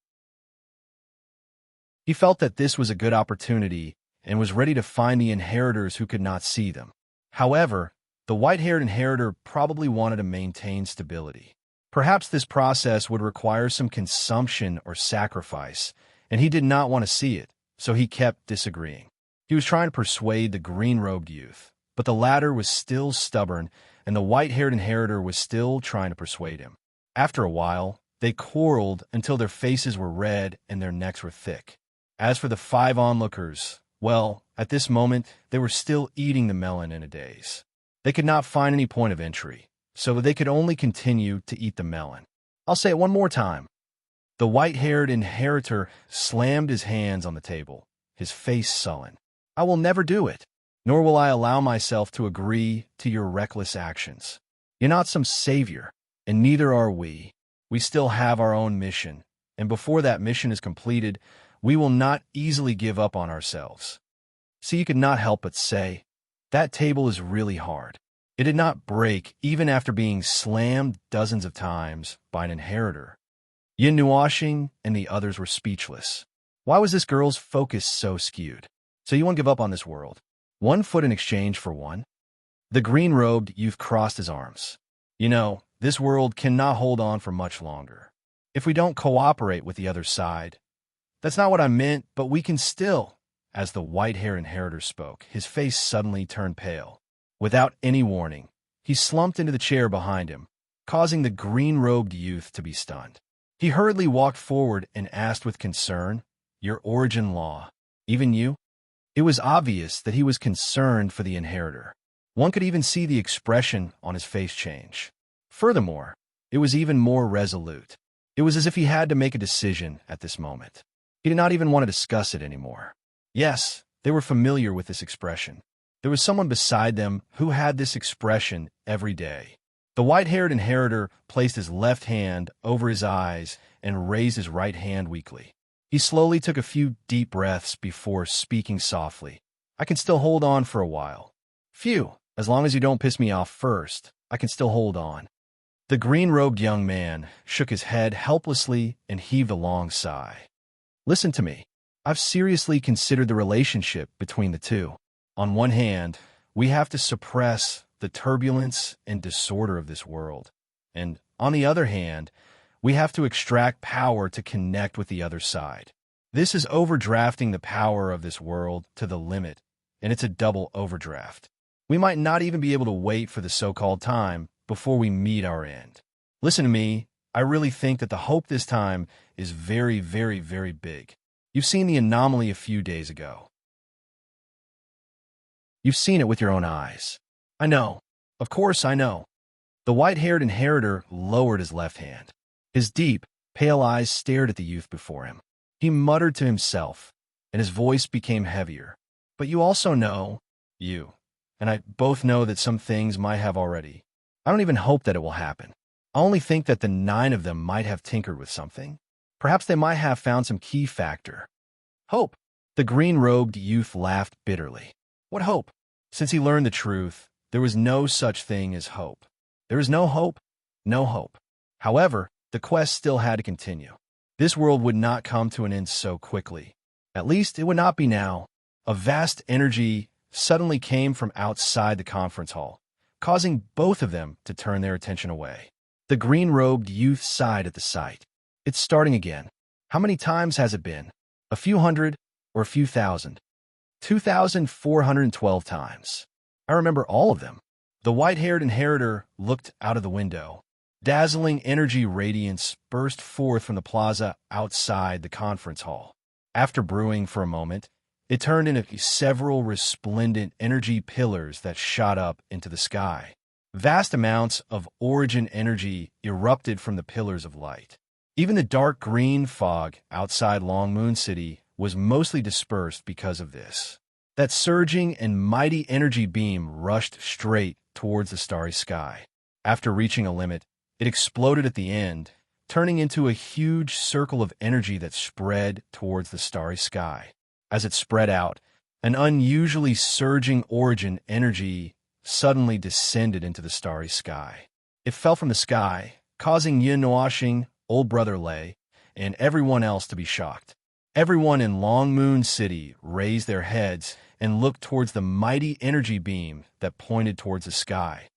He felt that this was a good opportunity and was ready to find the inheritors who could not see them. However, the white-haired inheritor probably wanted to maintain stability. Perhaps this process would require some consumption or sacrifice, and he did not want to see it, so he kept disagreeing. He was trying to persuade the green-robed youth, but the latter was still stubborn, and the white-haired inheritor was still trying to persuade him. After a while, they quarreled until their faces were red and their necks were thick. As for the 5 onlookers, well, at this moment, they were still eating the melon in a daze. They could not find any point of entry, so they could only continue to eat the melon. I'll say it one more time. The white-haired inheritor slammed his hands on the table, his face sullen. I will never do it, nor will I allow myself to agree to your reckless actions. You're not some savior, and neither are we. We still have our own mission, and before that mission is completed, we will not easily give up on ourselves. So you could not help but say, that table is really hard. It did not break even after being slammed dozens of times by an inheritor. Yin Nuashing and the others were speechless. Why was this girl's focus so skewed? So you won't give up on this world? 1 foot in exchange for 1? The green-robed youth crossed his arms. You know, this world cannot hold on for much longer. If we don't cooperate with the other side, that's not what I meant, but we can still. As the white-haired inheritor spoke, his face suddenly turned pale. Without any warning, he slumped into the chair behind him, causing the green-robed youth to be stunned. He hurriedly walked forward and asked with concern, Your origin law, even you? It was obvious that he was concerned for the inheritor. One could even see the expression on his face change. Furthermore, it was even more resolute. It was as if he had to make a decision at this moment. He did not even want to discuss it anymore. Yes, they were familiar with this expression. There was someone beside them who had this expression every day. The white-haired inheritor placed his left hand over his eyes and raised his right hand weakly. He slowly took a few deep breaths before speaking softly. I can still hold on for a while. Phew, as long as you don't piss me off first, I can still hold on. The green-robed young man shook his head helplessly and heaved a long sigh. Listen to me. I've seriously considered the relationship between the two. On one hand, we have to suppress the turbulence and disorder of this world. And on the other hand, we have to extract power to connect with the other side. This is overdrafting the power of this world to the limit, and it's a double overdraft. We might not even be able to wait for the so-called time before we meet our end. Listen to me, I really think that the hope this time is very, very, very big. You've seen the anomaly a few days ago. You've seen it with your own eyes. I know. Of course I know. The white-haired inheritor lowered his left hand. His deep, pale eyes stared at the youth before him. He muttered to himself, and his voice became heavier. But you also know, you and I both know that some things might have already. I don't even hope that it will happen. I only think that the 9 of them might have tinkered with something. Perhaps they might have found some key factor. Hope. The green-robed youth laughed bitterly. What hope? Since he learned the truth, there was no such thing as hope. There is no hope, no hope. However, the quest still had to continue. This world would not come to an end so quickly. At least it would not be now. A vast energy suddenly came from outside the conference hall, causing both of them to turn their attention away. The green-robed youth sighed at the sight. It's starting again. How many times has it been? A few hundred or a few thousand? 2,412 times. I remember all of them. The white-haired inheritor looked out of the window. Dazzling energy radiance burst forth from the plaza outside the conference hall. After brewing for a moment, it turned into several resplendent energy pillars that shot up into the sky. Vast amounts of origin energy erupted from the pillars of light. Even the dark green fog outside Long Moon City was mostly dispersed because of this. That surging and mighty energy beam rushed straight towards the starry sky. After reaching a limit, it exploded at the end, turning into a huge circle of energy that spread towards the starry sky. As it spread out, An unusually surging origin energy suddenly descended into the starry sky. It fell from the sky, causing Yin Nuashing, Old Brother Lei, and everyone else to be shocked. Everyone in Long Moon City raised their heads and looked towards the mighty energy beam that pointed towards the sky.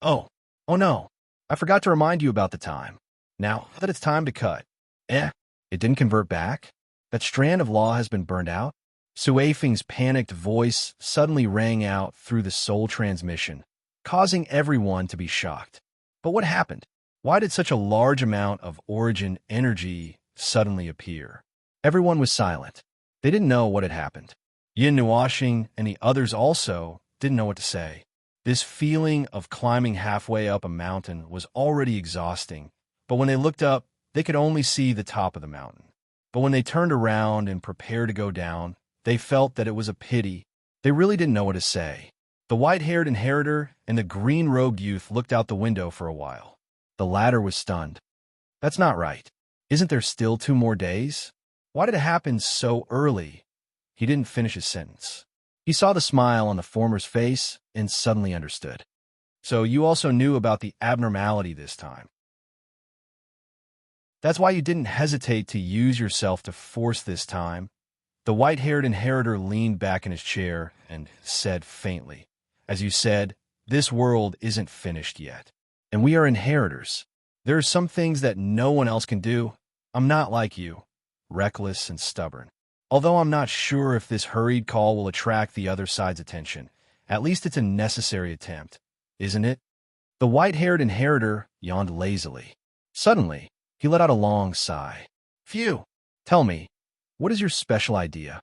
Oh, oh no, I forgot to remind you about the time. Now that it's time to cut. It didn't convert back? That strand of law has been burned out? Sui Feng's panicked voice suddenly rang out through the soul transmission, causing everyone to be shocked. But what happened? Why did such a large amount of origin energy suddenly appear? Everyone was silent. They didn't know what had happened. Yin Nuashing and the others also didn't know what to say. This feeling of climbing halfway up a mountain was already exhausting, but when they looked up, they could only see the top of the mountain. But when they turned around and prepared to go down, they felt that it was a pity. They really didn't know what to say. The white-haired inheritor and the green-robed youth looked out the window for a while. The latter was stunned. That's not right. Isn't there still 2 more days? Why did it happen so early? He didn't finish his sentence. He saw the smile on the former's face and suddenly understood. So you also knew about the abnormality this time. That's why you didn't hesitate to use yourself to force this time. The white-haired inheritor leaned back in his chair and said faintly, "As you said, this world isn't finished yet. And we are inheritors. There are some things that no one else can do. I'm not like you, reckless and stubborn. Although I'm not sure if this hurried call will attract the other side's attention, at least it's a necessary attempt, isn't it?" The white-haired inheritor yawned lazily. Suddenly, he let out a long sigh. "Phew! Tell me, what is your special idea?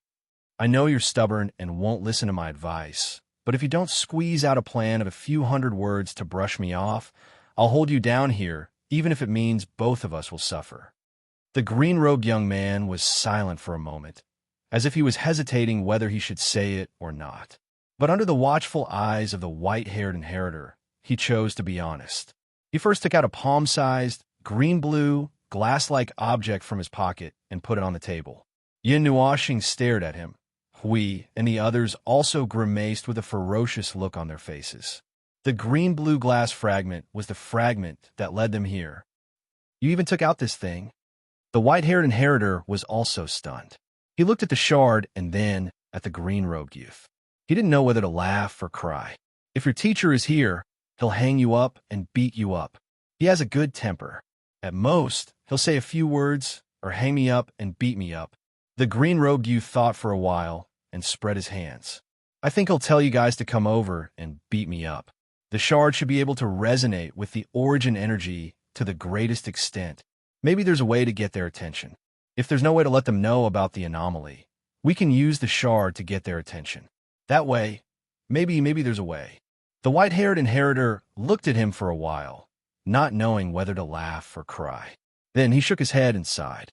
I know you're stubborn and won't listen to my advice, but if you don't squeeze out a plan of a few hundred words to brush me off, I'll hold you down here, even if it means both of us will suffer." The green-robed young man was silent for a moment, as if he was hesitating whether he should say it or not. But under the watchful eyes of the white-haired inheritor, he chose to be honest. He first took out a palm-sized, green-blue, glass-like object from his pocket and put it on the table. Yin Nuashing stared at him. Hui and the others also grimaced with a ferocious look on their faces. The green-blue glass fragment was the fragment that led them here. "You even took out this thing?" The white-haired inheritor was also stunned. He looked at the shard and then at the green-robed youth. He didn't know whether to laugh or cry. If your teacher is here, he'll hang you up and beat you up. He has a good temper. At most, he'll say a few words or hang me up and beat me up. The green-robed youth thought for a while and spread his hands. "I think he'll tell you guys to come over and beat me up. The shard should be able to resonate with the origin energy to the greatest extent. Maybe there's a way to get their attention. If there's no way to let them know about the anomaly, we can use the shard to get their attention. That way, maybe there's a way." The white-haired inheritor looked at him for a while, not knowing whether to laugh or cry. Then he shook his head and sighed.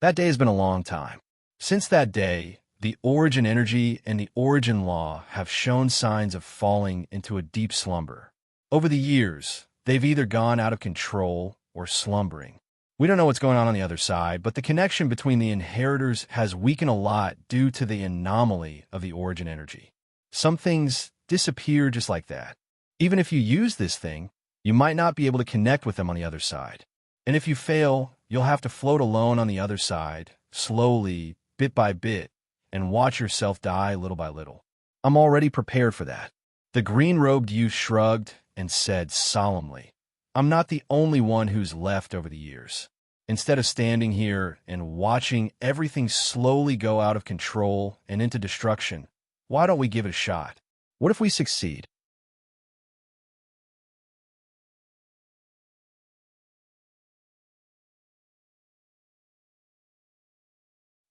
That day has been a long time. Since that day, the origin energy and the origin law have shown signs of falling into a deep slumber. Over the years, they've either gone out of control or slumbering. We don't know what's going on the other side, but the connection between the inheritors has weakened a lot due to the anomaly of the origin energy. Some things disappear just like that. Even if you use this thing, you might not be able to connect with them on the other side. And if you fail, you'll have to float alone on the other side, slowly, bit by bit, and watch yourself die little by little. I'm already prepared for that. The green-robed youth shrugged and said solemnly, "I'm not the only one who's left over the years. Instead of standing here and watching everything slowly go out of control and into destruction, why don't we give it a shot? What if we succeed?"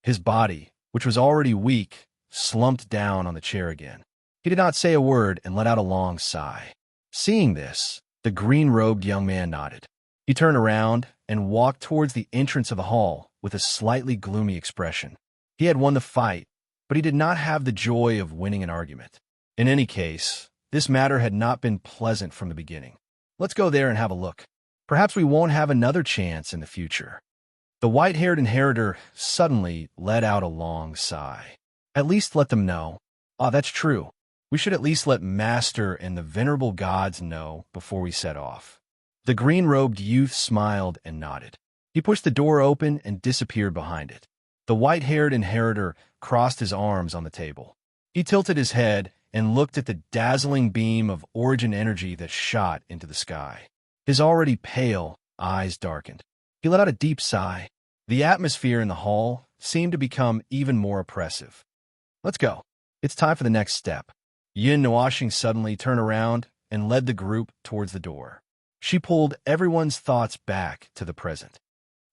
His body, which was already weak, slumped down on the chair again. He did not say a word and let out a long sigh. Seeing this, the green-robed young man nodded. He turned around and walked towards the entrance of the hall with a slightly gloomy expression. He had won the fight, but he did not have the joy of winning an argument. In any case, this matter had not been pleasant from the beginning. Let's go there and have a look. Perhaps we won't have another chance in the future. The white-haired inheritor suddenly let out a long sigh. At least let them know. Ah, that's true. We should at least let Master and the venerable gods know before we set off. The green-robed youth smiled and nodded. He pushed the door open and disappeared behind it. The white-haired inheritor crossed his arms on the table. He tilted his head and looked at the dazzling beam of origin energy that shot into the sky. His already pale eyes darkened. He let out a deep sigh. The atmosphere in the hall seemed to become even more oppressive. Let's go. It's time for the next step. Yin Nuashing suddenly turned around and led the group towards the door. She pulled everyone's thoughts back to the present.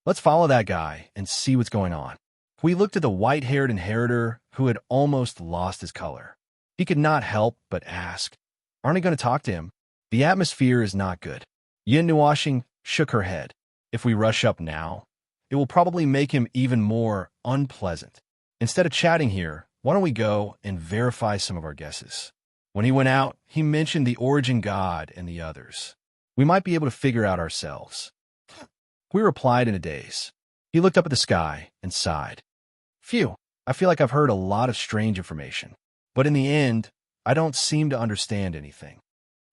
Let's follow that guy and see what's going on. We looked at the white-haired inheritor who had almost lost his color. He could not help but ask, aren't we going to talk to him? The atmosphere is not good. Yin Nuashing shook her head. If we rush up now, it will probably make him even more unpleasant. Instead of chatting here, why don't we go and verify some of our guesses? When he went out, he mentioned the origin god and the others. We might be able to figure out ourselves. We replied in a daze. He looked up at the sky and sighed. Phew, I feel like I've heard a lot of strange information. But in the end, I don't seem to understand anything.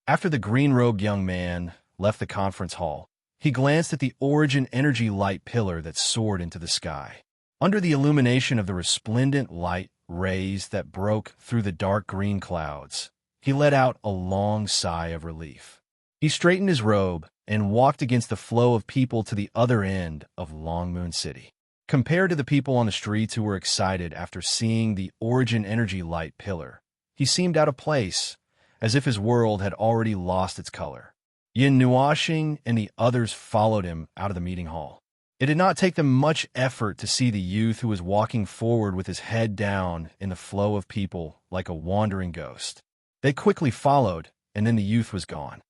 After the green-robed young man left the conference hall, he glanced at the origin energy light pillar that soared into the sky. Under the illumination of the resplendent light rays that broke through the dark green clouds, he let out a long sigh of relief. He straightened his robe and walked against the flow of people to the other end of Long Moon City. Compared to the people on the streets who were excited after seeing the origin energy light pillar, he seemed out of place, as if his world had already lost its color. Yin Nuashing and the others followed him out of the meeting hall. It did not take them much effort to see the youth who was walking forward with his head down in the flow of people like a wandering ghost. They quickly followed, and then the youth was gone.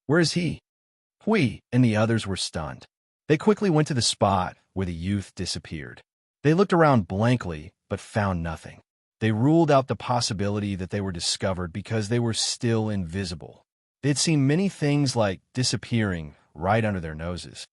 Where is he? Hui and the others were stunned. They quickly went to the spot where the youth disappeared. They looked around blankly, but found nothing. They ruled out the possibility that they were discovered because they were still invisible. They had seen many things like disappearing right under their noses.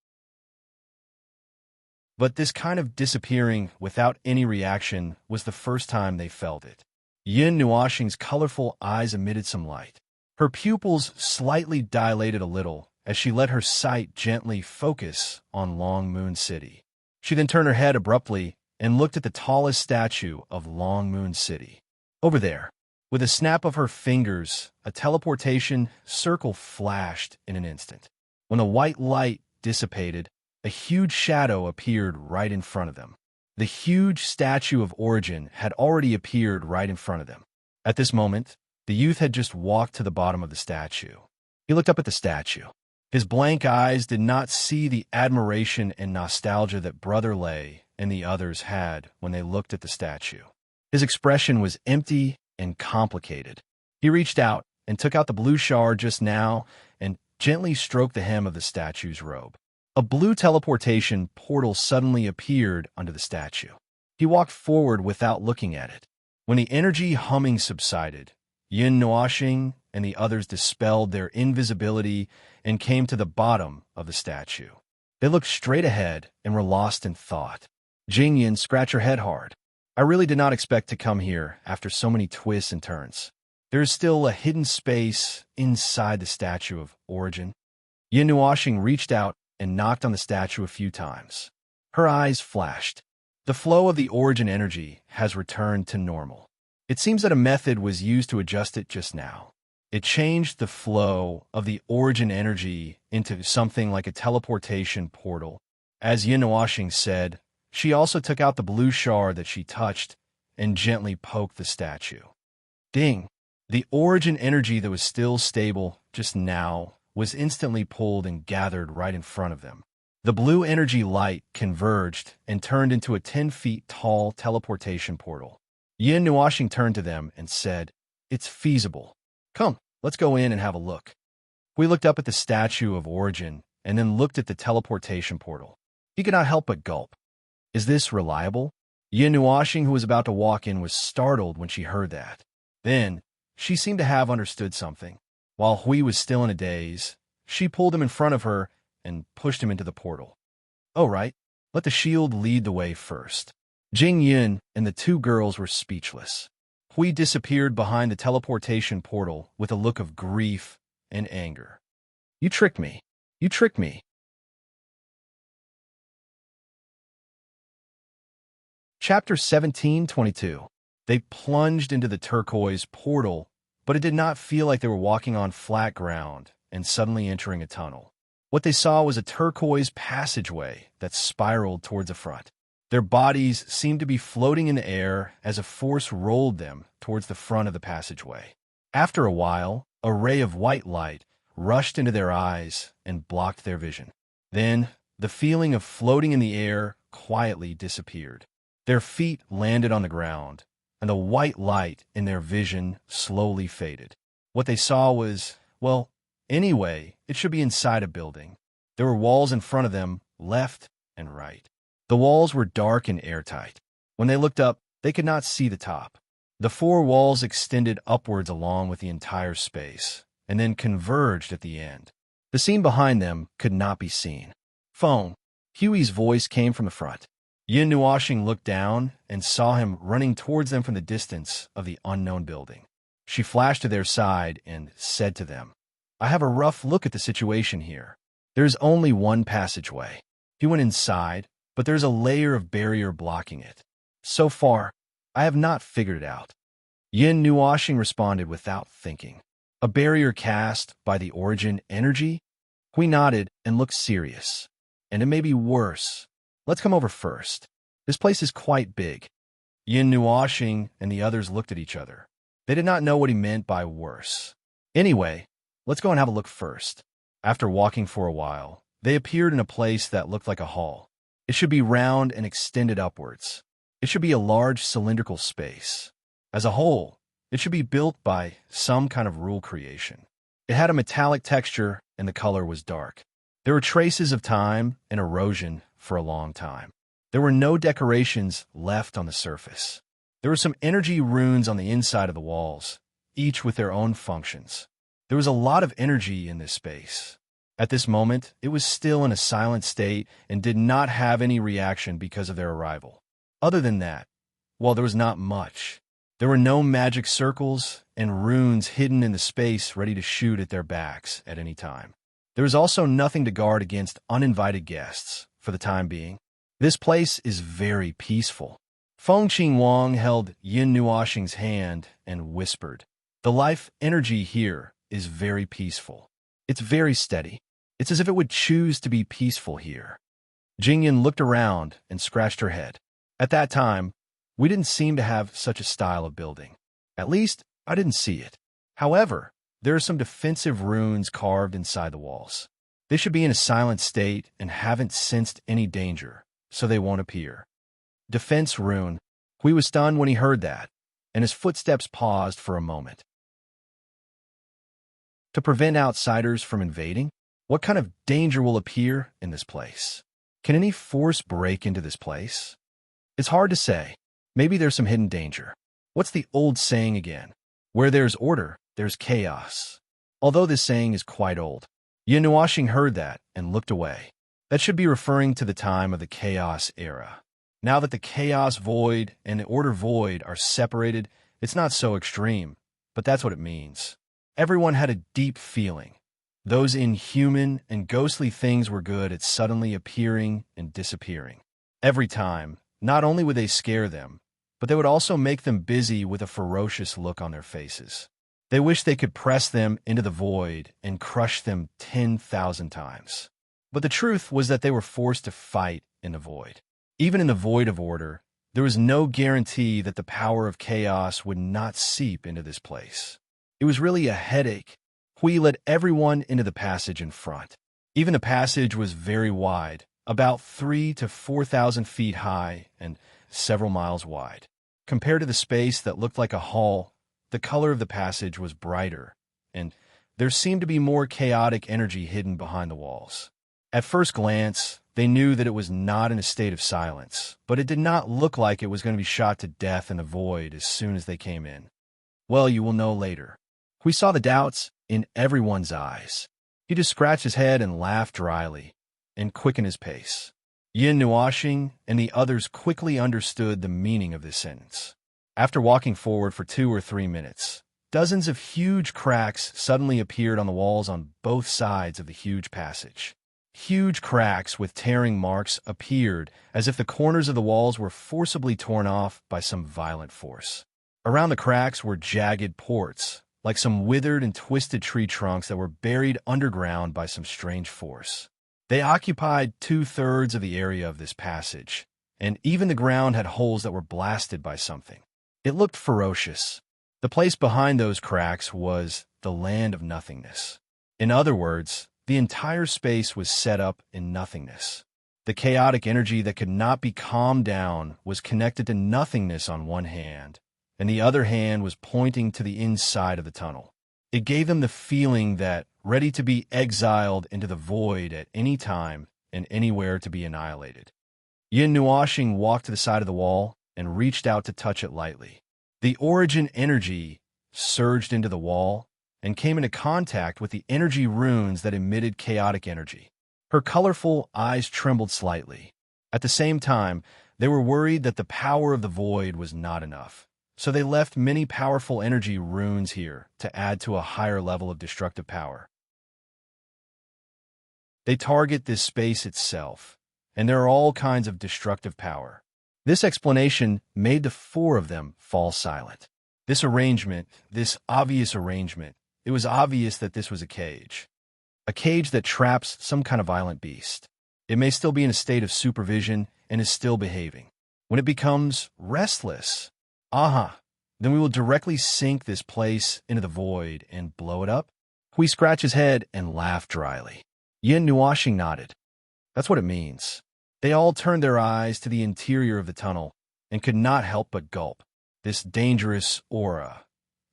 But this kind of disappearing without any reaction was the first time they felt it. Yin Nuashing's colorful eyes emitted some light. Her pupils slightly dilated a little as she let her sight gently focus on Long Moon City. She then turned her head abruptly and looked at the tallest statue of Long Moon City. Over there, with a snap of her fingers, a teleportation circle flashed in an instant. When the white light dissipated, a huge shadow appeared right in front of them. The huge statue of Origin had already appeared right in front of them. At this moment, the youth had just walked to the bottom of the statue. He looked up at the statue. His blank eyes did not see the admiration and nostalgia that Brother Lei and the others had when they looked at the statue. His expression was empty and complicated. He reached out and took out the blue shard just now and gently stroked the hem of the statue's robe. A blue teleportation portal suddenly appeared under the statue. He walked forward without looking at it. When the energy humming subsided, Yin Nuashing and the others dispelled their invisibility and came to the bottom of the statue. They looked straight ahead and were lost in thought. Jingyin scratched her head hard. I really did not expect to come here after so many twists and turns. There is still a hidden space inside the statue of Origin. Yin Nuashing reached out and knocked on the statue a few times. Her eyes flashed. The flow of the Origin energy has returned to normal. It seems that a method was used to adjust it just now. It changed the flow of the Origin energy into something like a teleportation portal. As Yin Nuashing said, she also took out the blue shard that she touched and gently poked the statue. Ding! The Origin energy that was still stable just now was instantly pulled and gathered right in front of them. The blue energy light converged and turned into a 10 feet tall teleportation portal. Yin Nuashing turned to them and said, "It's feasible. Come, let's go in and have a look." We looked up at the statue of Origin and then looked at the teleportation portal. He could not help but gulp. Is this reliable? Yin Nuashing, who was about to walk in, was startled when she heard that. Then, she seemed to have understood something. While Hui was still in a daze, she pulled him in front of her and pushed him into the portal. "Oh, right. Let the shield lead the way first." Jing Yun and the two girls were speechless. Hui disappeared behind the teleportation portal with a look of grief and anger. You tricked me. You tricked me. Chapter 17:22. They plunged into the turquoise portal, but it did not feel like they were walking on flat ground and suddenly entering a tunnel. What they saw was a turquoise passageway that spiraled towards the front. Their bodies seemed to be floating in the air as a force rolled them towards the front of the passageway. After a while, a ray of white light rushed into their eyes and blocked their vision. Then, the feeling of floating in the air quietly disappeared. Their feet landed on the ground, and the white light in their vision slowly faded. What they saw was, well, anyway, it should be inside a building. There were walls in front of them, left and right. The walls were dark and airtight. When they looked up, they could not see the top. The four walls extended upwards along with the entire space, and then converged at the end. The scene behind them could not be seen. Phone. Huey's voice came from the front. Yin Nuoxing looked down and saw him running towards them from the distance of the unknown building. She flashed to their side and said to them, I have a rough look at the situation here. There's only one passageway. He went inside, but there's a layer of barrier blocking it. So far, I have not figured it out. Yin Nuoxing responded without thinking. A barrier cast by the origin energy? Hui nodded and looked serious. And it may be worse. Let's come over first. This place is quite big. Yin Nuoxing and the others looked at each other. They did not know what he meant by worse. Anyway, let's go and have a look first. After walking for a while, they appeared in a place that looked like a hall. It should be round and extended upwards. It should be a large cylindrical space. As a whole, it should be built by some kind of rule creation. It had a metallic texture and the color was dark. There were traces of time and erosion for a long time. There were no decorations left on the surface. There were some energy runes on the inside of the walls, each with their own functions. There was a lot of energy in this space. At this moment, it was still in a silent state and did not have any reaction because of their arrival. Other than that, well, there was not much. There were no magic circles and runes hidden in the space ready to shoot at their backs at any time. There was also nothing to guard against uninvited guests for the time being. This place is very peaceful. Feng Qingwang held Yin Nuoxing's hand and whispered, The life energy here is very peaceful. It's very steady. It's as if it would choose to be peaceful here. Jingyan looked around and scratched her head. At that time, we didn't seem to have such a style of building. At least, I didn't see it. However, there are some defensive runes carved inside the walls. They should be in a silent state and haven't sensed any danger, so they won't appear. Defense rune. Hui was stunned when he heard that, and his footsteps paused for a moment. To prevent outsiders from invading? What kind of danger will appear in this place? Can any force break into this place? It's hard to say. Maybe there's some hidden danger. What's the old saying again? Where there's order, there's chaos. Although this saying is quite old. Yin Nuoxing heard that and looked away. That should be referring to the time of the chaos era. Now that the chaos void and the order void are separated, it's not so extreme, but that's what it means. Everyone had a deep feeling. Those inhuman and ghostly things were good at suddenly appearing and disappearing. Every time, not only would they scare them, but they would also make them busy with a ferocious look on their faces. They wished they could press them into the void and crush them 10,000 times. But the truth was that they were forced to fight in the void. Even in the void of order, there was no guarantee that the power of chaos would not seep into this place. It was really a headache. Hui led everyone into the passage in front. Even the passage was very wide, about 3,000 to 4,000 feet high and several miles wide. Compared to the space that looked like a hall, the color of the passage was brighter, and there seemed to be more chaotic energy hidden behind the walls. At first glance, they knew that it was not in a state of silence, but it did not look like it was going to be shot to death in the void as soon as they came in. Well, you will know later. We saw the doubts in everyone's eyes. He just scratched his head and laughed dryly, and quickened his pace. Yin Nuoxing and the others quickly understood the meaning of this sentence. After walking forward for 2 or 3 minutes, dozens of huge cracks suddenly appeared on the walls on both sides of the huge passage. Huge cracks with tearing marks appeared as if the corners of the walls were forcibly torn off by some violent force. Around the cracks were jagged ports, like some withered and twisted tree trunks that were buried underground by some strange force. They occupied 2/3 of the area of this passage, and even the ground had holes that were blasted by something. It looked ferocious. The place behind those cracks was the land of nothingness. In other words, the entire space was set up in nothingness. The chaotic energy that could not be calmed down was connected to nothingness on one hand, and the other hand was pointing to the inside of the tunnel. It gave them the feeling that ready to be exiled into the void at any time and anywhere to be annihilated. Yin Nuoxing walked to the side of the wall and reached out to touch it lightly. The origin energy surged into the wall and came into contact with the energy runes that emitted chaotic energy. Her colorful eyes trembled slightly. At the same time, they were worried that the power of the void was not enough. So they left many powerful energy runes here to add to a higher level of destructive power. They target this space itself, and there are all kinds of destructive power. This explanation made the four of them fall silent. This obvious arrangement, it was obvious that this was a cage. A cage that traps some kind of violent beast. It may still be in a state of supervision and is still behaving. When it becomes restless, then we will directly sink this place into the void and blow it up. Hui scratched his head and laughed dryly. Yin Nuoxing nodded. That's what it means. They all turned their eyes to the interior of the tunnel and could not help but gulp. This dangerous aura.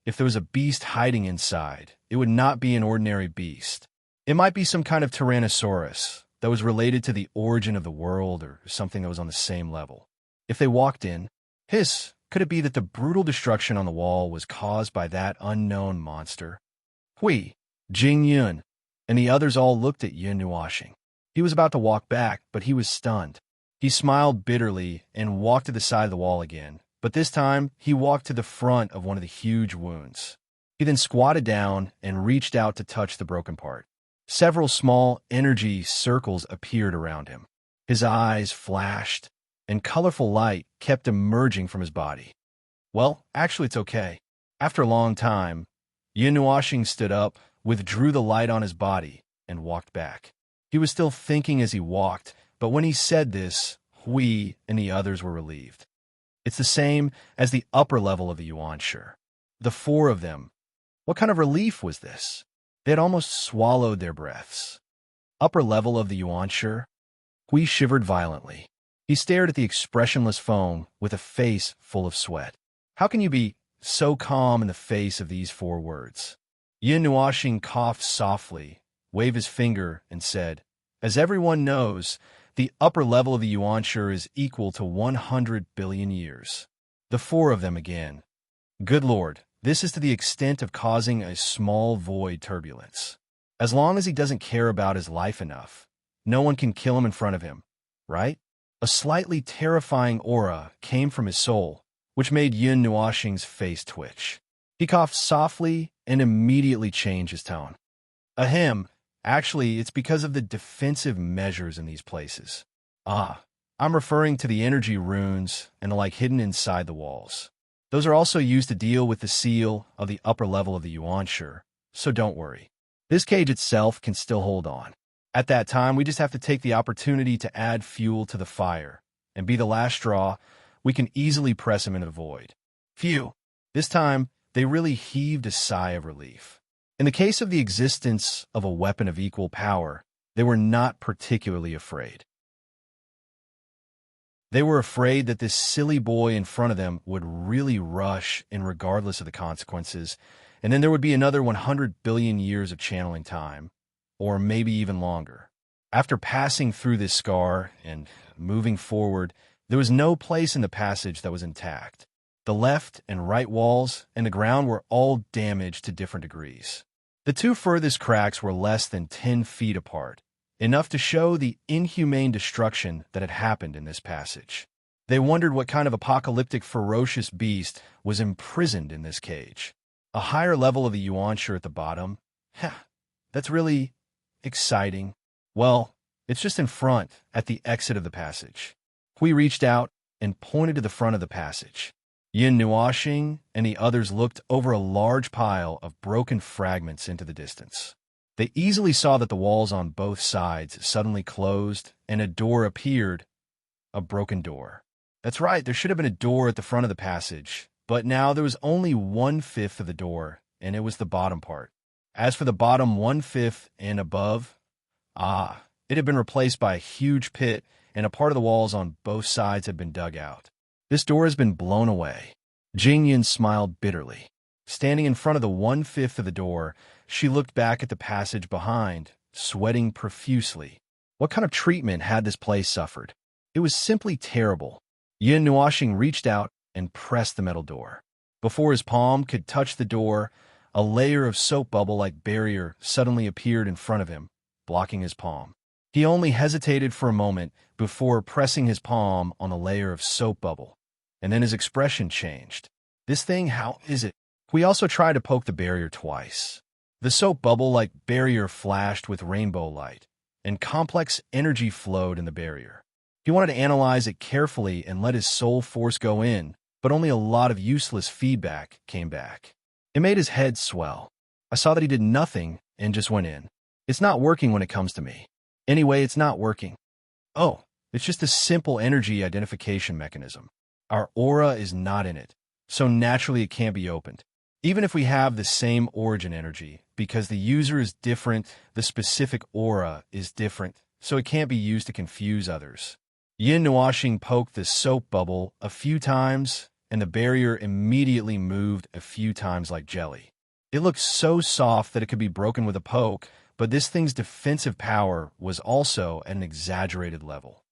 If there was a beast hiding inside, it would not be an ordinary beast. It might be some kind of Tyrannosaurus that was related to the origin of the world or something that was on the same level. If they walked in, could it be that the brutal destruction on the wall was caused by that unknown monster? Hui, Jing Yun, and the others all looked at Yin Nuoxing. He was about to walk back, but he was stunned. He smiled bitterly and walked to the side of the wall again, but this time he walked to the front of one of the huge wounds. He then squatted down and reached out to touch the broken part. Several small energy circles appeared around him. His eyes flashed, and colorful light kept emerging from his body. Well, actually it's okay. After a long time, Yin Nuoxing stood up, withdrew the light on his body, and walked back. He was still thinking as he walked, but when he said this, Hui and the others were relieved. It's the same as the upper level of the Yuanshi. The four of them. What kind of relief was this? They had almost swallowed their breaths. Upper level of the Yuanshi? Hui shivered violently. He stared at the expressionless foam with a face full of sweat. How can you be so calm in the face of these four words? Yin Nuoxing coughed softly, waved his finger, and said, as everyone knows, the upper level of the Yuanshi is equal to 100 billion years. The four of them again. Good Lord, this is to the extent of causing a small void turbulence. As long as he doesn't care about his life enough, no one can kill him in front of him, right? A slightly terrifying aura came from his soul, which made Yin Nuoxing's face twitch. He coughed softly and immediately changed his tone. Ahem, actually, it's because of the defensive measures in these places. I'm referring to the energy runes and the like hidden inside the walls. Those are also used to deal with the seal of the upper level of the Yuanshi, so don't worry. This cage itself can still hold on. At that time, we just have to take the opportunity to add fuel to the fire, and be the last straw, we can easily press him into the void. Phew! This time, they really heaved a sigh of relief. In the case of the existence of a weapon of equal power, they were not particularly afraid. They were afraid that this silly boy in front of them would really rush in regardless of the consequences, and then there would be another 100 billion years of channeling time, or maybe even longer. After passing through this scar and moving forward, there was no place in the passage that was intact. The left and right walls and the ground were all damaged to different degrees. The two furthest cracks were less than 10 feet apart, enough to show the inhumane destruction that had happened in this passage. They wondered what kind of apocalyptic ferocious beast was imprisoned in this cage. A higher level of the yuanshu at the bottom? Heh, that's really exciting. Well, it's just in front, at the exit of the passage. Hui reached out and pointed to the front of the passage. Yin Nuoxing and the others looked over a large pile of broken fragments into the distance. They easily saw that the walls on both sides suddenly closed, and a door appeared. A broken door. That's right, there should have been a door at the front of the passage, but now there was only 1/5 of the door, and it was the bottom part. As for the bottom 1/5 and above, it had been replaced by a huge pit, and a part of the walls on both sides had been dug out. This door has been blown away. Jingyan smiled bitterly. Standing in front of the 1/5 of the door, she looked back at the passage behind, sweating profusely. What kind of treatment had this place suffered? It was simply terrible. Yin Nuoxing reached out and pressed the metal door. Before his palm could touch the door, a layer of soap bubble-like barrier suddenly appeared in front of him, blocking his palm. He only hesitated for a moment before pressing his palm on the layer of soap bubble, and then his expression changed. This thing, how is it? We also tried to poke the barrier twice. The soap bubble-like barrier flashed with rainbow light, and complex energy flowed in the barrier. He wanted to analyze it carefully and let his soul force go in, but only a lot of useless feedback came back. It made his head swell. I saw that he did nothing and just went in. It's not working when it comes to me. Anyway, it's not working. Oh, it's just a simple energy identification mechanism. Our aura is not in it, so naturally it can't be opened. Even if we have the same origin energy, because the user is different, the specific aura is different, so it can't be used to confuse others. Yin Nuoxing poked the soap bubble a few times, and the barrier immediately moved a few times like jelly. It looked so soft that it could be broken with a poke, but this thing's defensive power was also at an exaggerated level.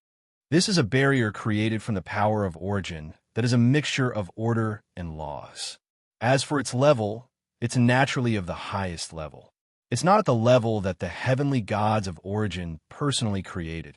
This is a barrier created from the power of origin that is a mixture of order and laws. As for its level, it's naturally of the highest level. It's not at the level that the heavenly gods of origin personally created.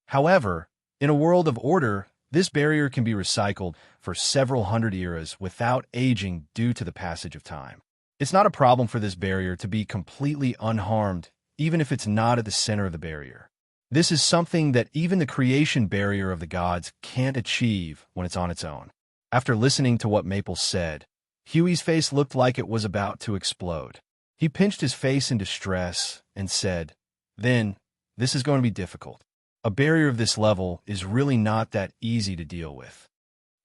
However, in a world of order, this barrier can be recycled for several hundred eras without aging due to the passage of time. It's not a problem for this barrier to be completely unharmed, even if it's not at the center of the barrier. This is something that even the creation barrier of the gods can't achieve when it's on its own. After listening to what Maple said, Huey's face looked like it was about to explode. He pinched his face in distress and said, "Then, this is going to be difficult. A barrier of this level is really not that easy to deal with."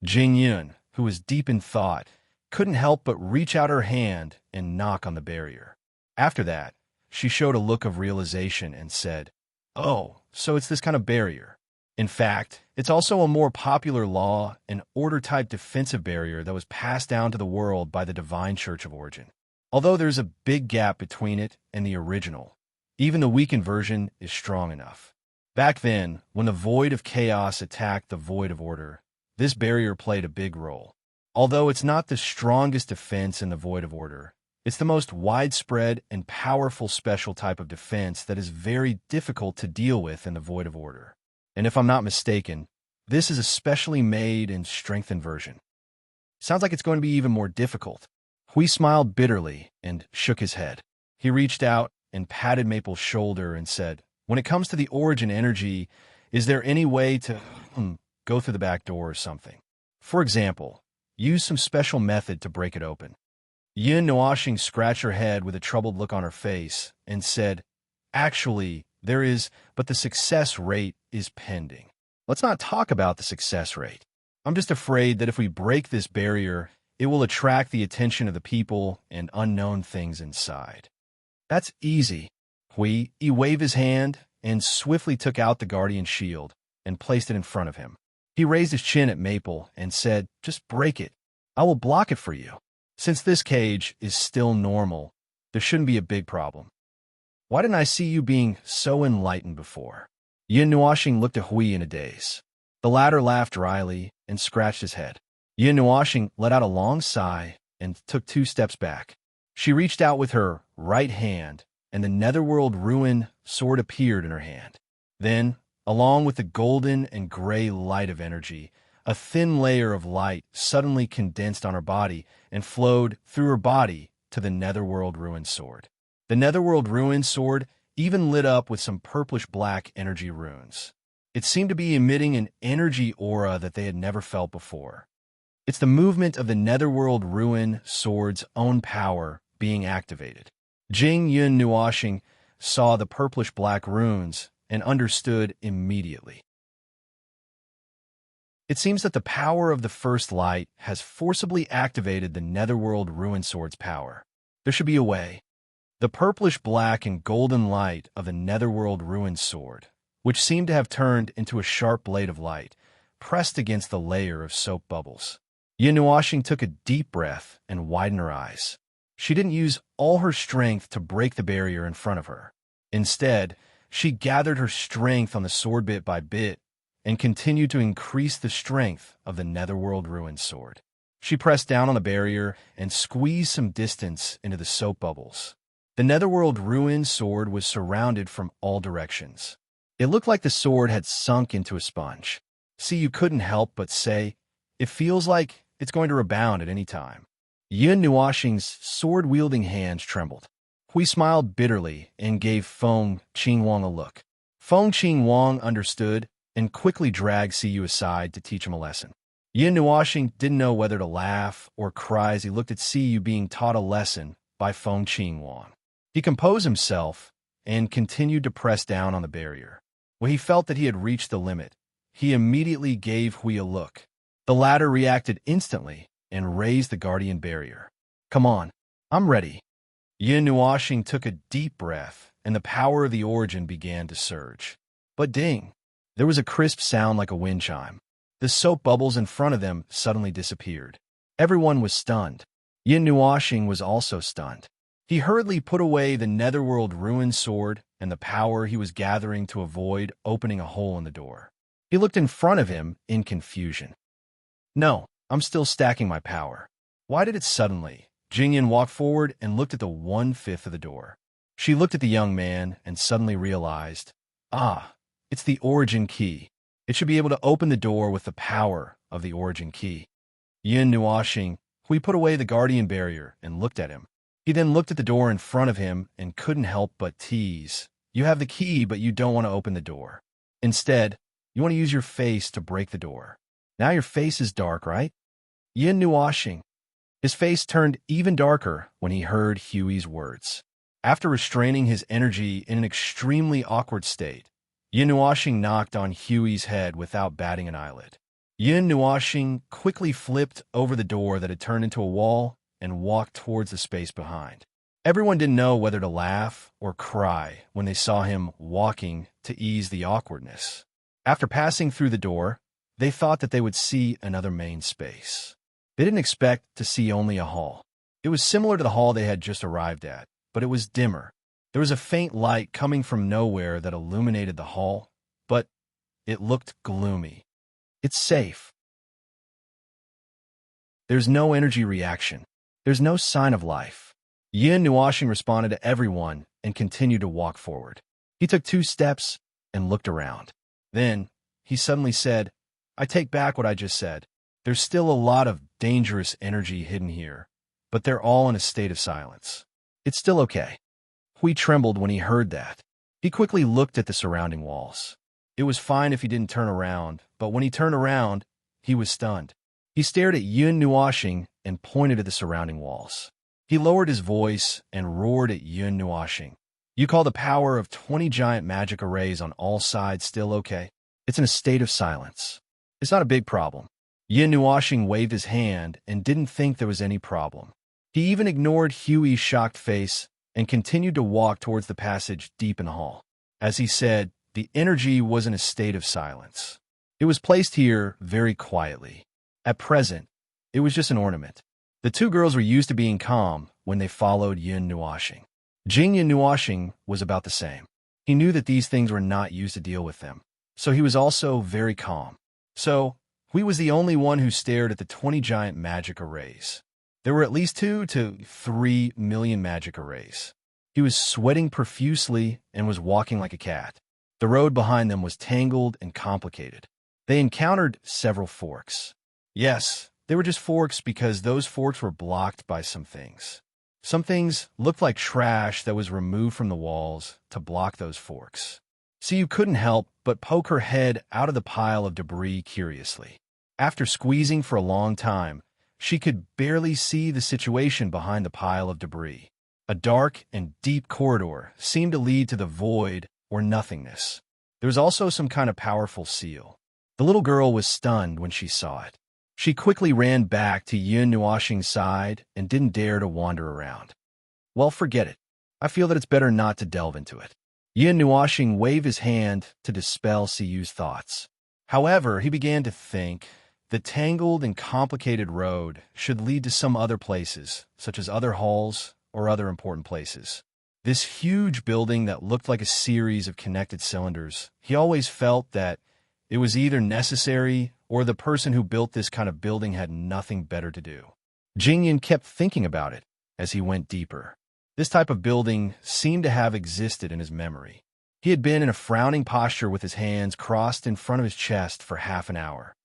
Jingyun, who was deep in thought, couldn't help but reach out her hand and knock on the barrier. After that, she showed a look of realization and said, "Oh, so it's this kind of barrier. In fact, it's also a more popular law and order-type defensive barrier that was passed down to the world by the Divine Church of Origin. Although there's a big gap between it and the original, even the weakened version is strong enough. Back then, when the Void of Chaos attacked the Void of Order, this barrier played a big role. Although it's not the strongest defense in the Void of Order, it's the most widespread and powerful special type of defense that is very difficult to deal with in the Void of Order. And if I'm not mistaken, this is a specially made and strengthened version. Sounds like it's going to be even more difficult." Hui smiled bitterly and shook his head. He reached out and patted Maple's shoulder and said, "When it comes to the origin energy, is there any way to go through the back door or something? For example, use some special method to break it open." Yin Nuoxing scratched her head with a troubled look on her face and said, "Actually, there is, but the success rate is pending." "Let's not talk about the success rate. I'm just afraid that if we break this barrier, it will attract the attention of the people and unknown things inside." "That's easy." Hui waved his hand and swiftly took out the guardian shield and placed it in front of him. He raised his chin at Maple and said, "Just break it. I will block it for you. Since this cage is still normal, there shouldn't be a big problem." "Why didn't I see you being so enlightened before?" Yin Nuoxing looked at Hui in a daze. The latter laughed dryly and scratched his head. Yin Nuoxing let out a long sigh and took 2 steps back. She reached out with her right hand, and the Netherworld Ruin sword appeared in her hand. Then, Along with the golden and gray light of energy, a thin layer of light suddenly condensed on her body and flowed through her body to the Netherworld Ruin Sword. The Netherworld Ruin Sword even lit up with some purplish-black energy runes. It seemed to be emitting an energy aura that they had never felt before. It's the movement of the Netherworld Ruin Sword's own power being activated. Jing Yun Nuoxing saw the purplish-black runes and understood immediately. It seems that the power of the first light has forcibly activated the Netherworld Ruin Sword's power. There should be a way. The purplish-black and golden light of the Netherworld Ruin Sword, which seemed to have turned into a sharp blade of light, pressed against the layer of soap bubbles. Yin Nuoxing took a deep breath and widened her eyes. She didn't use all her strength to break the barrier in front of her. Instead, she gathered her strength on the sword bit by bit and continued to increase the strength of the Netherworld Ruin Sword. She pressed down on the barrier and squeezed some distance into the soap bubbles. The Netherworld Ruin Sword was surrounded from all directions. It looked like the sword had sunk into a sponge. See, you couldn't help but say, it feels like it's going to rebound at any time. Yun Nuoxing's sword-wielding hands trembled. Hui smiled bitterly and gave Feng Qingwang a look. Feng Qingwang understood and quickly dragged Siyu aside to teach him a lesson. Yin Nuoxing didn't know whether to laugh or cry as he looked at Siyu being taught a lesson by Feng Qingwang. He composed himself and continued to press down on the barrier. When he felt that he had reached the limit, he immediately gave Hui a look. The latter reacted instantly and raised the guardian barrier. Come on, I'm ready. Yin Nuoxing took a deep breath, and the power of the origin began to surge. But ding! There was a crisp sound like a wind chime. The soap bubbles in front of them suddenly disappeared. Everyone was stunned. Yin Nuoxing was also stunned. He hurriedly put away the Netherworld Ruin Sword and the power he was gathering to avoid opening a hole in the door. He looked in front of him in confusion. No, I'm still stacking my power. Why did it suddenly? Jingyan walked forward and looked at the 1/5 of the door. She looked at the young man and suddenly realized, it's the origin key. It should be able to open the door with the power of the origin key. Yin Nuoxing, Hui put away the guardian barrier and looked at him. He then looked at the door in front of him and couldn't help but tease. You have the key, but you don't want to open the door. Instead, you want to use your face to break the door. Now your face is dark, right? Yin Nuoxing. His face turned even darker when he heard Huey's words. After restraining his energy in an extremely awkward state, Yin Nuoxing knocked on Huey's head without batting an eyelid. Yin Nuoxing quickly flipped over the door that had turned into a wall and walked towards the space behind. Everyone didn't know whether to laugh or cry when they saw him walking to ease the awkwardness. After passing through the door, they thought that they would see another main space. They didn't expect to see only a hall. It was similar to the hall they had just arrived at, but it was dimmer. There was a faint light coming from nowhere that illuminated the hall, but it looked gloomy. It's safe. There's no energy reaction. There's no sign of life. Yin Nuoxing responded to everyone and continued to walk forward. He took 2 steps and looked around. Then, he suddenly said, I take back what I just said. There's still a lot of dangerous energy hidden here, but they're all in a state of silence. It's still okay. Hui trembled when he heard that. He quickly looked at the surrounding walls. It was fine if he didn't turn around, but when he turned around, he was stunned. He stared at Yin Nuoxing and pointed at the surrounding walls. He lowered his voice and roared at Yin Nuoxing. You call the power of 20 giant magic arrays on all sides still okay? It's in a state of silence. It's not a big problem. Yin Nuoxing waved his hand and didn't think there was any problem. He even ignored Huey's shocked face and continued to walk towards the passage deep in the hall. As he said, the energy was in a state of silence. It was placed here very quietly. At present, it was just an ornament. The 2 girls were used to being calm when they followed Yin Nuoxing. Jing Yin Nuoxing was about the same. He knew that these things were not used to deal with them, so he was also very calm. So, Hui was the only one who stared at the 20 giant magic arrays. There were at least 2 to 3 million magic arrays. He was sweating profusely and was walking like a cat. The road behind them was tangled and complicated. They encountered several forks. Yes, they were just forks because those forks were blocked by some things. Some things looked like trash that was removed from the walls to block those forks. So you couldn't help but poke her head out of the pile of debris curiously. After squeezing for a long time, she could barely see the situation behind the pile of debris. A dark and deep corridor seemed to lead to the void or nothingness. There was also some kind of powerful seal. The little girl was stunned when she saw it. She quickly ran back to Yun Nuoxing's side and didn't dare to wander around. Well, forget it. I feel that it's better not to delve into it. Yun Nuoxing waved his hand to dispel Siyu's thoughts. However, he began to think the tangled and complicated road should lead to some other places, such as other halls or other important places. This huge building that looked like a series of connected cylinders, he always felt that it was either necessary or the person who built this kind of building had nothing better to do. Jingyan kept thinking about it as he went deeper. This type of building seemed to have existed in his memory. He had been in a frowning posture with his hands crossed in front of his chest for half an hour.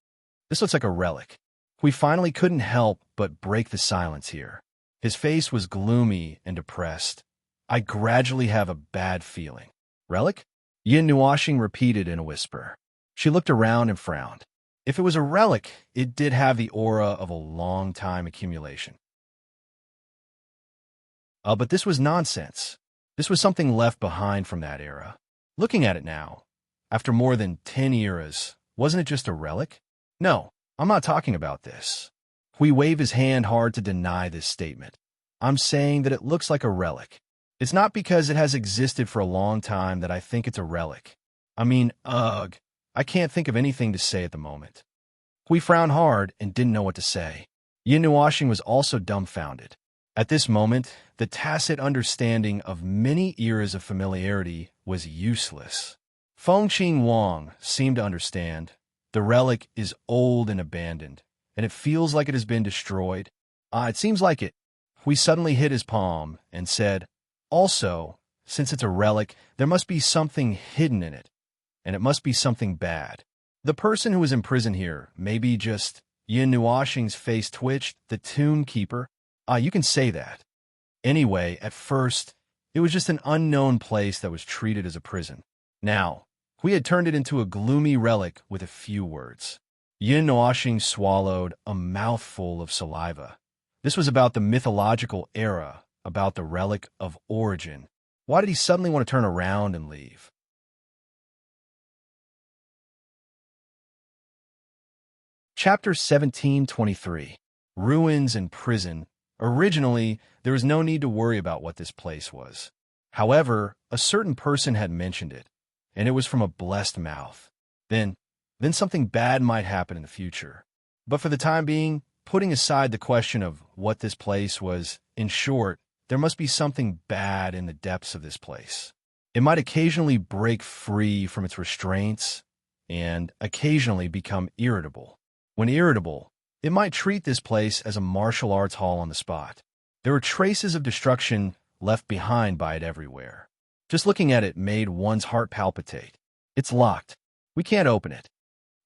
This looks like a relic. We finally couldn't help but break the silence here. His face was gloomy and depressed. I gradually have a bad feeling. Relic? Yin Nuoxing repeated in a whisper. She looked around and frowned. If it was a relic, it did have the aura of a long-time accumulation. But this was nonsense. This was something left behind from that era. Looking at it now, after more than 10 eras, wasn't it just a relic? No, I'm not talking about this. Hui waved his hand hard to deny this statement. I'm saying that it looks like a relic. It's not because it has existed for a long time that I think it's a relic. I mean, ugh. I can't think of anything to say at the moment. Hui frowned hard and didn't know what to say. Yin Nuoxing was also dumbfounded. At this moment, the tacit understanding of many eras of familiarity was useless. Fengqing Wang seemed to understand. The relic is old and abandoned, and it feels like it has been destroyed. It seems like it. Hui suddenly hit his palm and said, also, since it's a relic, there must be something hidden in it. And it must be something bad. The person who was imprisoned here may be just Yin Nuoxing's face twitched, the tomb keeper. You can say that. Anyway, at first, it was just an unknown place that was treated as a prison. Now, we had turned it into a gloomy relic with a few words. Yin Nuoxing swallowed a mouthful of saliva. This was about the mythological era, about the relic of origin. Why did he suddenly want to turn around and leave? Chapter 1723. Ruins and Prison. Originally, there was no need to worry about what this place was. However, a certain person had mentioned it, and it was from a blessed mouth. Then something bad might happen in the future. But for the time being, putting aside the question of what this place was, in short, there must be something bad in the depths of this place. It might occasionally break free from its restraints and occasionally become irritable. When irritable, it might treat this place as a martial arts hall on the spot. There were traces of destruction left behind by it everywhere. Just looking at it made one's heart palpitate. It's locked. We can't open it.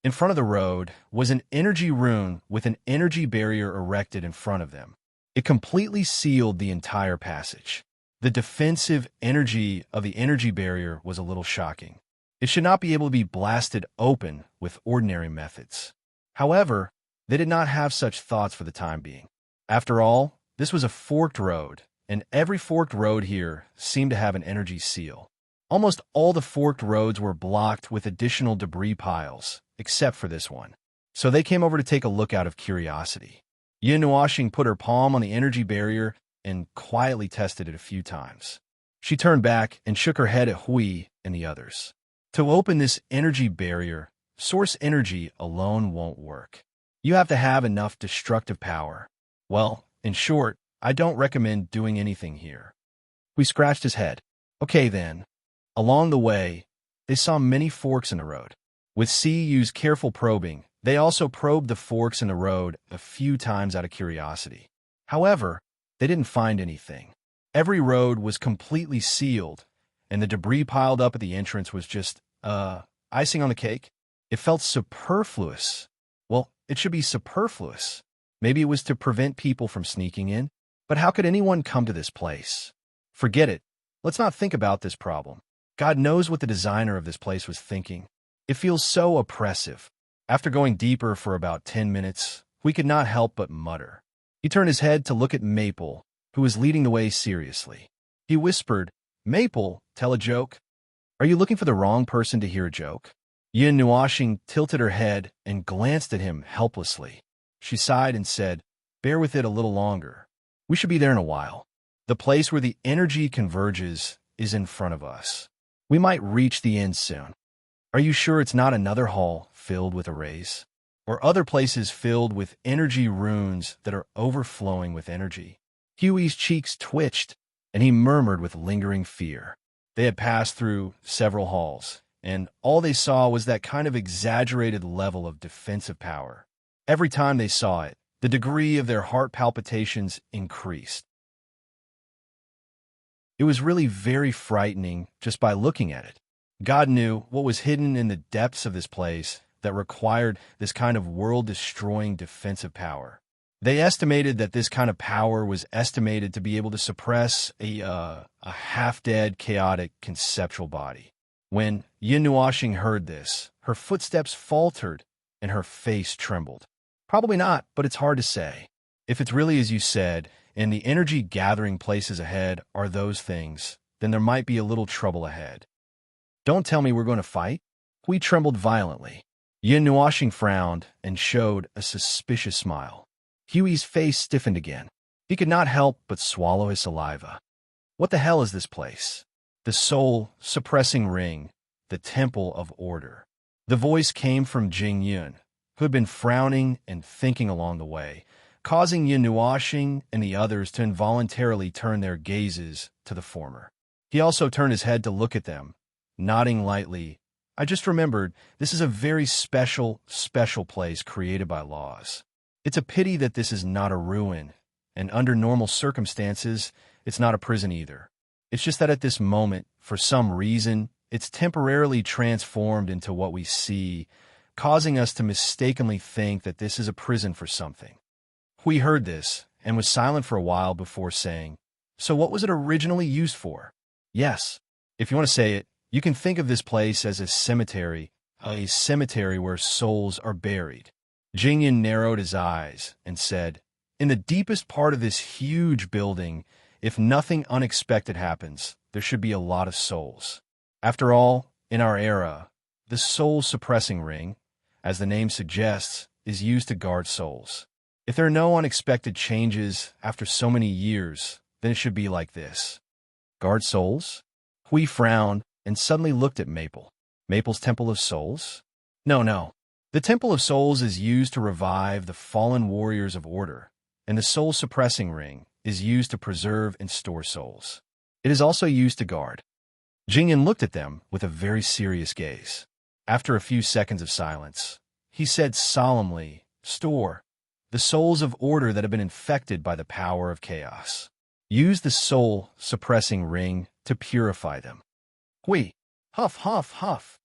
In front of the road was an energy rune with an energy barrier erected in front of them. It completely sealed the entire passage. The defensive energy of the energy barrier was a little shocking. It should not be able to be blasted open with ordinary methods. However, they did not have such thoughts for the time being. After all, this was a forked road, and every forked road here seemed to have an energy seal. Almost all the forked roads were blocked with additional debris piles, except for this one. So they came over to take a look out of curiosity. Yin Nuoxing put her palm on the energy barrier and quietly tested it a few times. She turned back and shook her head at Hui and the others. To open this energy barrier, source energy alone won't work. You have to have enough destructive power. Well, in short, I don't recommend doing anything here. Hui scratched his head. Okay then. Along the way, they saw many forks in the road. With Siyu's careful probing, they also probed the forks in the road a few times out of curiosity. However, they didn't find anything. Every road was completely sealed, and the debris piled up at the entrance was just Uh, icing on the cake? It felt superfluous. Well, it should be superfluous. Maybe it was to prevent people from sneaking in. But how could anyone come to this place? Forget it. Let's not think about this problem. God knows what the designer of this place was thinking. It feels so oppressive. After going deeper for about 10 minutes, we could not help but mutter. He turned his head to look at Maple, who was leading the way seriously. He whispered, "Maple, tell a joke." "Are you looking for the wrong person to hear a joke?" Yin Nuashing tilted her head and glanced at him helplessly. She sighed and said, "Bear with it a little longer. We should be there in a while. The place where the energy converges is in front of us. We might reach the end soon. Are you sure it's not another hall filled with arrays? Or other places filled with energy runes that are overflowing with energy?" Huey's cheeks twitched, and he murmured with lingering fear. They had passed through several halls, and all they saw was that kind of exaggerated level of defensive power. Every time they saw it, the degree of their heart palpitations increased. It was really very frightening just by looking at it. God knew what was hidden in the depths of this place that required this kind of world-destroying defensive power. They estimated that this kind of power was estimated to be able to suppress a half-dead, chaotic, conceptual body. When Yin Nuashing heard this, her footsteps faltered and her face trembled. Probably not, but it's hard to say. If it's really as you said, and the energy gathering places ahead are those things, then there might be a little trouble ahead. Don't tell me we're going to fight? We trembled violently. Yin Nuashing frowned and showed a suspicious smile. Huey's face stiffened again. He could not help but swallow his saliva. What the hell is this place? The soul-suppressing ring, the temple of order. The voice came from Jing Yun, who had been frowning and thinking along the way, causing Yin Nuashing and the others to involuntarily turn their gazes to the former. He also turned his head to look at them, nodding lightly. "I just remembered, this is a very special place created by laws. It's a pity that this is not a ruin, and under normal circumstances, it's not a prison either. It's just that at this moment, for some reason, it's temporarily transformed into what we see, causing us to mistakenly think that this is a prison for something." Hui heard this and was silent for a while before saying, "So what was it originally used for?" "Yes, if you want to say it, you can think of this place as a cemetery where souls are buried." Jingyan narrowed his eyes and said, "In the deepest part of this huge building, if nothing unexpected happens, there should be a lot of souls. After all, in our era, the soul-suppressing ring, as the name suggests, is used to guard souls. If there are no unexpected changes after so many years, then it should be like this." "Guard souls?" Hui frowned and suddenly looked at Maple. "Maple's Temple of Souls?" No. The Temple of Souls is used to revive the fallen warriors of order, and the soul-suppressing ring is used to preserve and store souls. It is also used to guard. Jingyan looked at them with a very serious gaze. After a few seconds of silence, he said solemnly, "Store the souls of order that have been infected by the power of chaos. Use the soul-suppressing ring to purify them." Hui, huff, huff, huff.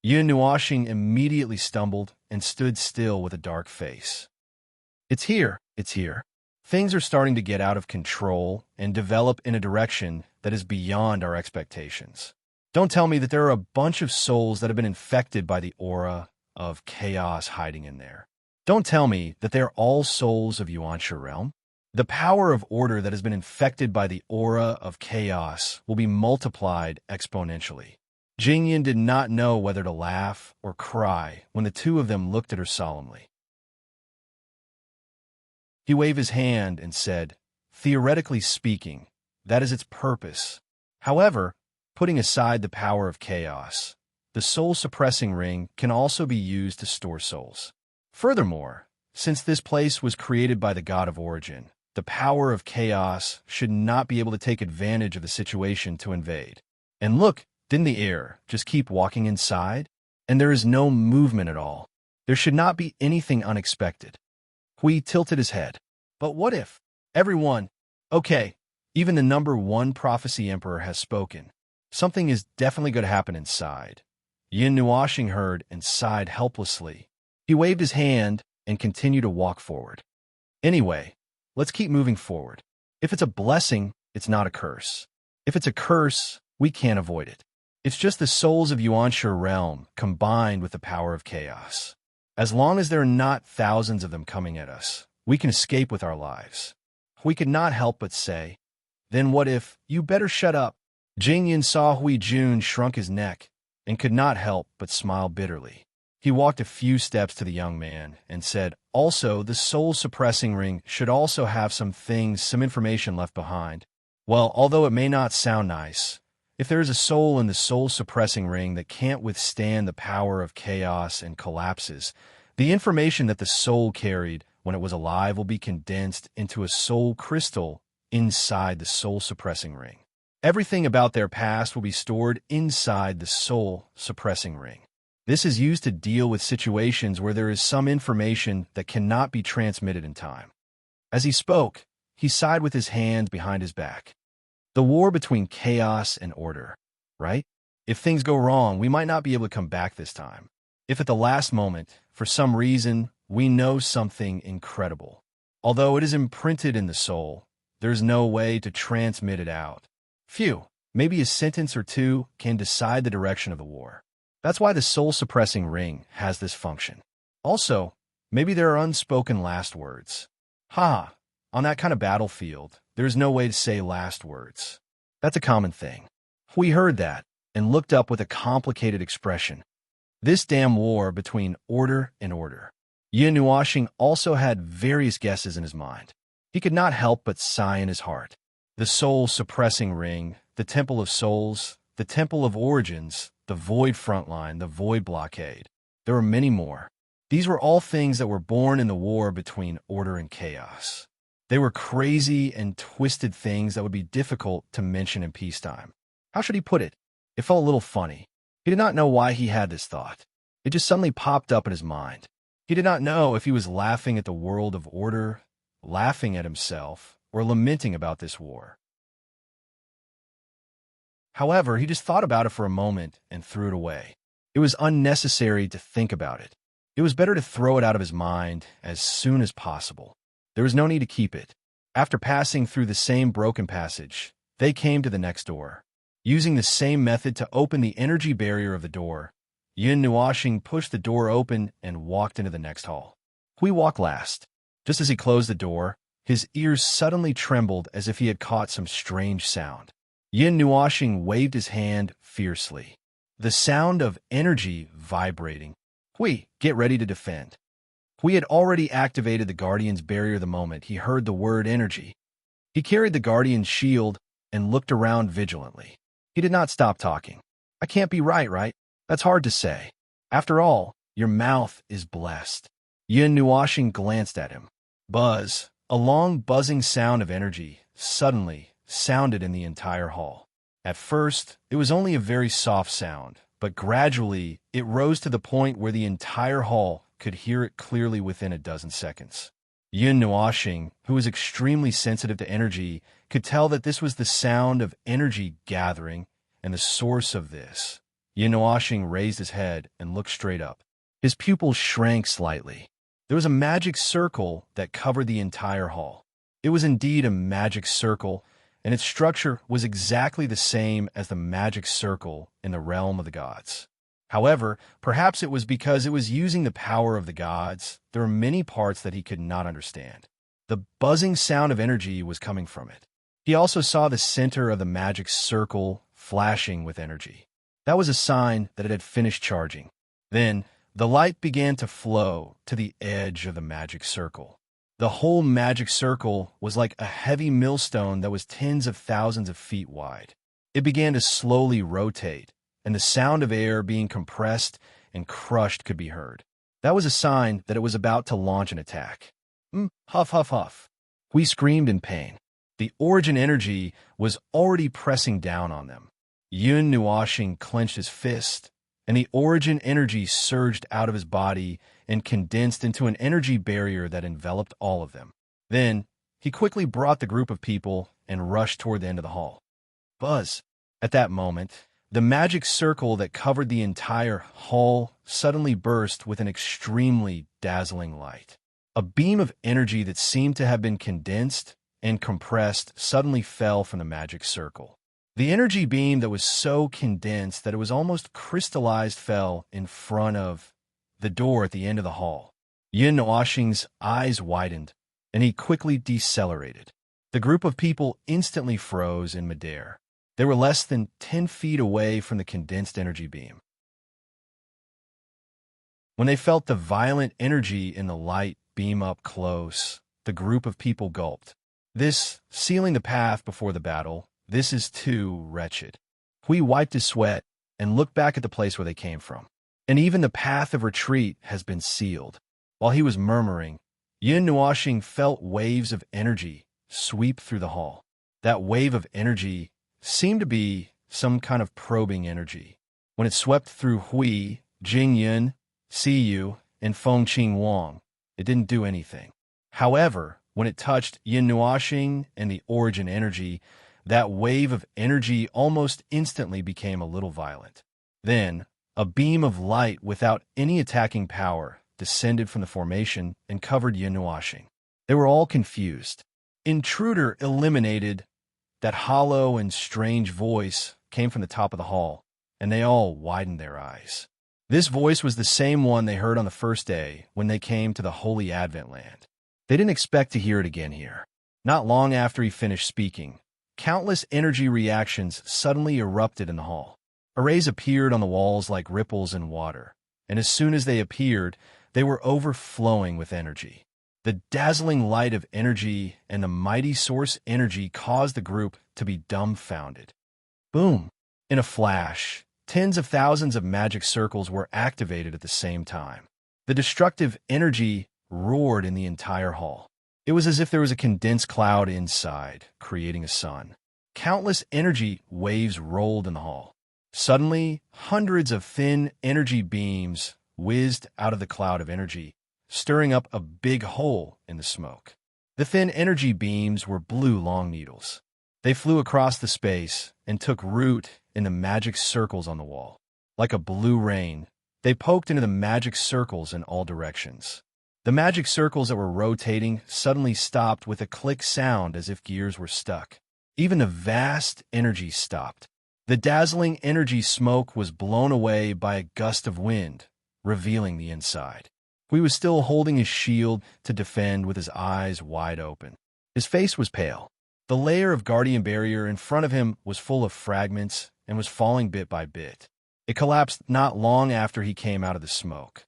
Yin Nuashing immediately stumbled and stood still with a dark face. It's here. Things are starting to get out of control and develop in a direction that is beyond our expectations. Don't tell me that there are a bunch of souls that have been infected by the aura of chaos hiding in there. Don't tell me that they are all souls of Yuanshi realm. The power of order that has been infected by the aura of chaos will be multiplied exponentially. Jingyan did not know whether to laugh or cry when the two of them looked at her solemnly. He waved his hand and said, "Theoretically speaking, that is its purpose. However, putting aside the power of chaos, the soul-suppressing ring can also be used to store souls. Furthermore, since this place was created by the god of origin, the power of chaos should not be able to take advantage of the situation to invade. And look, didn't the air just keep walking inside? And there is no movement at all. There should not be anything unexpected." Hui tilted his head. "But what if? Everyone, okay, even the number one prophecy emperor has spoken. Something is definitely going to happen inside. Yin Nuashing heard and sighed helplessly. He waved his hand and continued to walk forward. Anyway, let's keep moving forward. If it's a blessing, it's not a curse. If it's a curse, we can't avoid it. It's just the souls of Yuanshu realm combined with the power of chaos. As long as there are not thousands of them coming at us, we can escape with our lives. We could not help but say, then what if, you better shut up. Jingyan saw Hui Jun shrunk his neck and could not help but smile bitterly. He walked a few steps to the young man and said, also, the soul-suppressing ring should also have some information left behind. Well, although it may not sound nice, if there is a soul in the soul-suppressing ring that can't withstand the power of chaos and collapses, the information that the soul carried when it was alive will be condensed into a soul crystal inside the soul-suppressing ring. Everything about their past will be stored inside the soul-suppressing ring. This is used to deal with situations where there is some information that cannot be transmitted in time. As he spoke, he sighed with his hand behind his back. The war between chaos and order, right? If things go wrong, we might not be able to come back this time. If at the last moment, for some reason, we know something incredible, although it is imprinted in the soul, there is no way to transmit it out. Phew, maybe a sentence or two can decide the direction of the war. That's why the soul-suppressing ring has this function. Also, maybe there are unspoken last words. Ha! On that kind of battlefield, there's no way to say last words. That's a common thing. We heard that and looked up with a complicated expression. This damn war between order and order. Yin Nuashing also had various guesses in his mind. He could not help but sigh in his heart. The soul-suppressing ring, the temple of souls, the temple of origins, the void frontline, the void blockade. There were many more. These were all things that were born in the war between order and chaos. They were crazy and twisted things that would be difficult to mention in peacetime. How should he put it? It felt a little funny. He did not know why he had this thought. It just suddenly popped up in his mind. He did not know if he was laughing at the world of order, laughing at himself, or lamenting about this war. However, he just thought about it for a moment and threw it away. It was unnecessary to think about it. It was better to throw it out of his mind as soon as possible. There was no need to keep it. After passing through the same broken passage, they came to the next door. Using the same method to open the energy barrier of the door, Yin Nuashing pushed the door open and walked into the next hall. Hui walked last. Just as he closed the door, his ears suddenly trembled as if he had caught some strange sound. Yin Nuashing waved his hand fiercely. The sound of energy vibrating. Hui, get ready to defend. Hui had already activated the Guardian's barrier the moment he heard the word energy. He carried the Guardian's shield and looked around vigilantly. He did not stop talking. I can't be right? That's hard to say. After all, your mouth is blessed. Yin Nuashing glanced at him. Buzz, a long buzzing sound of energy, suddenly sounded in the entire hall. At first, it was only a very soft sound, but gradually it rose to the point where the entire hall could hear it clearly within a dozen seconds. Yin Nuashing, who was extremely sensitive to energy, could tell that this was the sound of energy gathering and the source of this. Yin Nuashing raised his head and looked straight up. His pupils shrank slightly. There was a magic circle that covered the entire hall. It was indeed a magic circle, and its structure was exactly the same as the magic circle in the realm of the gods. However, perhaps it was because it was using the power of the gods, there were many parts that he could not understand. The buzzing sound of energy was coming from it. He also saw the center of the magic circle flashing with energy. That was a sign that it had finished charging. Then, the light began to flow to the edge of the magic circle. The whole magic circle was like a heavy millstone that was tens of thousands of feet wide. It began to slowly rotate, and the sound of air being compressed and crushed could be heard. That was a sign that it was about to launch an attack. Huff, huff, huff. We screamed in pain. The origin energy was already pressing down on them. Yin Nuashing clenched his fist, and the origin energy surged out of his body and condensed into an energy barrier that enveloped all of them. Then, he quickly brought the group of people and rushed toward the end of the hall. Buzz! At that moment, The magic circle that covered the entire hall suddenly burst with an extremely dazzling light. A beam of energy that seemed to have been condensed and compressed suddenly fell from the magic circle. The energy beam that was so condensed that it was almost crystallized fell in front of the door at the end of the hall. Yin Nuoxing's eyes widened, and he quickly decelerated. The group of people instantly froze in midair. They were less than 10 feet away from the condensed energy beam. When they felt the violent energy in the light beam up close, the group of people gulped. This, sealing the path before the battle, this is too wretched. Hui wiped his sweat and looked back at the place where they came from. And even the path of retreat has been sealed. While he was murmuring, Yin Nuoxing felt waves of energy sweep through the hall. That wave of energy seemed to be some kind of probing energy. When it swept through Hui, Jing Yun, Si Yu, and Feng Qing Wang, it didn't do anything. However, when it touched Yin Nuoxing and the origin energy, that wave of energy almost instantly became a little violent. Then, a beam of light without any attacking power descended from the formation and covered Yin Nuoxing. They were all confused. Intruder eliminated. That hollow and strange voice came from the top of the hall, and they all widened their eyes. This voice was the same one they heard on the first day when they came to the Holy Advent Land. They didn't expect to hear it again here. Not long after he finished speaking, countless energy reactions suddenly erupted in the hall. Arrays appeared on the walls like ripples in water, and as soon as they appeared, they were overflowing with energy. The dazzling light of energy and the mighty source energy caused the group to be dumbfounded. Boom! In a flash, tens of thousands of magic circles were activated at the same time. The destructive energy roared in the entire hall. It was as if there was a condensed cloud inside, creating a sun. Countless energy waves rolled in the hall. Suddenly, hundreds of thin energy beams whizzed out of the cloud of energy, stirring up a big hole in the smoke. The thin energy beams were blue long needles. They flew across the space and took root in the magic circles on the wall. Like a blue rain, they poked into the magic circles in all directions. The magic circles that were rotating suddenly stopped with a click sound as if gears were stuck. Even the vast energy stopped. The dazzling energy smoke was blown away by a gust of wind, revealing the inside. He was still holding his shield to defend with his eyes wide open. His face was pale. The layer of guardian barrier in front of him was full of fragments and was falling bit by bit. It collapsed not long after he came out of the smoke.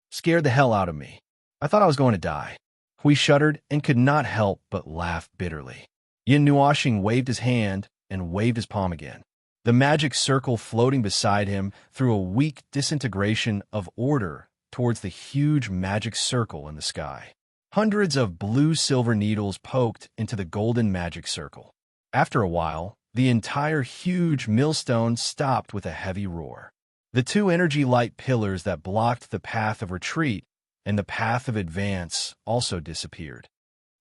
Scared the hell out of me. I thought I was going to die. Hui shuddered and could not help but laugh bitterly. Yin Nuoxing waved his hand and waved his palm again. The magic circle floating beside him threw a weak disintegration of order towards the huge magic circle in the sky. Hundreds of blue-silver needles poked into the golden magic circle. After a while, the entire huge millstone stopped with a heavy roar. The two energy light pillars that blocked the path of retreat and the path of advance also disappeared.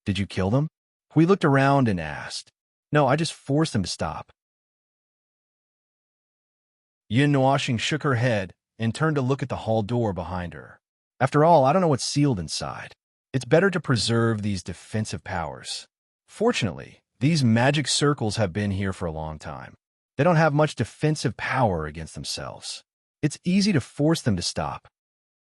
Did you kill them? We looked around and asked. No, I just forced them to stop. Yin Nuoxing shook her head and turned to look at the hall door behind her. After all, I don't know what's sealed inside. It's better to preserve these defensive powers. Fortunately, these magic circles have been here for a long time. They don't have much defensive power against themselves. It's easy to force them to stop.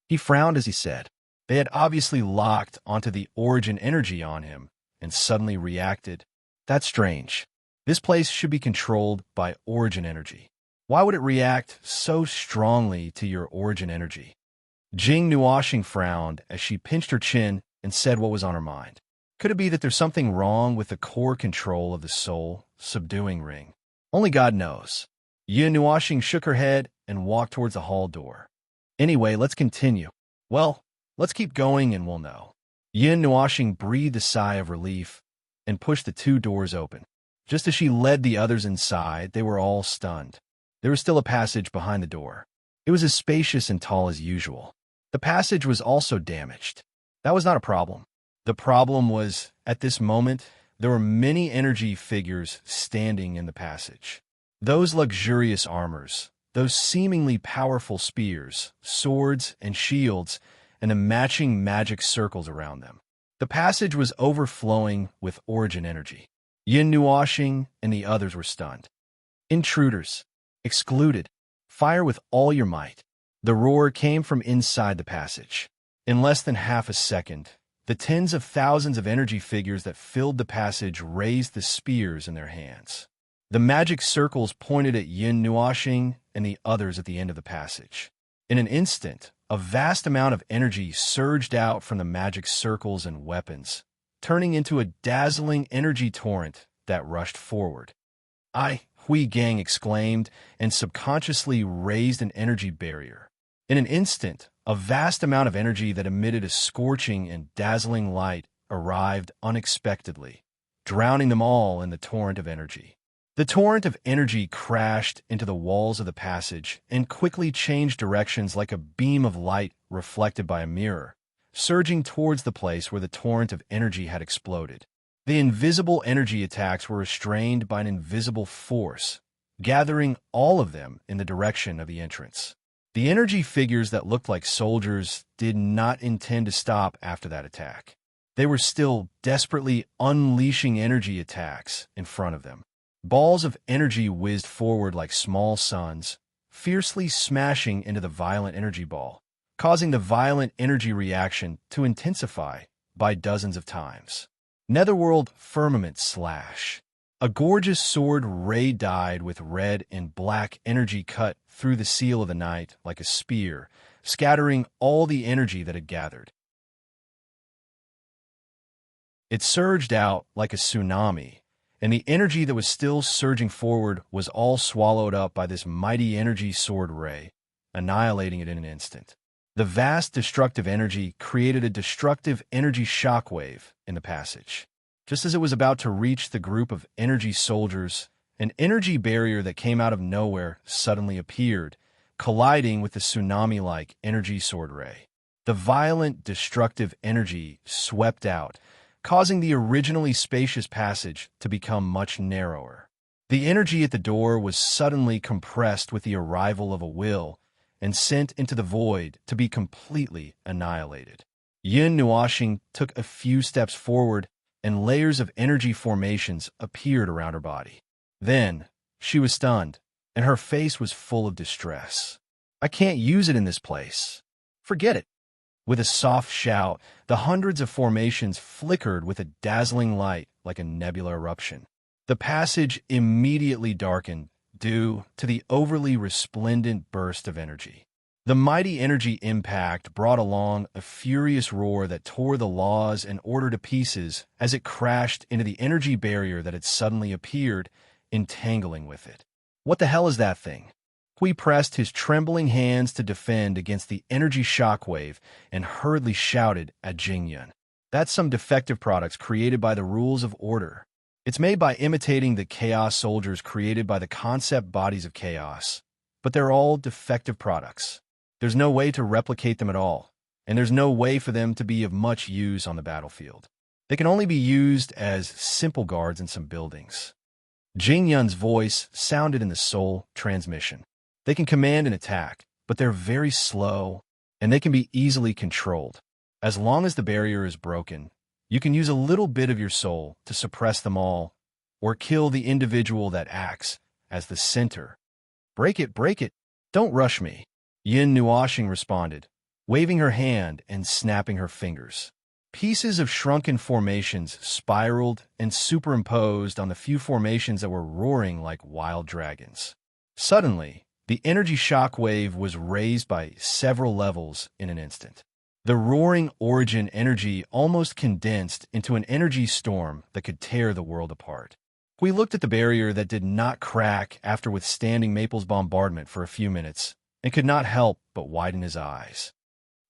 He frowned as he said. They had obviously locked onto the origin energy on him and suddenly reacted. That's strange. This place should be controlled by origin energy. Why would it react so strongly to your origin energy? Jing Nuoxing frowned as she pinched her chin and said what was on her mind. Could it be that there's something wrong with the core control of the soul subduing ring? Only God knows. Yin Nuoxing shook her head and walked towards the hall door. Anyway, let's continue. Well, let's keep going and we'll know. Yin Nuoxing breathed a sigh of relief and pushed the two doors open. Just as she led the others inside, they were all stunned. There was still a passage behind the door. It was as spacious and tall as usual. The passage was also damaged. That was not a problem. The problem was, at this moment, there were many energy figures standing in the passage. Those luxurious armors, those seemingly powerful spears, swords, and shields, and the matching magic circles around them. The passage was overflowing with origin energy. Yin Nuoshing and the others were stunned. Intruders. Excluded. Fire with all your might. The roar came from inside the passage. In less than half a second, the tens of thousands of energy figures that filled the passage raised the spears in their hands. The magic circles pointed at Yin Nuoshing and the others at the end of the passage. In an instant, a vast amount of energy surged out from the magic circles and weapons, turning into a dazzling energy torrent that rushed forward. Hui Gang exclaimed and subconsciously raised an energy barrier. In an instant, a vast amount of energy that emitted a scorching and dazzling light arrived unexpectedly, drowning them all in the torrent of energy. The torrent of energy crashed into the walls of the passage and quickly changed directions like a beam of light reflected by a mirror, surging towards the place where the torrent of energy had exploded. The invisible energy attacks were restrained by an invisible force, gathering all of them in the direction of the entrance. The energy figures that looked like soldiers did not intend to stop after that attack. They were still desperately unleashing energy attacks in front of them. Balls of energy whizzed forward like small suns, fiercely smashing into the violent energy ball, causing the violent energy reaction to intensify by dozens of times. Netherworld firmament slash. A gorgeous sword ray dyed with red and black energy cut through the seal of the night like a spear, scattering all the energy that had gathered. It surged out like a tsunami, and the energy that was still surging forward was all swallowed up by this mighty energy sword ray, annihilating it in an instant. The vast destructive energy created a destructive energy shockwave in the passage. Just as it was about to reach the group of energy soldiers, an energy barrier that came out of nowhere suddenly appeared, colliding with the tsunami-like energy sword ray. The violent, destructive energy swept out, causing the originally spacious passage to become much narrower. The energy at the door was suddenly compressed with the arrival of a will and sent into the void to be completely annihilated. Yin Nuoshing took a few steps forward, and layers of energy formations appeared around her body. Then, she was stunned, and her face was full of distress. "I can't use it in this place. Forget it." With a soft shout, the hundreds of formations flickered with a dazzling light like a nebula eruption. The passage immediately darkened due to the overly resplendent burst of energy. The mighty energy impact brought along a furious roar that tore the laws and order to pieces as it crashed into the energy barrier that had suddenly appeared, entangling with it. "What the hell is that thing?" Hui pressed his trembling hands to defend against the energy shockwave and hurriedly shouted at Jingyun. "That's some defective products created by the rules of order. It's made by imitating the chaos soldiers created by the concept bodies of chaos. But they're all defective products. There's no way to replicate them at all, and there's no way for them to be of much use on the battlefield. They can only be used as simple guards in some buildings." Jingyun's voice sounded in the soul transmission. "They can command an attack, but they're very slow, and they can be easily controlled. As long as the barrier is broken, you can use a little bit of your soul to suppress them all, or kill the individual that acts as the center. Break it, break it. Don't rush me." Yin Nuoshing responded, waving her hand and snapping her fingers. Pieces of shrunken formations spiraled and superimposed on the few formations that were roaring like wild dragons. Suddenly, the energy shockwave was raised by several levels in an instant. The roaring origin energy almost condensed into an energy storm that could tear the world apart. We looked at the barrier that did not crack after withstanding Maple's bombardment for a few minutes and could not help but widen his eyes.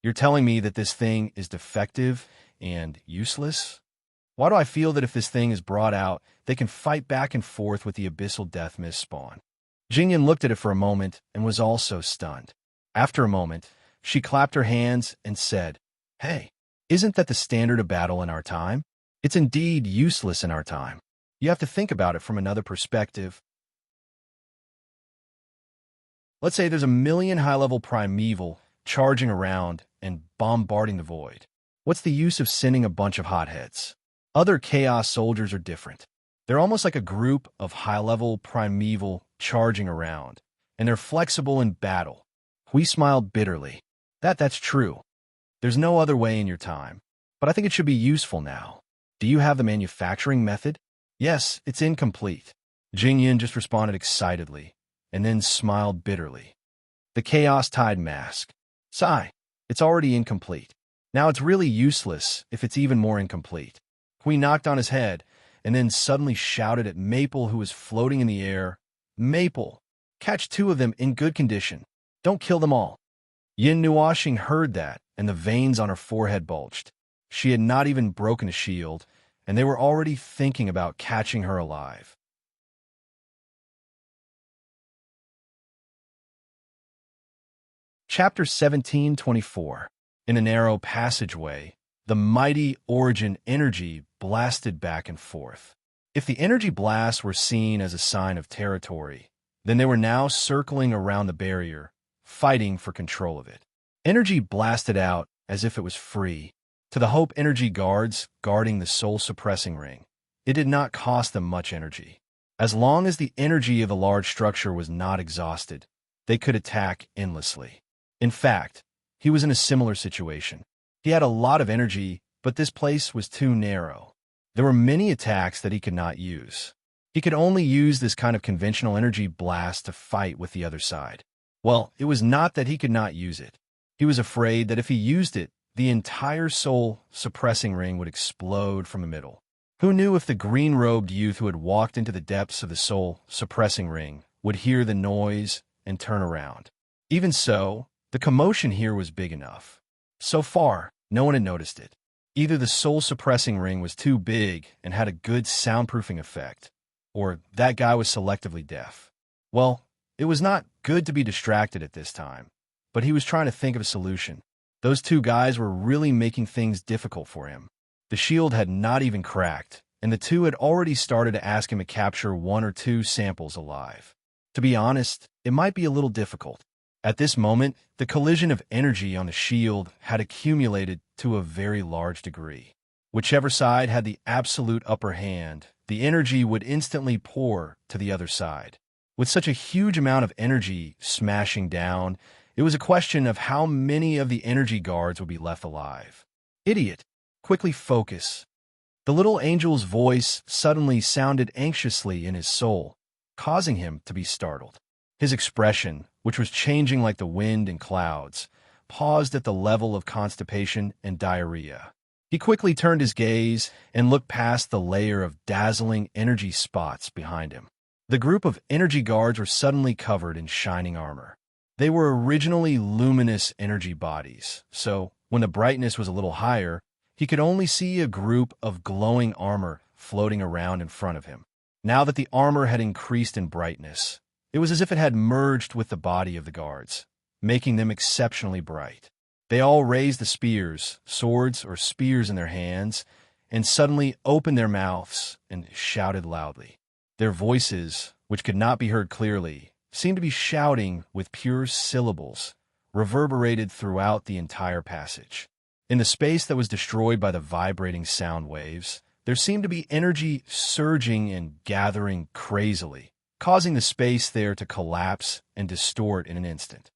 "You're telling me that this thing is defective and useless? Why do I feel that if this thing is brought out, they can fight back and forth with the abyssal death mist spawn?" Jingyan looked at it for a moment and was also stunned. After a moment, she clapped her hands and said, "Hey, isn't that the standard of battle in our time? It's indeed useless in our time. You have to think about it from another perspective. Let's say there's a million high-level primeval charging around and bombarding the void. What's the use of sending a bunch of hotheads? Other chaos soldiers are different. They're almost like a group of high-level primeval charging around, and they're flexible in battle. We smiled bitterly. That's true. There's no other way in your time. But I think it should be useful now. Do you have the manufacturing method? Yes, it's incomplete. Jingyin just responded excitedly, and then smiled bitterly. The chaos-tied mask. Sigh, it's already incomplete. Now it's really useless if it's even more incomplete. Hui knocked on his head, and then suddenly shouted at Maple, who was floating in the air, "Maple, catch 2 of them in good condition. Don't kill them all." Yin Nuoxing heard that, and the veins on her forehead bulged. She had not even broken a shield, and they were already thinking about catching her alive. Chapter 17:24. In a narrow passageway, the mighty origin energy blasted back and forth. If the energy blasts were seen as a sign of territory, then they were now circling around the barrier, fighting for control of it. Energy blasted out as if it was free. To the Hope energy guards guarding the soul-suppressing ring, it did not cost them much energy. As long as the energy of the large structure was not exhausted, they could attack endlessly. In fact, he was in a similar situation. He had a lot of energy, but this place was too narrow. There were many attacks that he could not use. He could only use this kind of conventional energy blast to fight with the other side. Well, it was not that he could not use it. He was afraid that if he used it, the entire soul-suppressing ring would explode from the middle. Who knew if the green-robed youth who had walked into the depths of the soul-suppressing ring would hear the noise and turn around? Even so, the commotion here was big enough. So far, no one had noticed it. Either the soul-suppressing ring was too big and had a good soundproofing effect, or that guy was selectively deaf. Well, it was not good to be distracted at this time, but he was trying to think of a solution. Those 2 guys were really making things difficult for him. The shield had not even cracked, and the 2 had already started to ask him to capture 1 or 2 samples alive. To be honest, it might be a little difficult. At this moment, the collision of energy on the shield had accumulated to a very large degree. Whichever side had the absolute upper hand, the energy would instantly pour to the other side. With such a huge amount of energy smashing down, it was a question of how many of the energy guards would be left alive. "Idiot! Quickly focus." The little angel's voice suddenly sounded anxiously in his soul, causing him to be startled. His expression, which was changing like the wind and clouds, paused at the level of constipation and diarrhea. He quickly turned his gaze and looked past the layer of dazzling energy spots behind him. The group of energy guards were suddenly covered in shining armor. They were originally luminous energy bodies, so when the brightness was a little higher, he could only see a group of glowing armor floating around in front of him. Now that the armor had increased in brightness, it was as if it had merged with the body of the guards, making them exceptionally bright. They all raised the spears, swords, or spears in their hands, and suddenly opened their mouths and shouted loudly. Their voices, which could not be heard clearly, seemed to be shouting with pure syllables, reverberated throughout the entire passage. In the space that was destroyed by the vibrating sound waves, there seemed to be energy surging and gathering crazily, causing the space there to collapse and distort in an instant.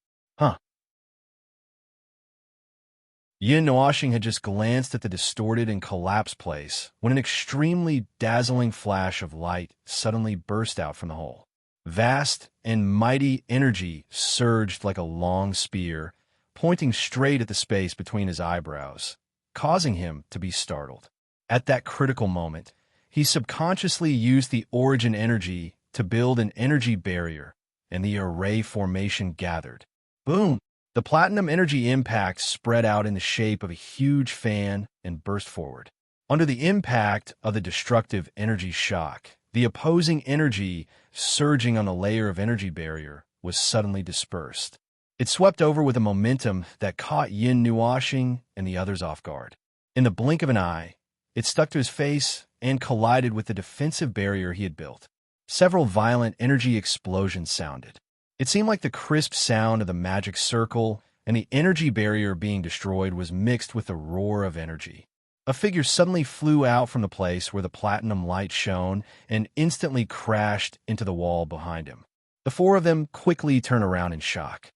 Yin Nuoxing had just glanced at the distorted and collapsed place when an extremely dazzling flash of light suddenly burst out from the hole. Vast and mighty energy surged like a long spear, pointing straight at the space between his eyebrows, causing him to be startled. At that critical moment, he subconsciously used the origin energy to build an energy barrier, and the array formation gathered. Boom! The platinum energy impact spread out in the shape of a huge fan and burst forward. Under the impact of the destructive energy shock, the opposing energy surging on the layer of energy barrier was suddenly dispersed. It swept over with a momentum that caught Yin Nuoxing and the others off guard. In the blink of an eye, it stuck to his face and collided with the defensive barrier he had built. Several violent energy explosions sounded. It seemed like the crisp sound of the magic circle and the energy barrier being destroyed was mixed with the roar of energy. A figure suddenly flew out from the place where the platinum light shone and instantly crashed into the wall behind him. The four of them quickly turned around in shock.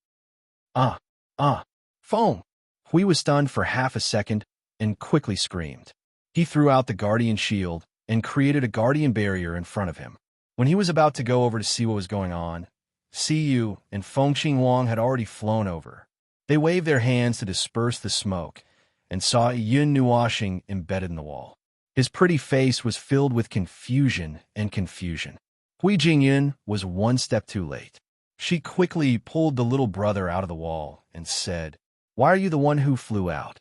Ah, ah, foam! Hui was stunned for half a second and quickly screamed. He threw out the guardian shield and created a guardian barrier in front of him. When he was about to go over to see what was going on, Si Yu and Feng Xingwang had already flown over. They waved their hands to disperse the smoke and saw Yun Nuoxing embedded in the wall. His pretty face was filled with confusion. Hui Jingyun was one step too late. She quickly pulled the little brother out of the wall and said, "Why are you the one who flew out?"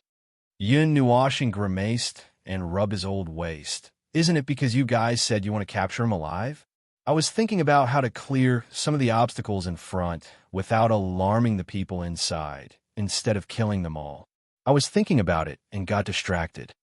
Yun Nuoxing grimaced and rubbed his old waist. "Isn't it because you guys said you want to capture him alive? I was thinking about how to clear some of the obstacles in front without alarming the people inside, instead of killing them all. I was thinking about it and got distracted."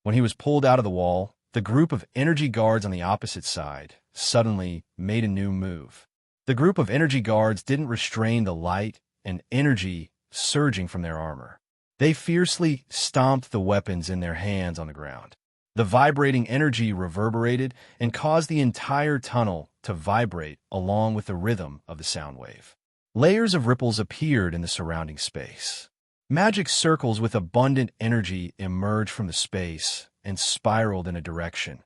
When he was pulled out of the wall, the group of energy guards on the opposite side suddenly made a new move. The group of energy guards didn't restrain the light and energy surging from their armor. They fiercely stomped the weapons in their hands on the ground. The vibrating energy reverberated and caused the entire tunnel to vibrate along with the rhythm of the sound wave. Layers of ripples appeared in the surrounding space. Magic circles with abundant energy emerged from the space and spiraled in a direction,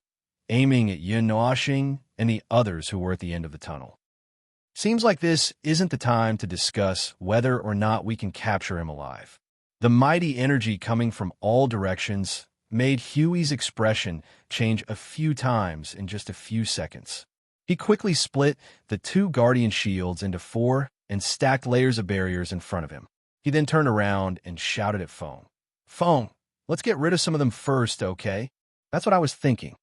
aiming at Yun Nuoxing and the others who were at the end of the tunnel. Seems like this isn't the time to discuss whether or not we can capture him alive. The mighty energy coming from all directions made Huey's expression change a few times in just a few seconds. He quickly split the two guardian shields into four and stacked layers of barriers in front of him. He then turned around and shouted at Feng. "Feng, let's get rid of some of them first, okay? That's what I was thinking."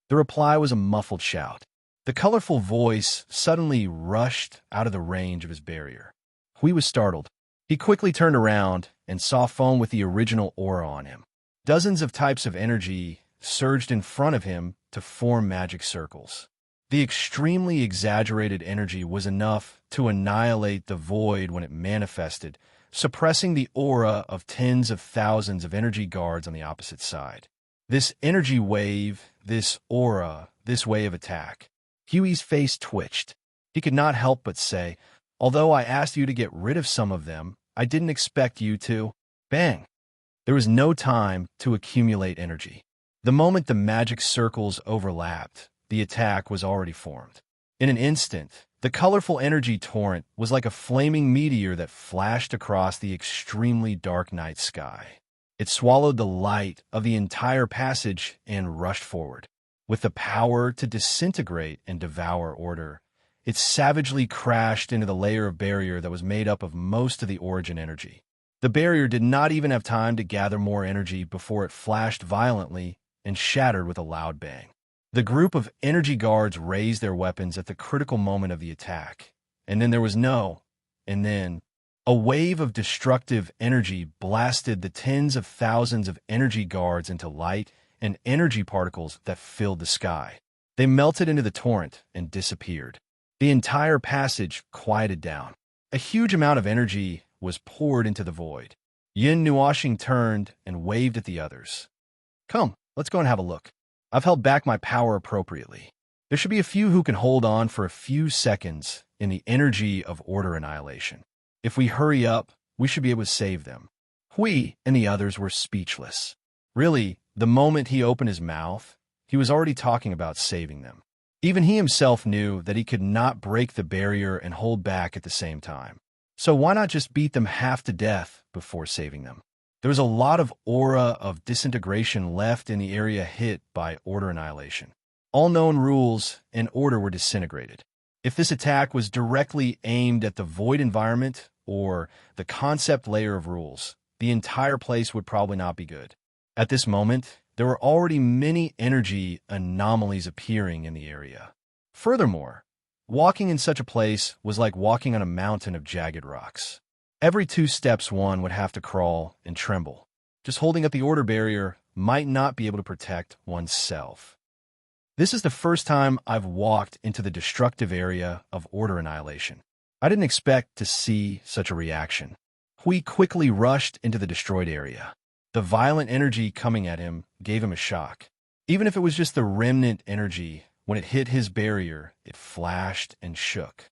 The reply was a muffled shout. The colorful voice suddenly rushed out of the range of his barrier. Hui was startled. He quickly turned around and saw Feng with the original aura on him. Dozens of types of energy surged in front of him to form magic circles. The extremely exaggerated energy was enough to annihilate the void when it manifested, suppressing the aura of tens of thousands of energy guards on the opposite side. This energy wave, this aura, this way of attack. Huey's face twitched. He could not help but say, "Although I asked you to get rid of some of them, I didn't expect you to." Bang! There was no time to accumulate energy. The moment the magic circles overlapped, the attack was already formed. In an instant, the colorful energy torrent was like a flaming meteor that flashed across the extremely dark night sky. It swallowed the light of the entire passage and rushed forward. With the power to disintegrate and devour order, it savagely crashed into the layer of barrier that was made up of most of the origin energy. The barrier did not even have time to gather more energy before it flashed violently and shattered with a loud bang. The group of energy guards raised their weapons at the critical moment of the attack, and then a wave of destructive energy blasted the tens of thousands of energy guards into light and energy particles that filled the sky. They melted into the torrent and disappeared. The entire passage quieted down. A huge amount of energy was poured into the void. Yun Nuoxing turned and waved at the others. "Come, let's go and have a look. I've held back my power appropriately. There should be a few who can hold on for a few seconds in the energy of order annihilation. If we hurry up, we should be able to save them." Hui and the others were speechless. Really, the moment he opened his mouth, he was already talking about saving them. Even he himself knew that he could not break the barrier and hold back at the same time. So why not just beat them half to death before saving them? There was a lot of aura of disintegration left in the area hit by order annihilation. All known rules and order were disintegrated. If this attack was directly aimed at the void environment or the concept layer of rules, the entire place would probably not be good. At this moment, there were already many energy anomalies appearing in the area. Furthermore, walking in such a place was like walking on a mountain of jagged rocks. Every 2 steps one would have to crawl and tremble. Just holding up the order barrier might not be able to protect oneself. This is the first time I've walked into the destructive area of order annihilation. I didn't expect to see such a reaction. Hui quickly rushed into the destroyed area. The violent energy coming at him gave him a shock. Even if it was just the remnant energy, when it hit his barrier, it flashed and shook.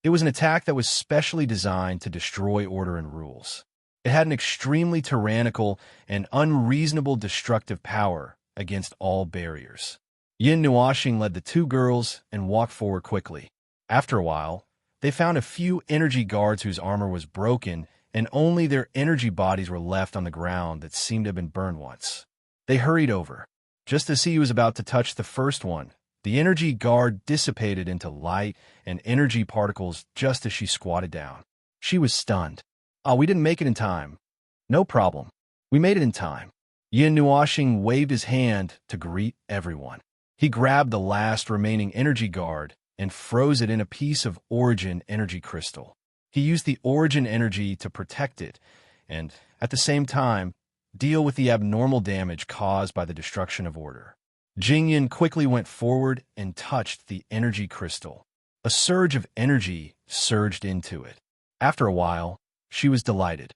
It was an attack that was specially designed to destroy order and rules. It had an extremely tyrannical and unreasonable destructive power against all barriers. Yin Nuoxing led the two girls and walked forward quickly. After a while, they found a few energy guards whose armor was broken and only their energy bodies were left on the ground that seemed to have been burned once. They hurried over. Just as he was about to touch the first one, the energy guard dissipated into light and energy particles just as she squatted down. She was stunned. "Oh, we didn't make it in time." "No problem. We made it in time." Yin Nuoxing waved his hand to greet everyone. He grabbed the last remaining energy guard and froze it in a piece of origin energy crystal. He used the origin energy to protect it and, at the same time, deal with the abnormal damage caused by the destruction of order. Jingyan quickly went forward and touched the energy crystal. A surge of energy surged into it. After a while, she was delighted.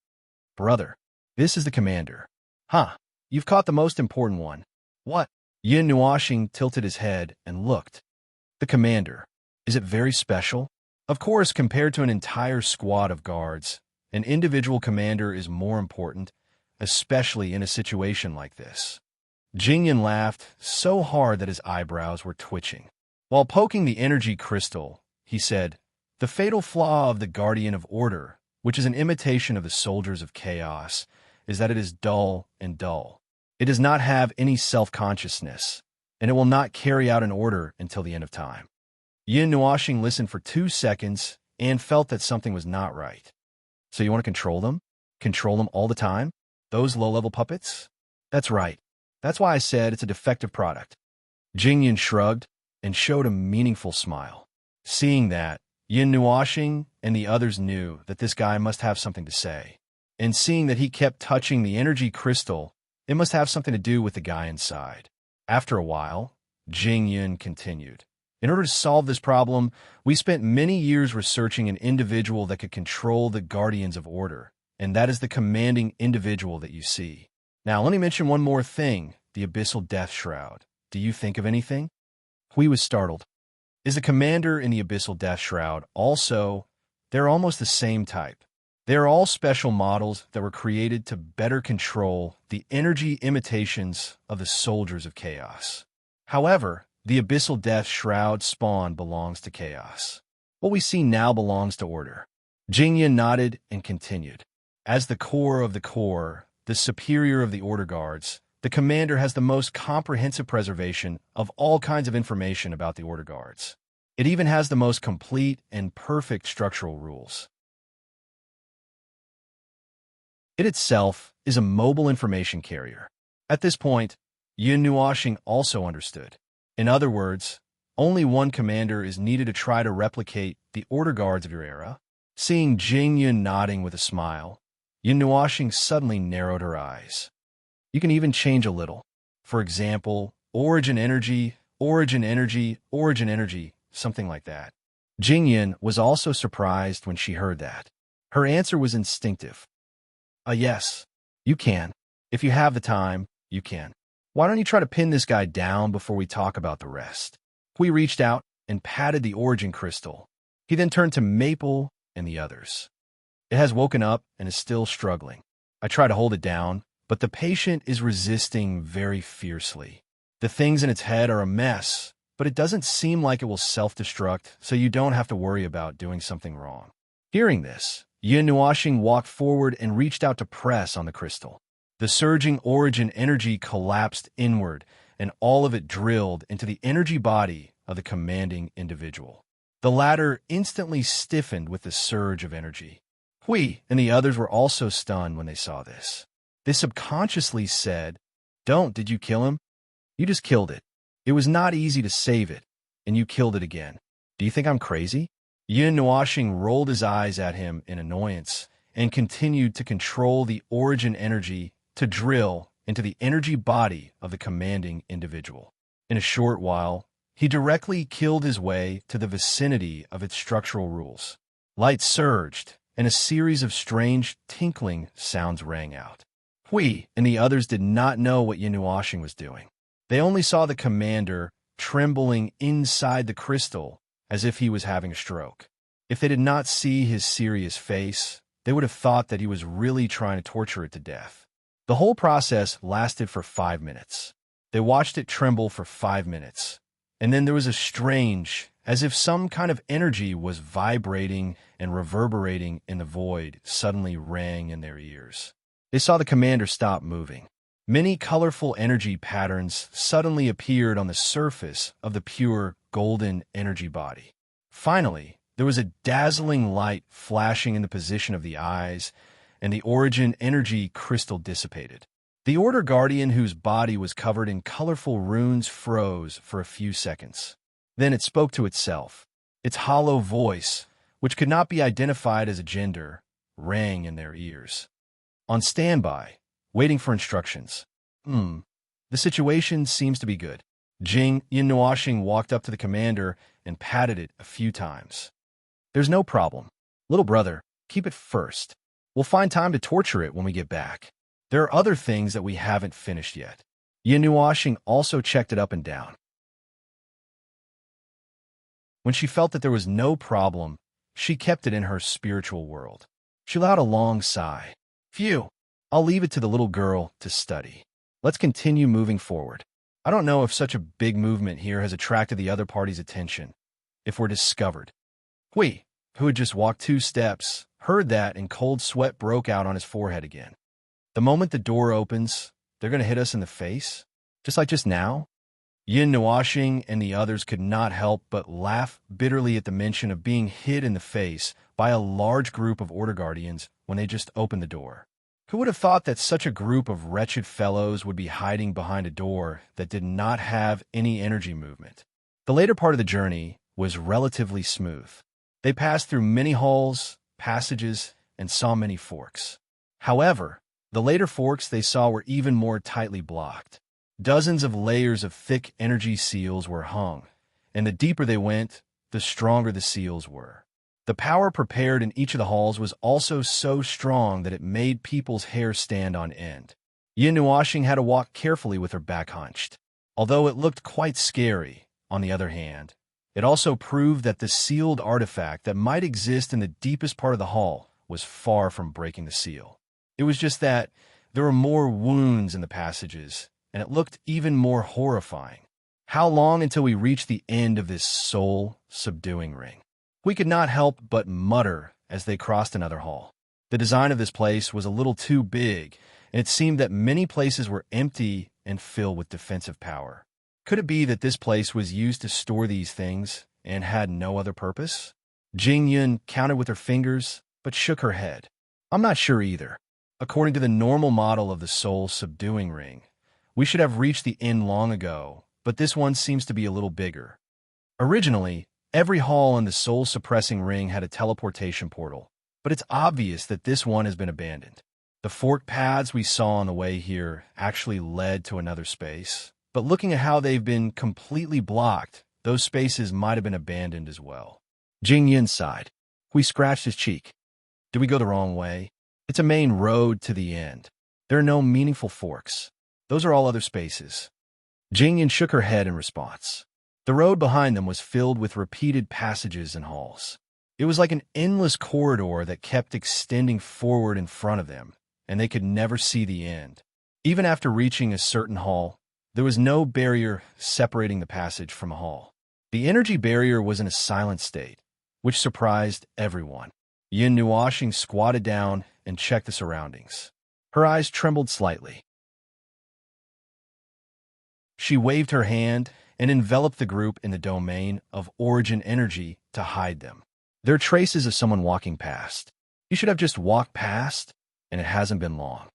"Brother, this is the commander." "Huh, you've caught the most important one." "What?" Yin Nuoxing tilted his head and looked. "The commander. Is it very special?" Of course, compared to an entire squad of guards, an individual commander is more important, especially in a situation like this. Jingyan laughed so hard that his eyebrows were twitching. While poking the energy crystal, he said, "The fatal flaw of the Guardian of Order, which is an imitation of the soldiers of chaos, is that it is dull and dull. It does not have any self-consciousness, and it will not carry out an order until the end of time." Yin Nuoxing listened for 2 seconds and felt that something was not right. "So you want to control them? Control them all the time? Those low-level puppets?" "That's right. That's why I said it's a defective product." Jingyan shrugged and showed a meaningful smile. Seeing that, Yin Nuoxing and the others knew that this guy must have something to say. And seeing that he kept touching the energy crystal, it must have something to do with the guy inside. After a while, Jingyan continued. "In order to solve this problem, we spent many years researching an individual that could control the Guardians of Order, and that is the commanding individual that you see. Now, let me mention one more thing, the Abyssal Death Shroud. Do you think of anything?" Hui was startled. "Is the commander in the Abyssal Death Shroud also—" "They're almost the same type. They are all special models that were created to better control the energy imitations of the soldiers of chaos. However, the Abyssal Death Shroud spawn belongs to chaos. What we see now belongs to order." Jingyan nodded and continued. "As the core of the core, the superior of the order guards, the commander has the most comprehensive preservation of all kinds of information about the order guards. It even has the most complete and perfect structural rules. It itself is a mobile information carrier." At this point, Yin Nuoxing also understood. In other words, only one commander is needed to try to replicate the order guards of your era. Seeing Jingyan nodding with a smile, Yin Nuoxing suddenly narrowed her eyes. "You can even change a little. For example, origin energy, origin energy, origin energy, something like that." Jingyan was also surprised when she heard that. Her answer was instinctive. Yes, you can. If you have the time, you can. Why don't you try to pin this guy down before we talk about the rest?" Hui reached out and patted the origin crystal. He then turned to Maple and the others. "It has woken up and is still struggling. I try to hold it down, but the patient is resisting very fiercely. The things in its head are a mess, but it doesn't seem like it will self-destruct, so you don't have to worry about doing something wrong." Hearing this, Yin Nuoxing walked forward and reached out to press on the crystal. The surging origin energy collapsed inward, and all of it drilled into the energy body of the commanding individual. The latter instantly stiffened with the surge of energy. Hui and the others were also stunned when they saw this. They subconsciously said, "Did you kill him? You just killed it. It was not easy to save it, and you killed it again. Do you think I'm crazy?" Yin Nuoxing rolled his eyes at him in annoyance and continued to control the origin energy to drill into the energy body of the commanding individual. In a short while, he directly killed his way to the vicinity of its structural rules. Light surged, and a series of strange tinkling sounds rang out. Hui and the others did not know what Yinuashing was doing. They only saw the commander trembling inside the crystal as if he was having a stroke. If they did not see his serious face, they would have thought that he was really trying to torture it to death. The whole process lasted for 5 minutes. They watched it tremble for 5 minutes, and then there was a strange, as if some kind of energy was vibrating and reverberating in the void, suddenly rang in their ears. They saw the commander stop moving. Many colorful energy patterns suddenly appeared on the surface of the pure golden energy body. Finally, there was a dazzling light flashing in the position of the eyes, and the origin energy crystal dissipated. The Order Guardian, whose body was covered in colorful runes, froze for a few seconds. Then it spoke to itself. Its hollow voice, which could not be identified as a gender, rang in their ears. On standby, waiting for instructions. The situation seems to be good. Jing Yinuashing walked up to the commander and patted it a few times. There's no problem. Little brother, keep it first. We'll find time to torture it when we get back. There are other things that we haven't finished yet. Yinuashing also checked it up and down. When she felt that there was no problem, she kept it in her spiritual world. She let out a long sigh. Phew, I'll leave it to the little girl to study. Let's continue moving forward. I don't know if such a big movement here has attracted the other party's attention. If we're discovered. Hui, who had just walked 2 steps, heard that and cold sweat broke out on his forehead again. The moment the door opens, they're going to hit us in the face? Just like just now? Yinuashing and the others could not help but laugh bitterly at the mention of being hit in the face by a large group of Order Guardians when they just opened the door. Who would have thought that such a group of wretched fellows would be hiding behind a door that did not have any energy movement? The later part of the journey was relatively smooth. They passed through many halls, passages, and saw many forks. However, the later forks they saw were even more tightly blocked. Dozens of layers of thick energy seals were hung, and the deeper they went, the stronger the seals were. The power prepared in each of the halls was also so strong that it made people's hair stand on end. Yinuashing had to walk carefully with her back hunched. Although it looked quite scary, on the other hand, it also proved that the sealed artifact that might exist in the deepest part of the hall was far from breaking the seal. It was just that there were more wounds in the passages, and it looked even more horrifying. How long until we reached the end of this soul-subduing ring? We could not help but mutter as they crossed another hall. The design of this place was a little too big, and it seemed that many places were empty and filled with defensive power. Could it be that this place was used to store these things and had no other purpose? Jing Yun counted with her fingers, but shook her head. I'm not sure either. According to the normal model of the soul-subduing ring, we should have reached the end long ago, but this one seems to be a little bigger. Originally, every hall in the soul-suppressing ring had a teleportation portal, but it's obvious that this one has been abandoned. The fork paths we saw on the way here actually led to another space, but looking at how they've been completely blocked, those spaces might have been abandoned as well. Jing Yun sighed. We scratched his cheek. Did we go the wrong way? It's a main road to the end. There are no meaningful forks. Those are all other spaces. Jing Yun shook her head in response. The road behind them was filled with repeated passages and halls. It was like an endless corridor that kept extending forward in front of them, and they could never see the end. Even after reaching a certain hall, there was no barrier separating the passage from a hall. The energy barrier was in a silent state, which surprised everyone. Yinuashing squatted down and checked the surroundings. Her eyes trembled slightly. She waved her hand and enveloped the group in the domain of origin energy to hide them. There are traces of someone walking past. You should have just walked past, and it hasn't been long.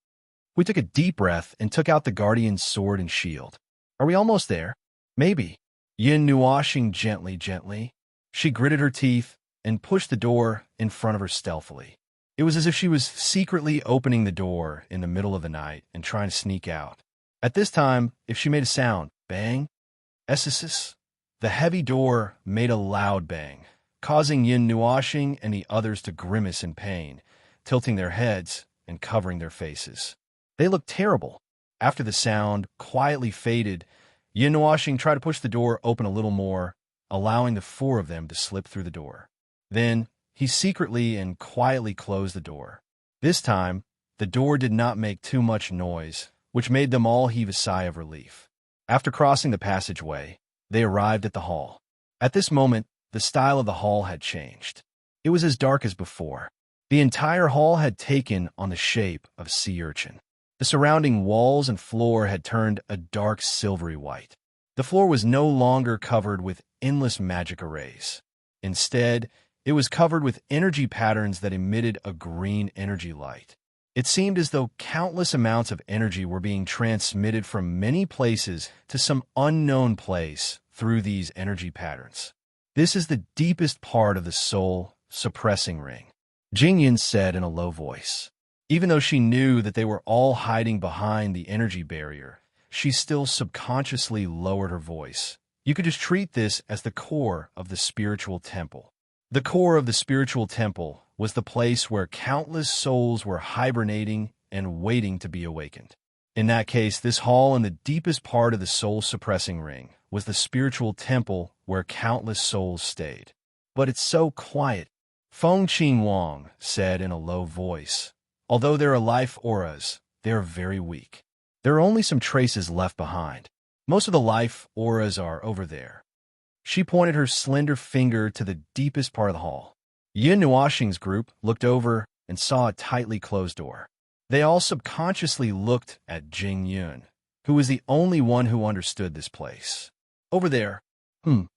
We took a deep breath and took out the Guardian's sword and shield. Are we almost there? Maybe. Yinuashing gently. She gritted her teeth and pushed the door in front of her stealthily. It was as if she was secretly opening the door in the middle of the night and trying to sneak out. At this time, if she made a sound, bang, essis, the heavy door made a loud bang, causing Yin Nuashing and the others to grimace in pain, tilting their heads and covering their faces. They looked terrible. After the sound quietly faded, Yin Nuashing tried to push the door open a little more, allowing the four of them to slip through the door. Then, he secretly and quietly closed the door. This time, the door did not make too much noise, which made them all heave a sigh of relief. After crossing the passageway, they arrived at the hall. At this moment, the style of the hall had changed. It was as dark as before. The entire hall had taken on the shape of a sea urchin. The surrounding walls and floor had turned a dark silvery white. The floor was no longer covered with endless magic arrays. Instead, it was covered with energy patterns that emitted a green energy light. It seemed as though countless amounts of energy were being transmitted from many places to some unknown place through these energy patterns. This is the deepest part of the soul suppressing ring, Jingyan said in a low voice. Even though she knew that they were all hiding behind the energy barrier, she still subconsciously lowered her voice. You could just treat this as the core of the spiritual temple. The core of the spiritual temple was the place where countless souls were hibernating and waiting to be awakened. In that case, this hall in the deepest part of the soul-suppressing ring was the spiritual temple where countless souls stayed. But it's so quiet, Feng Qing Wang said in a low voice. Although there are life auras, they are very weak. There are only some traces left behind. Most of the life auras are over there. She pointed her slender finger to the deepest part of the hall. Yin Nuashing's group looked over and saw a tightly closed door. They all subconsciously looked at Jing Yun, who was the only one who understood this place. Over there.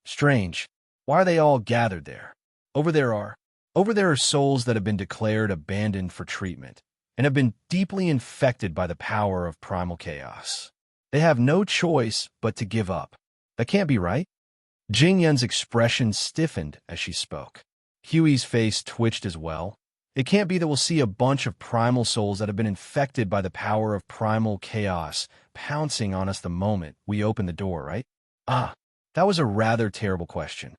Strange. Why are they all gathered there? Over there are souls that have been declared abandoned for treatment and have been deeply infected by the power of primal chaos. They have no choice but to give up. That can't be right. Jing Yun's expression stiffened as she spoke. Huey's face twitched as well. It can't be that we'll see a bunch of primal souls that have been infected by the power of primal chaos pouncing on us the moment we open the door, right? That was a rather terrible question.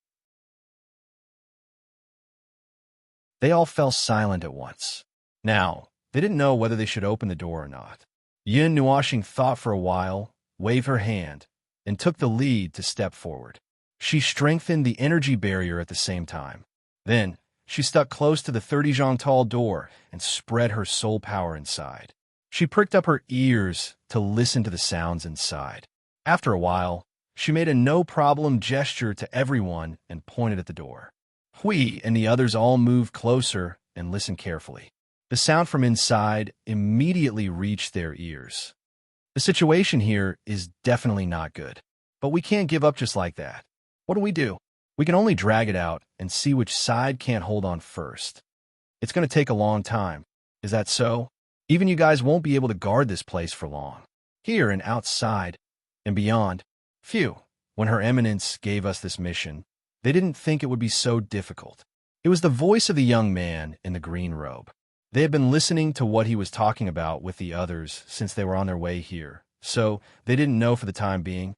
They all fell silent at once. Now, they didn't know whether they should open the door or not. Yin Nuashing thought for a while, waved her hand, and took the lead to step forward. She strengthened the energy barrier at the same time. Then, she stuck close to the 30-zhang tall door and spread her soul power inside. She pricked up her ears to listen to the sounds inside. After a while, she made a no-problem gesture to everyone and pointed at the door. Hui and the others all moved closer and listened carefully. The sound from inside immediately reached their ears. The situation here is definitely not good, but we can't give up just like that. What do? We can only drag it out and see which side can't hold on first. It's going to take a long time. Is that so? Even you guys won't be able to guard this place for long. Here and outside and beyond. Phew, when Her Eminence gave us this mission, they didn't think it would be so difficult. It was the voice of the young man in the green robe. They had been listening to what he was talking about with the others since they were on their way here, so they didn't know for the time being.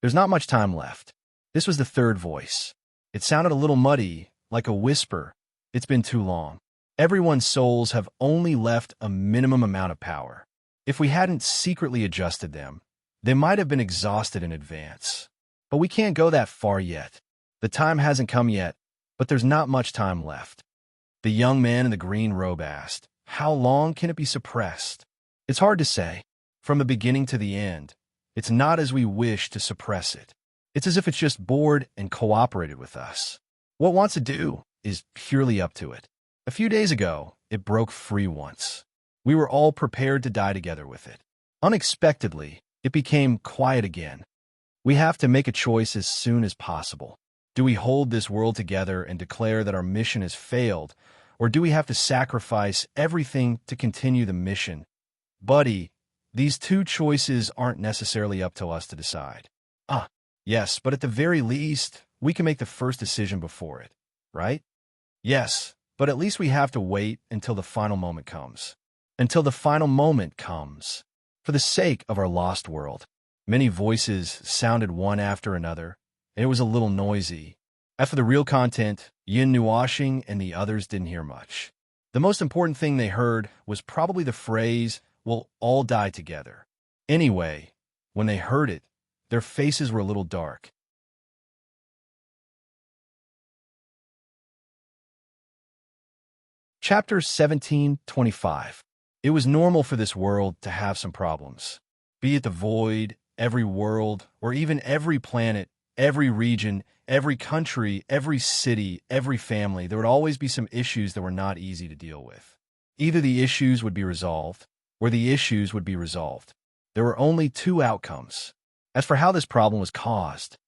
There's not much time left. This was the third voice. It sounded a little muddy, like a whisper. It's been too long. Everyone's souls have only left a minimum amount of power. If we hadn't secretly adjusted them, they might have been exhausted in advance. But we can't go that far yet. The time hasn't come yet, but there's not much time left. The young man in the green robe asked, "How long can it be suppressed?" It's hard to say. From the beginning to the end, it's not as we wish to suppress it. It's as if it's just bored and cooperated with us. What it wants to do is purely up to it. A few days ago, it broke free once. We were all prepared to die together with it. Unexpectedly, it became quiet again. We have to make a choice as soon as possible. Do we hold this world together and declare that our mission has failed, or do we have to sacrifice everything to continue the mission? Buddy, these two choices aren't necessarily up to us to decide. Yes, but at the very least, we can make the first decision before it, right? Yes, But at least we have to wait until the final moment comes. Until the final moment comes. For the sake of our lost world. Many voices sounded one after another, and it was a little noisy. As for the real content, Yin Nuashing and the others didn't hear much. The most important thing they heard was probably the phrase, "We'll all die together." Anyway, when they heard it, their faces were a little dark. Chapter 17:25. It was normal for this world to have some problems. Be it the void, every world, or even every planet, every region, every country, every city, every family, there would always be some issues that were not easy to deal with. Either the issues would be resolved, or the issues would be resolved. There were only two outcomes. As for how this problem was caused,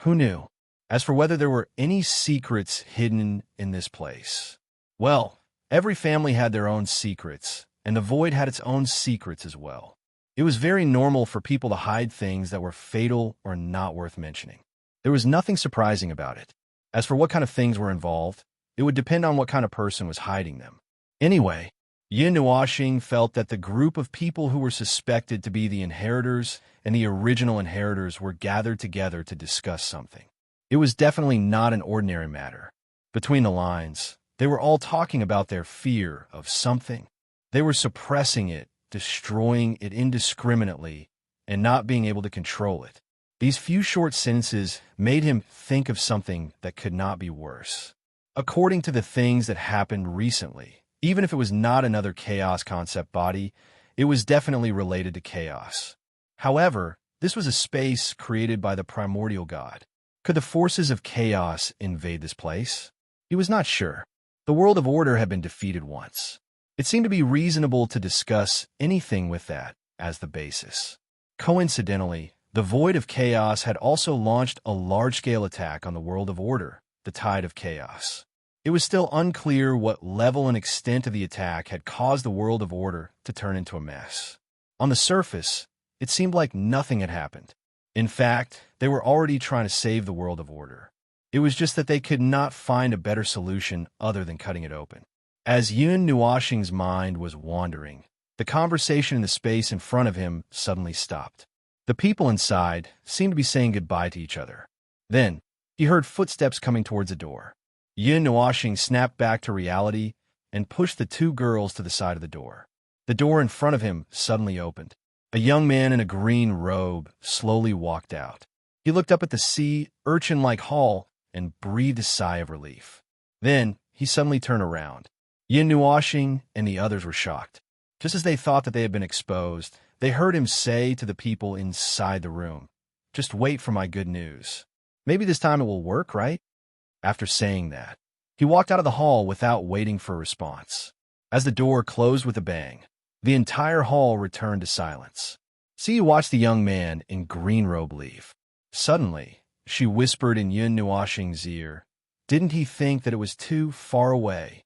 who knew? As for whether there were any secrets hidden in this place, well, every family had their own secrets, and the void had its own secrets as well. It was very normal for people to hide things that were fatal or not worth mentioning. There was nothing surprising about it. As for what kind of things were involved, it would depend on what kind of person was hiding them. Anyway, Yin Nuashing felt that the group of people who were suspected to be the inheritors and the original inheritors were gathered together to discuss something. It was definitely not an ordinary matter. Between the lines, they were all talking about their fear of something. They were suppressing it, destroying it indiscriminately, and not being able to control it. These few short sentences made him think of something that could not be worse. According to the things that happened recently, even if it was not another chaos concept body, it was definitely related to chaos. However, this was a space created by the primordial god. Could the forces of chaos invade this place? He was not sure. The world of order had been defeated once. It seemed to be reasonable to discuss anything with that as the basis. Coincidentally, the void of chaos had also launched a large-scale attack on the world of order, the tide of chaos. It was still unclear what level and extent of the attack had caused the world of order to turn into a mess. On the surface, it seemed like nothing had happened. In fact, they were already trying to save the world of order. It was just that they could not find a better solution other than cutting it open. As Yun Nuashing's mind was wandering, the conversation in the space in front of him suddenly stopped. The people inside seemed to be saying goodbye to each other. Then, he heard footsteps coming towards the door. Yun Nuashing snapped back to reality and pushed the two girls to the side of the door. The door in front of him suddenly opened. A young man in a green robe slowly walked out. He looked up at the sea urchin-like hall and breathed a sigh of relief. Then, he suddenly turned around. Yin Nuashing and the others were shocked. Just as they thought that they had been exposed, they heard him say to the people inside the room, "Just wait for my good news. Maybe this time it will work, right?" After saying that, he walked out of the hall without waiting for a response. As the door closed with a bang, the entire hall returned to silence. Siyu watched the young man in green robe leave. Suddenly, she whispered in Yin Nuashing's ear, "Didn't he think that it was too far away?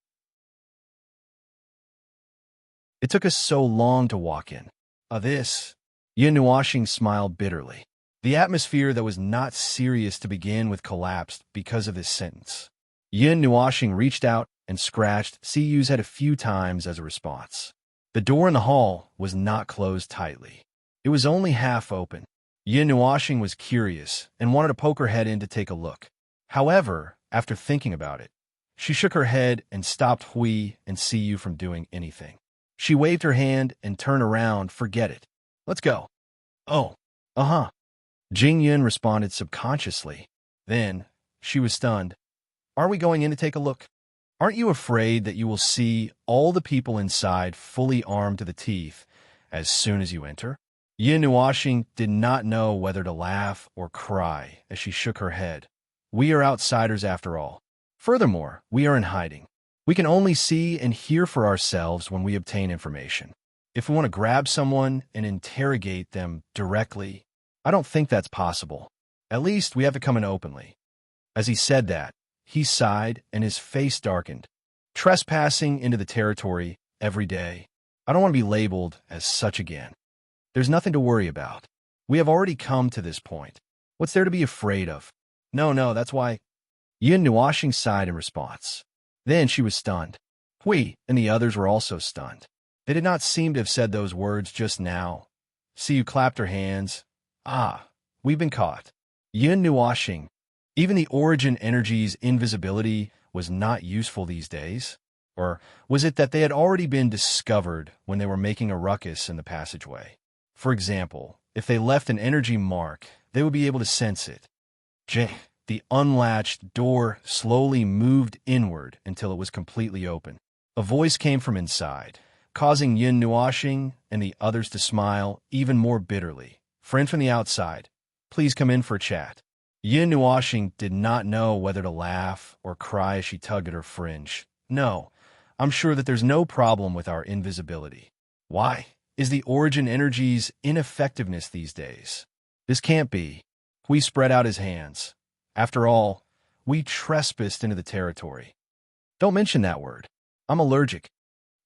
It took us so long to walk in." This, Yin Nuashing smiled bitterly. The atmosphere that was not serious to begin with collapsed because of this sentence. Yin Nuashing reached out and scratched Siyu's head a few times as a response. The door in the hall was not closed tightly. It was only half open. Yin Nuashing was curious and wanted to poke her head in to take a look. However, after thinking about it, she shook her head and stopped Hui and Siyu from doing anything. She waved her hand and turned around. "Forget it. Let's go." "Oh, uh-huh." Jing Yun responded subconsciously. Then, she was stunned. "Are we going in to take a look? Aren't you afraid that you will see all the people inside fully armed to the teeth as soon as you enter?" Yin Nuashing did not know whether to laugh or cry as she shook her head. "We are outsiders after all. Furthermore, we are in hiding. We can only see and hear for ourselves when we obtain information. If we want to grab someone and interrogate them directly, I don't think that's possible. At least we have to come in openly." As he said that, he sighed and his face darkened. "Trespassing into the territory every day. I don't want to be labeled as such again. There's nothing to worry about. We have already come to this point. What's there to be afraid of?" No, that's why." Yin Nuashing sighed in response. Then she was stunned. Hui and the others were also stunned. They did not seem to have said those words just now. Siyu clapped her hands. Ah, we've been caught. Yin Nuashing. Even the origin energy's invisibility was not useful these days? Or was it that they had already been discovered when they were making a ruckus in the passageway? For example, if they left an energy mark, they would be able to sense it. The unlatched door slowly moved inward until it was completely open. A voice came from inside, causing Yin Nuashing and the others to smile even more bitterly. Friend from the outside, please come in for a chat. Yin Nuashing did not know whether to laugh or cry as she tugged at her fringe. No, I'm sure that there's no problem with our invisibility. Why? Is the origin energy's ineffectiveness these days? This can't be. Hui spread out his hands. After all, we trespassed into the territory. Don't mention that word. I'm allergic.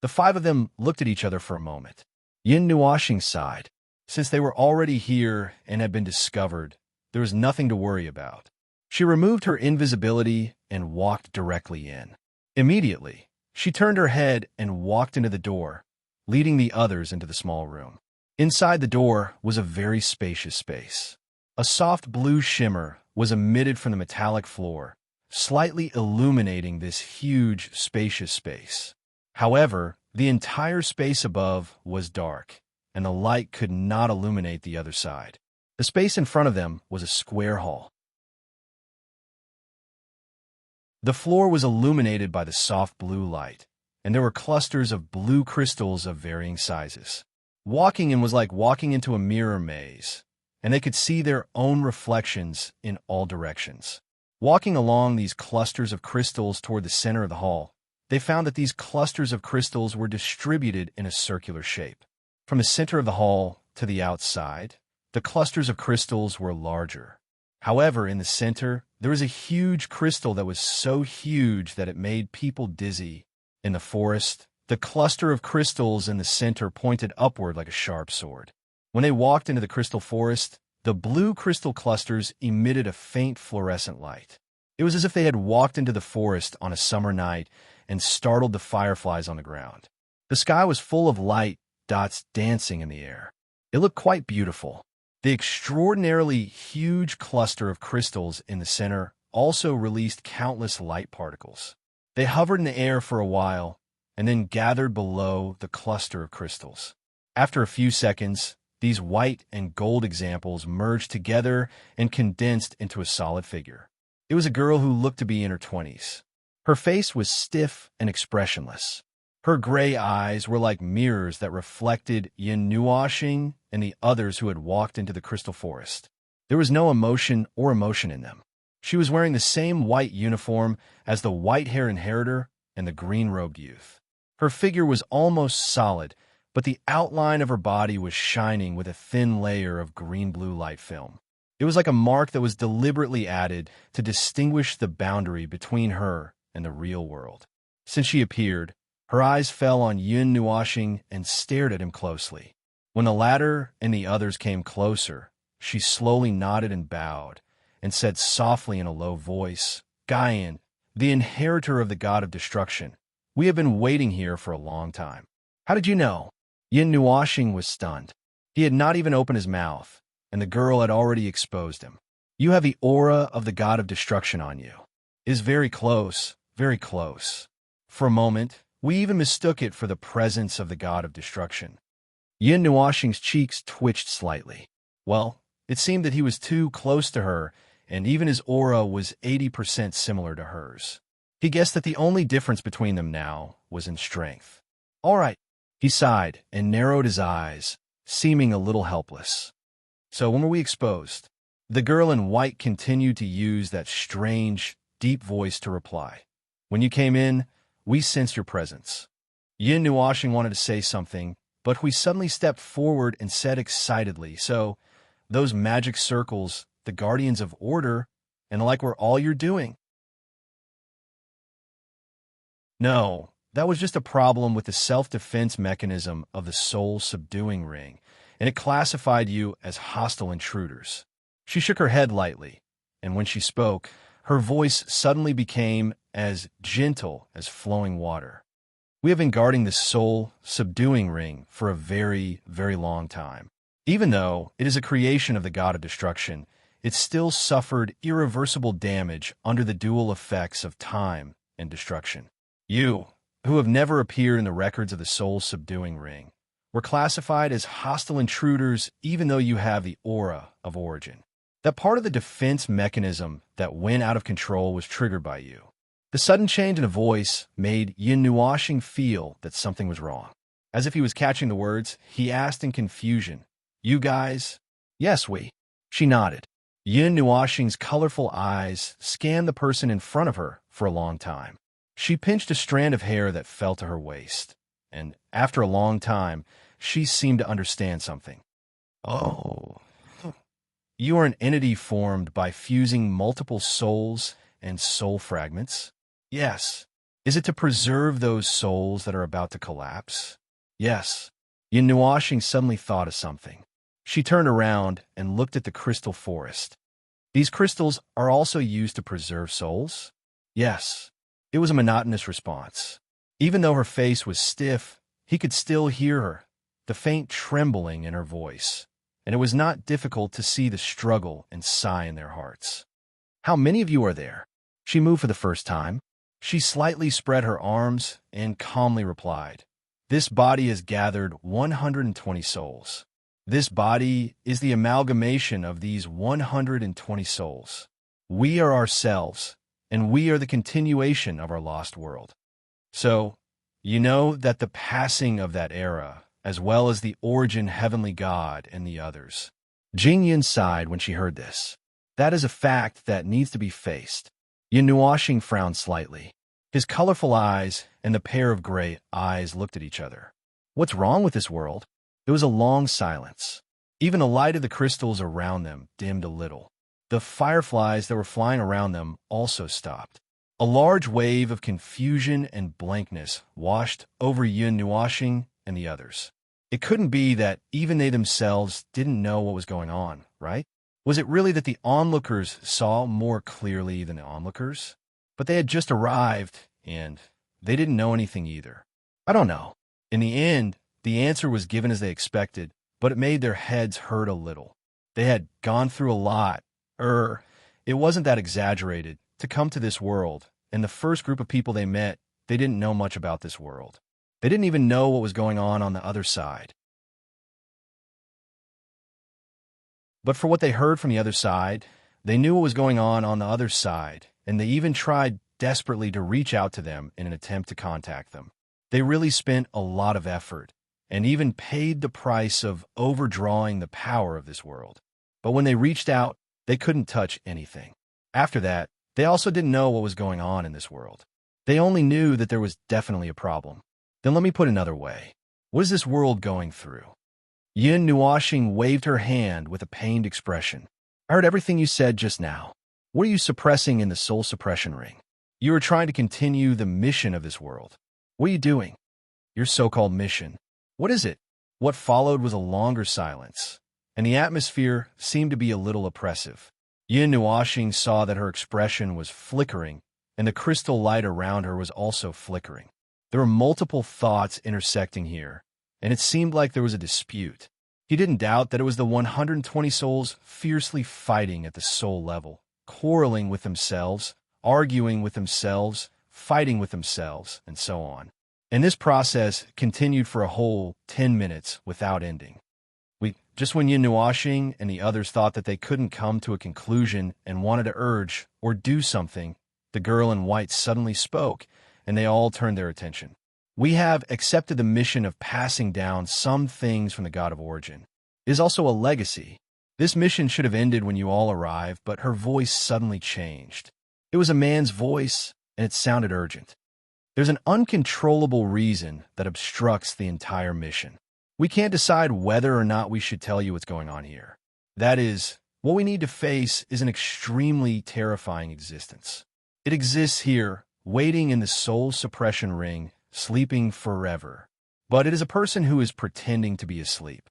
The five of them looked at each other for a moment. Yin Nuashing sighed. Since they were already here and had been discovered, there was nothing to worry about. She removed her invisibility and walked directly in. Immediately, she turned her head and walked into the door, leading the others into the small room. Inside the door was a very spacious space. A soft blue shimmer was emitted from the metallic floor, slightly illuminating this huge, spacious space. However, the entire space above was dark, and the light could not illuminate the other side. The space in front of them was a square hall. The floor was illuminated by the soft blue light, and there were clusters of blue crystals of varying sizes. Walking in was like walking into a mirror maze, and they could see their own reflections in all directions. Walking along these clusters of crystals toward the center of the hall, they found that these clusters of crystals were distributed in a circular shape. From the center of the hall to the outside, the clusters of crystals were larger. However, in the center, there was a huge crystal that was so huge that it made people dizzy. In the forest, the cluster of crystals in the center pointed upward like a sharp sword. When they walked into the crystal forest, the blue crystal clusters emitted a faint fluorescent light. It was as if they had walked into the forest on a summer night and startled the fireflies on the ground. The sky was full of light dots dancing in the air. It looked quite beautiful. The extraordinarily huge cluster of crystals in the center also released countless light particles. They hovered in the air for a while and then gathered below the cluster of crystals. After a few seconds, these white and gold examples merged together and condensed into a solid figure. It was a girl who looked to be in her 20s. Her face was stiff and expressionless. Her gray eyes were like mirrors that reflected Yin Nuashing and the others who had walked into the crystal forest. There was no emotion or emotion in them. She was wearing the same white uniform as the white-haired inheritor and the green-robed youth. Her figure was almost solid, but the outline of her body was shining with a thin layer of green-blue light film. It was like a mark that was deliberately added to distinguish the boundary between her and the real world. Since she appeared, her eyes fell on Yin Nuashing and stared at him closely. When the latter and the others came closer, she slowly nodded and bowed, and said softly in a low voice, "Gaian, the inheritor of the god of destruction, we have been waiting here for a long time." "How did you know?" Yin Nuashing was stunned. He had not even opened his mouth, and the girl had already exposed him. "You have the aura of the god of destruction on you. It is very close, very close." For a moment, we even mistook it for the presence of the god of destruction. Yin Nuashing's cheeks twitched slightly. Well, it seemed that he was too close to her, and even his aura was 80% similar to hers. He guessed that the only difference between them now was in strength. "All right," he sighed and narrowed his eyes, seeming a little helpless. "So when were we exposed?" The girl in white continued to use that strange, deep voice to reply. "When you came in, we sensed your presence." Yin Nuashing wanted to say something, but we suddenly stepped forward and said excitedly, "So, those magic circles, the guardians of order, and like were all you're doing?" "No, that was just a problem with the self-defense mechanism of the soul subduing ring, and it classified you as hostile intruders." She shook her head lightly, and when she spoke, her voice suddenly became as gentle as flowing water. We have been guarding this soul-subduing ring for a very, very long time. Even though it is a creation of the god of destruction, it still suffered irreversible damage under the dual effects of time and destruction. You, who have never appeared in the records of the soul-subduing ring, were classified as hostile intruders even though you have the aura of origin. That part of the defense mechanism that went out of control was triggered by you. The sudden change in a voice made Yin Nuashing feel that something was wrong. As if he was catching the words, he asked in confusion, "You guys?" "Yes, we." She nodded. Yin Nuashing's colorful eyes scanned the person in front of her for a long time. She pinched a strand of hair that fell to her waist, and after a long time, she seemed to understand something. "Oh. You are an entity formed by fusing multiple souls and soul fragments?" "Yes." "Is it to preserve those souls that are about to collapse?" "Yes." Yin Nuashing suddenly thought of something. She turned around and looked at the crystal forest. "These crystals are also used to preserve souls?" "Yes." It was a monotonous response. Even though her face was stiff, he could still hear her, the faint trembling in her voice, and it was not difficult to see the struggle and sigh in their hearts. "How many of you are there?" She moved for the first time. She slightly spread her arms and calmly replied, "This body has gathered 120 souls. This body is the amalgamation of these 120 souls. We are ourselves, and we are the continuation of our lost world. So, you know that the passing of that era, as well as the origin heavenly god and the others." Jing Yin sighed when she heard this. "That is a fact that needs to be faced." Yin Nuashing frowned slightly. His colorful eyes and the pair of gray eyes looked at each other. "What's wrong with this world?" It was a long silence. Even the light of the crystals around them dimmed a little. The fireflies that were flying around them also stopped. A large wave of confusion and blankness washed over Yin Nuashing and the others. It couldn't be that even they themselves didn't know what was going on, right? Was it really that the onlookers saw more clearly than the onlookers? But they had just arrived, and they didn't know anything either. I don't know. In the end, the answer was given as they expected, but it made their heads hurt a little. They had gone through a lot. It wasn't that exaggerated to come to this world, and the first group of people they met, they didn't know much about this world. They didn't even know what was going on the other side. But for what they heard from the other side, they knew what was going on the other side, and they even tried desperately to reach out to them in an attempt to contact them. They really spent a lot of effort, and even paid the price of overdrawing the power of this world. But when they reached out, they couldn't touch anything. After that, they also didn't know what was going on in this world. They only knew that there was definitely a problem. Then let me put it another way. What is this world going through? Yin Nuashing waved her hand with a pained expression. "I heard everything you said just now. What are you suppressing in the soul suppression ring? You are trying to continue the mission of this world. What are you doing? Your so-called mission. What is it?" What followed was a longer silence, and the atmosphere seemed to be a little oppressive. Yin Nuashing saw that her expression was flickering, and the crystal light around her was also flickering. There were multiple thoughts intersecting here, and it seemed like there was a dispute. He didn't doubt that it was the 120 souls fiercely fighting at the soul level, quarreling with themselves, arguing with themselves, fighting with themselves, and so on. And this process continued for a whole 10 minutes without ending. Just when Yin Nuashing and the others thought that they couldn't come to a conclusion and wanted to urge or do something, the girl in white suddenly spoke, and they all turned their attention. "We have accepted the mission of passing down some things from the God of Origin. It is also a legacy. This mission should have ended when you all arrived, but her voice suddenly changed. It was a man's voice, and it sounded urgent. There's an uncontrollable reason that obstructs the entire mission. We can't decide whether or not we should tell you what's going on here. That is, what we need to face is an extremely terrifying existence. It exists here, waiting in the soul suppression ring, sleeping forever. But it is a person who is pretending to be asleep.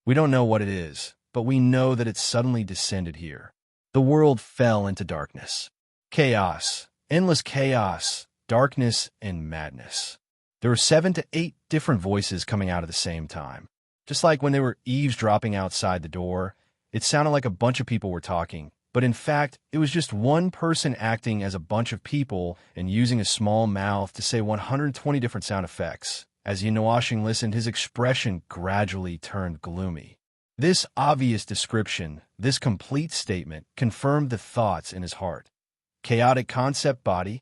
We don't know what it is, but we know that it suddenly descended here. The world fell into darkness. Chaos, Endless chaos, darkness, and madness. There were 7 to 8 different voices coming out at the same time. Just like when they were eavesdropping outside the door, it sounded like a bunch of people were talking, but in fact, it was just one person acting as a bunch of people and using a small mouth to say 120 different sound effects. As Yinwashing listened, his expression gradually turned gloomy. This obvious description, this complete statement, confirmed the thoughts in his heart. Chaotic concept body.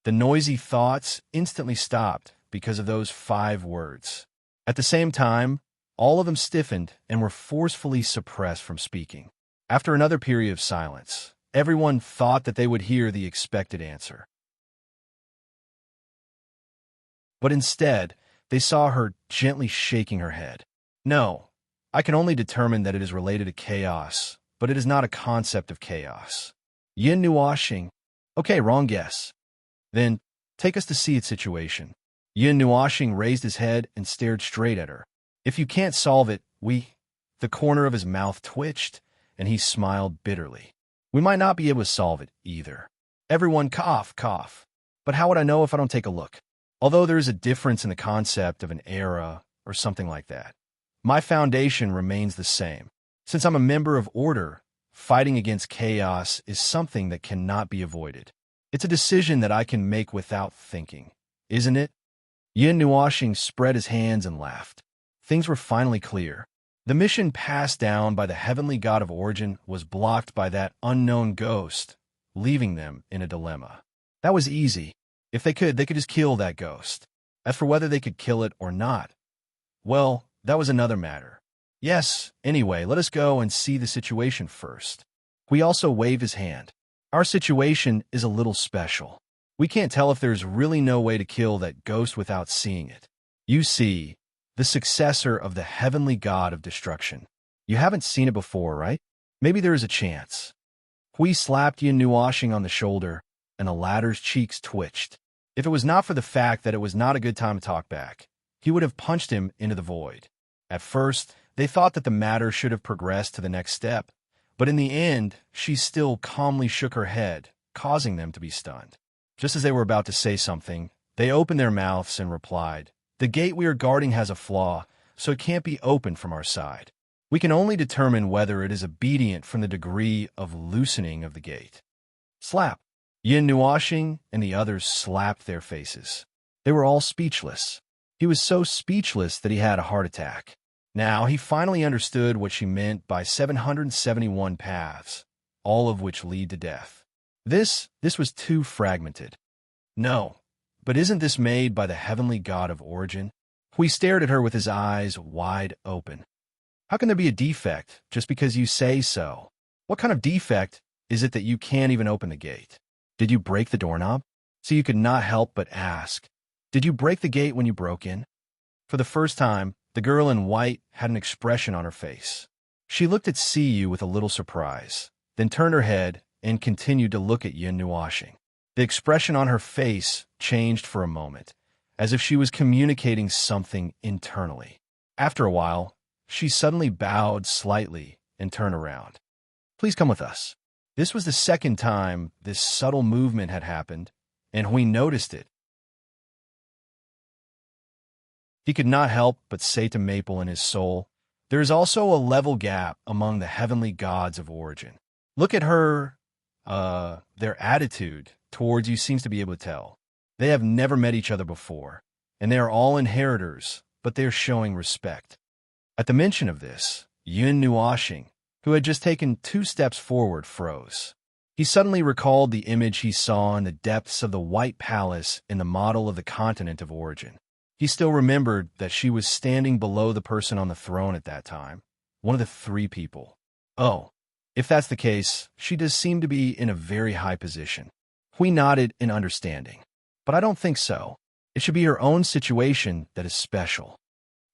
The noisy thoughts instantly stopped because of those 5 words. At the same time, all of them stiffened and were forcefully suppressed from speaking. After another period of silence, everyone thought that they would hear the expected answer. But instead, they saw her gently shaking her head. No, I can only determine that it is related to chaos, but it is not a concept of chaos. Yin Nuashing. Okay, wrong guess. Then, take us to see its situation. Yin Nuashing raised his head and stared straight at her. If you can't solve it, The corner of his mouth twitched, and he smiled bitterly. We might not be able to solve it, either. Everyone cough, cough. But how would I know if I don't take a look? Although there is a difference in the concept of an era or something like that, my foundation remains the same. Since I'm a member of order, fighting against chaos is something that cannot be avoided. It's a decision that I can make without thinking, isn't it? Yin Nuashing spread his hands and laughed. Things were finally clear. The mission passed down by the heavenly god of origin was blocked by that unknown ghost, leaving them in a dilemma. That was easy. If they could just kill that ghost. As for whether they could kill it or not, well, that was another matter. Yes, anyway, let us go and see the situation first. He also waved his hand. Our situation is a little special. We can't tell if there's really no way to kill that ghost without seeing it. You see, the successor of the heavenly god of destruction. You haven't seen it before, right? Maybe there is a chance. Hui slapped Yin Nuashing on the shoulder, and the latter's cheeks twitched. If it was not for the fact that it was not a good time to talk back, he would have punched him into the void. At first, they thought that the matter should have progressed to the next step, but in the end, she still calmly shook her head, causing them to be stunned. Just as they were about to say something, they opened their mouths and replied, "The gate we are guarding has a flaw, so it can't be opened from our side. We can only determine whether it is obedient from the degree of loosening of the gate." Slap! Yin Nuashing and the others slapped their faces. They were all speechless. He was so speechless that he had a heart attack. Now he finally understood what she meant by 771 paths, all of which lead to death. This was too fragmented. No, but isn't this made by the heavenly god of origin? He stared at her with his eyes wide open. How can there be a defect just because you say so? What kind of defect is it that you can't even open the gate? Did you break the doorknob? So you could not help but ask, did you break the gate when you broke in? For the first time, the girl in white had an expression on her face. She looked at Siyu with a little surprise, then turned her head and continued to look at Yin Nuashing. The expression on her face changed for a moment, as if she was communicating something internally. After a while, she suddenly bowed slightly and turned around. "Please come with us." This was the second time this subtle movement had happened, and Hui noticed it. He could not help but say to Maple in his soul, there is also a level gap among the heavenly gods of origin. Look at her, their attitude towards you seems to be able to tell. They have never met each other before, and they are all inheritors, but they are showing respect. At the mention of this, Yin Nuashing, who had just taken 2 steps forward, froze. He suddenly recalled the image he saw in the depths of the White Palace in the model of the continent of origin. He still remembered that she was standing below the person on the throne at that time, one of the 3 people. Oh, if that's the case, she does seem to be in a very high position. Hui nodded in understanding. But I don't think so. It should be her own situation that is special.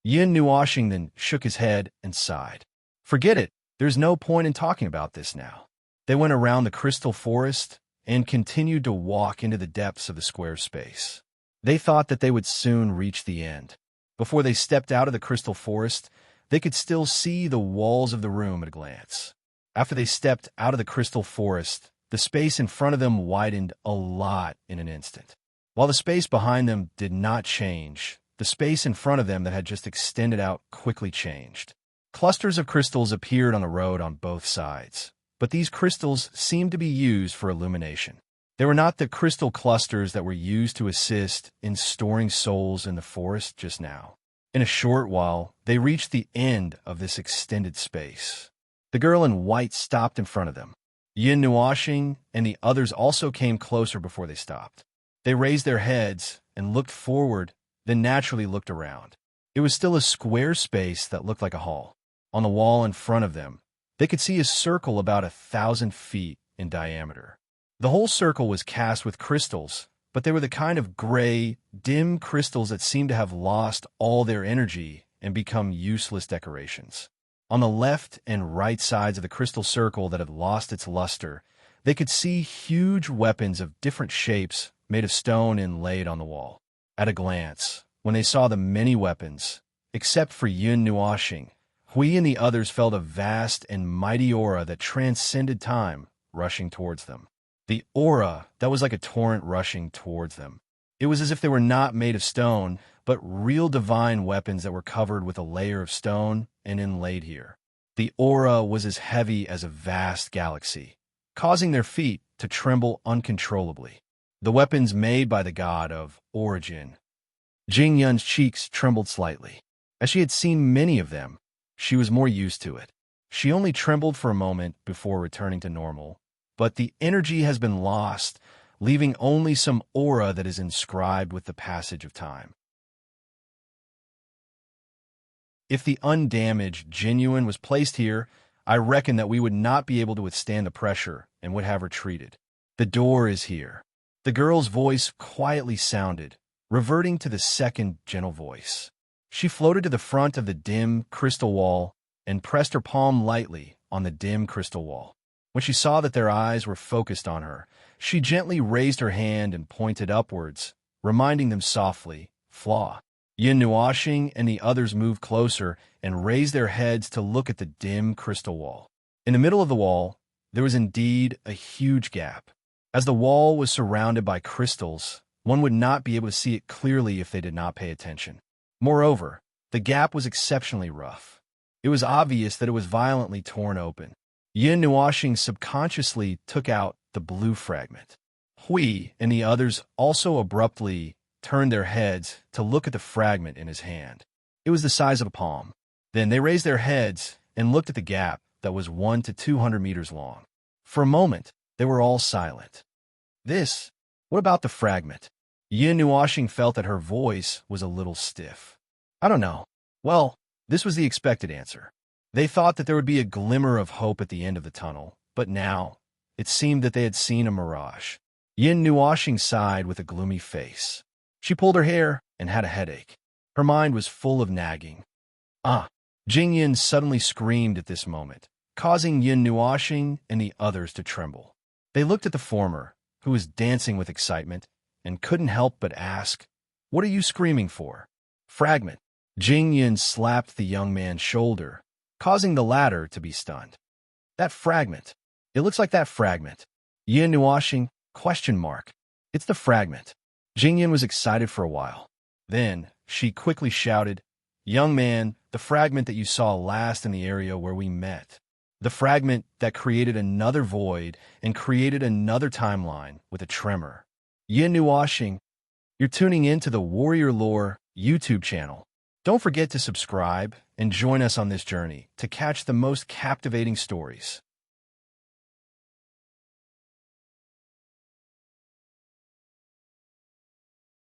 Yin Nuashing then shook his head and sighed. Forget it. There's no point in talking about this now. They went around the crystal forest and continued to walk into the depths of the square space. They thought that they would soon reach the end. Before they stepped out of the crystal forest, they could still see the walls of the room at a glance. After they stepped out of the crystal forest, The space in front of them widened a lot in an instant. While the space behind them did not change, the space in front of them that had just extended out quickly changed. Clusters of crystals appeared on the road on both sides, but these crystals seemed to be used for illumination. They were not the crystal clusters that were used to assist in storing souls in the forest just now. In a short while, they reached the end of this extended space. The girl in white stopped in front of them. Yin Nuashing and the others also came closer before they stopped. They raised their heads and looked forward, then naturally looked around. It was still a square space that looked like a hall. On the wall in front of them, they could see a circle about 1,000 feet in diameter. The whole circle was cast with crystals, but they were the kind of gray, dim crystals that seemed to have lost all their energy and become useless decorations. On the left and right sides of the crystal circle that had lost its luster, they could see huge weapons of different shapes made of stone inlaid on the wall. At a glance, when they saw the many weapons, except for Yun Nuashing, Hui and the others felt a vast and mighty aura that transcended time rushing towards them. The aura that was like a torrent rushing towards them. It was as if they were not made of stone, but real divine weapons that were covered with a layer of stone and inlaid here. The aura was as heavy as a vast galaxy, causing their feet to tremble uncontrollably. The weapons made by the god of origin. Jing Yun's cheeks trembled slightly. As she had seen many of them, she was more used to it. She only trembled for a moment before returning to normal, but the energy has been lost, leaving only some aura that is inscribed with the passage of time. If the undamaged genuine was placed here, I reckon that we would not be able to withstand the pressure and would have retreated. The door is here. The girl's voice quietly sounded, reverting to the second gentle voice. She floated to the front of the dim crystal wall and pressed her palm lightly on the dim crystal wall. When she saw that their eyes were focused on her, she gently raised her hand and pointed upwards, reminding them softly, "Flaw." Yin Nuashing and the others moved closer and raised their heads to look at the dim crystal wall. In the middle of the wall, there was indeed a huge gap. As the wall was surrounded by crystals, one would not be able to see it clearly if they did not pay attention. Moreover, the gap was exceptionally rough. It was obvious that it was violently torn open. Yin Nuashing subconsciously took out the blue fragment. Hui and the others also abruptly turned their heads to look at the fragment in his hand. It was the size of a palm. Then they raised their heads and looked at the gap that was 100 to 200 meters long. For a moment, they were all silent. What about the fragment? Yin Nuashing felt that her voice was a little stiff. I don't know. Well, this was the expected answer. They thought that there would be a glimmer of hope at the end of the tunnel, but now it seemed that they had seen a mirage. Yin Nuashing sighed with a gloomy face. She pulled her hair and had a headache. Her mind was full of nagging. Jing Yin suddenly screamed at this moment, causing Yin Nuashing and the others to tremble. They looked at the former, who was dancing with excitement, and couldn't help but ask, "What are you screaming for?" "Fragment." Jing Yin slapped the young man's shoulder, causing the latter to be stunned. "That fragment. It looks like that fragment." Yin Nuashing, ? It's the fragment. Jing Yin was excited for a while. Then she quickly shouted, "Young man, the fragment that you saw last in the area where we met. The fragment that created another void and created another timeline with a tremor." Yin Nuashing, you're tuning in to the Warrior Lore YouTube channel. Don't forget to subscribe and join us on this journey to catch the most captivating stories.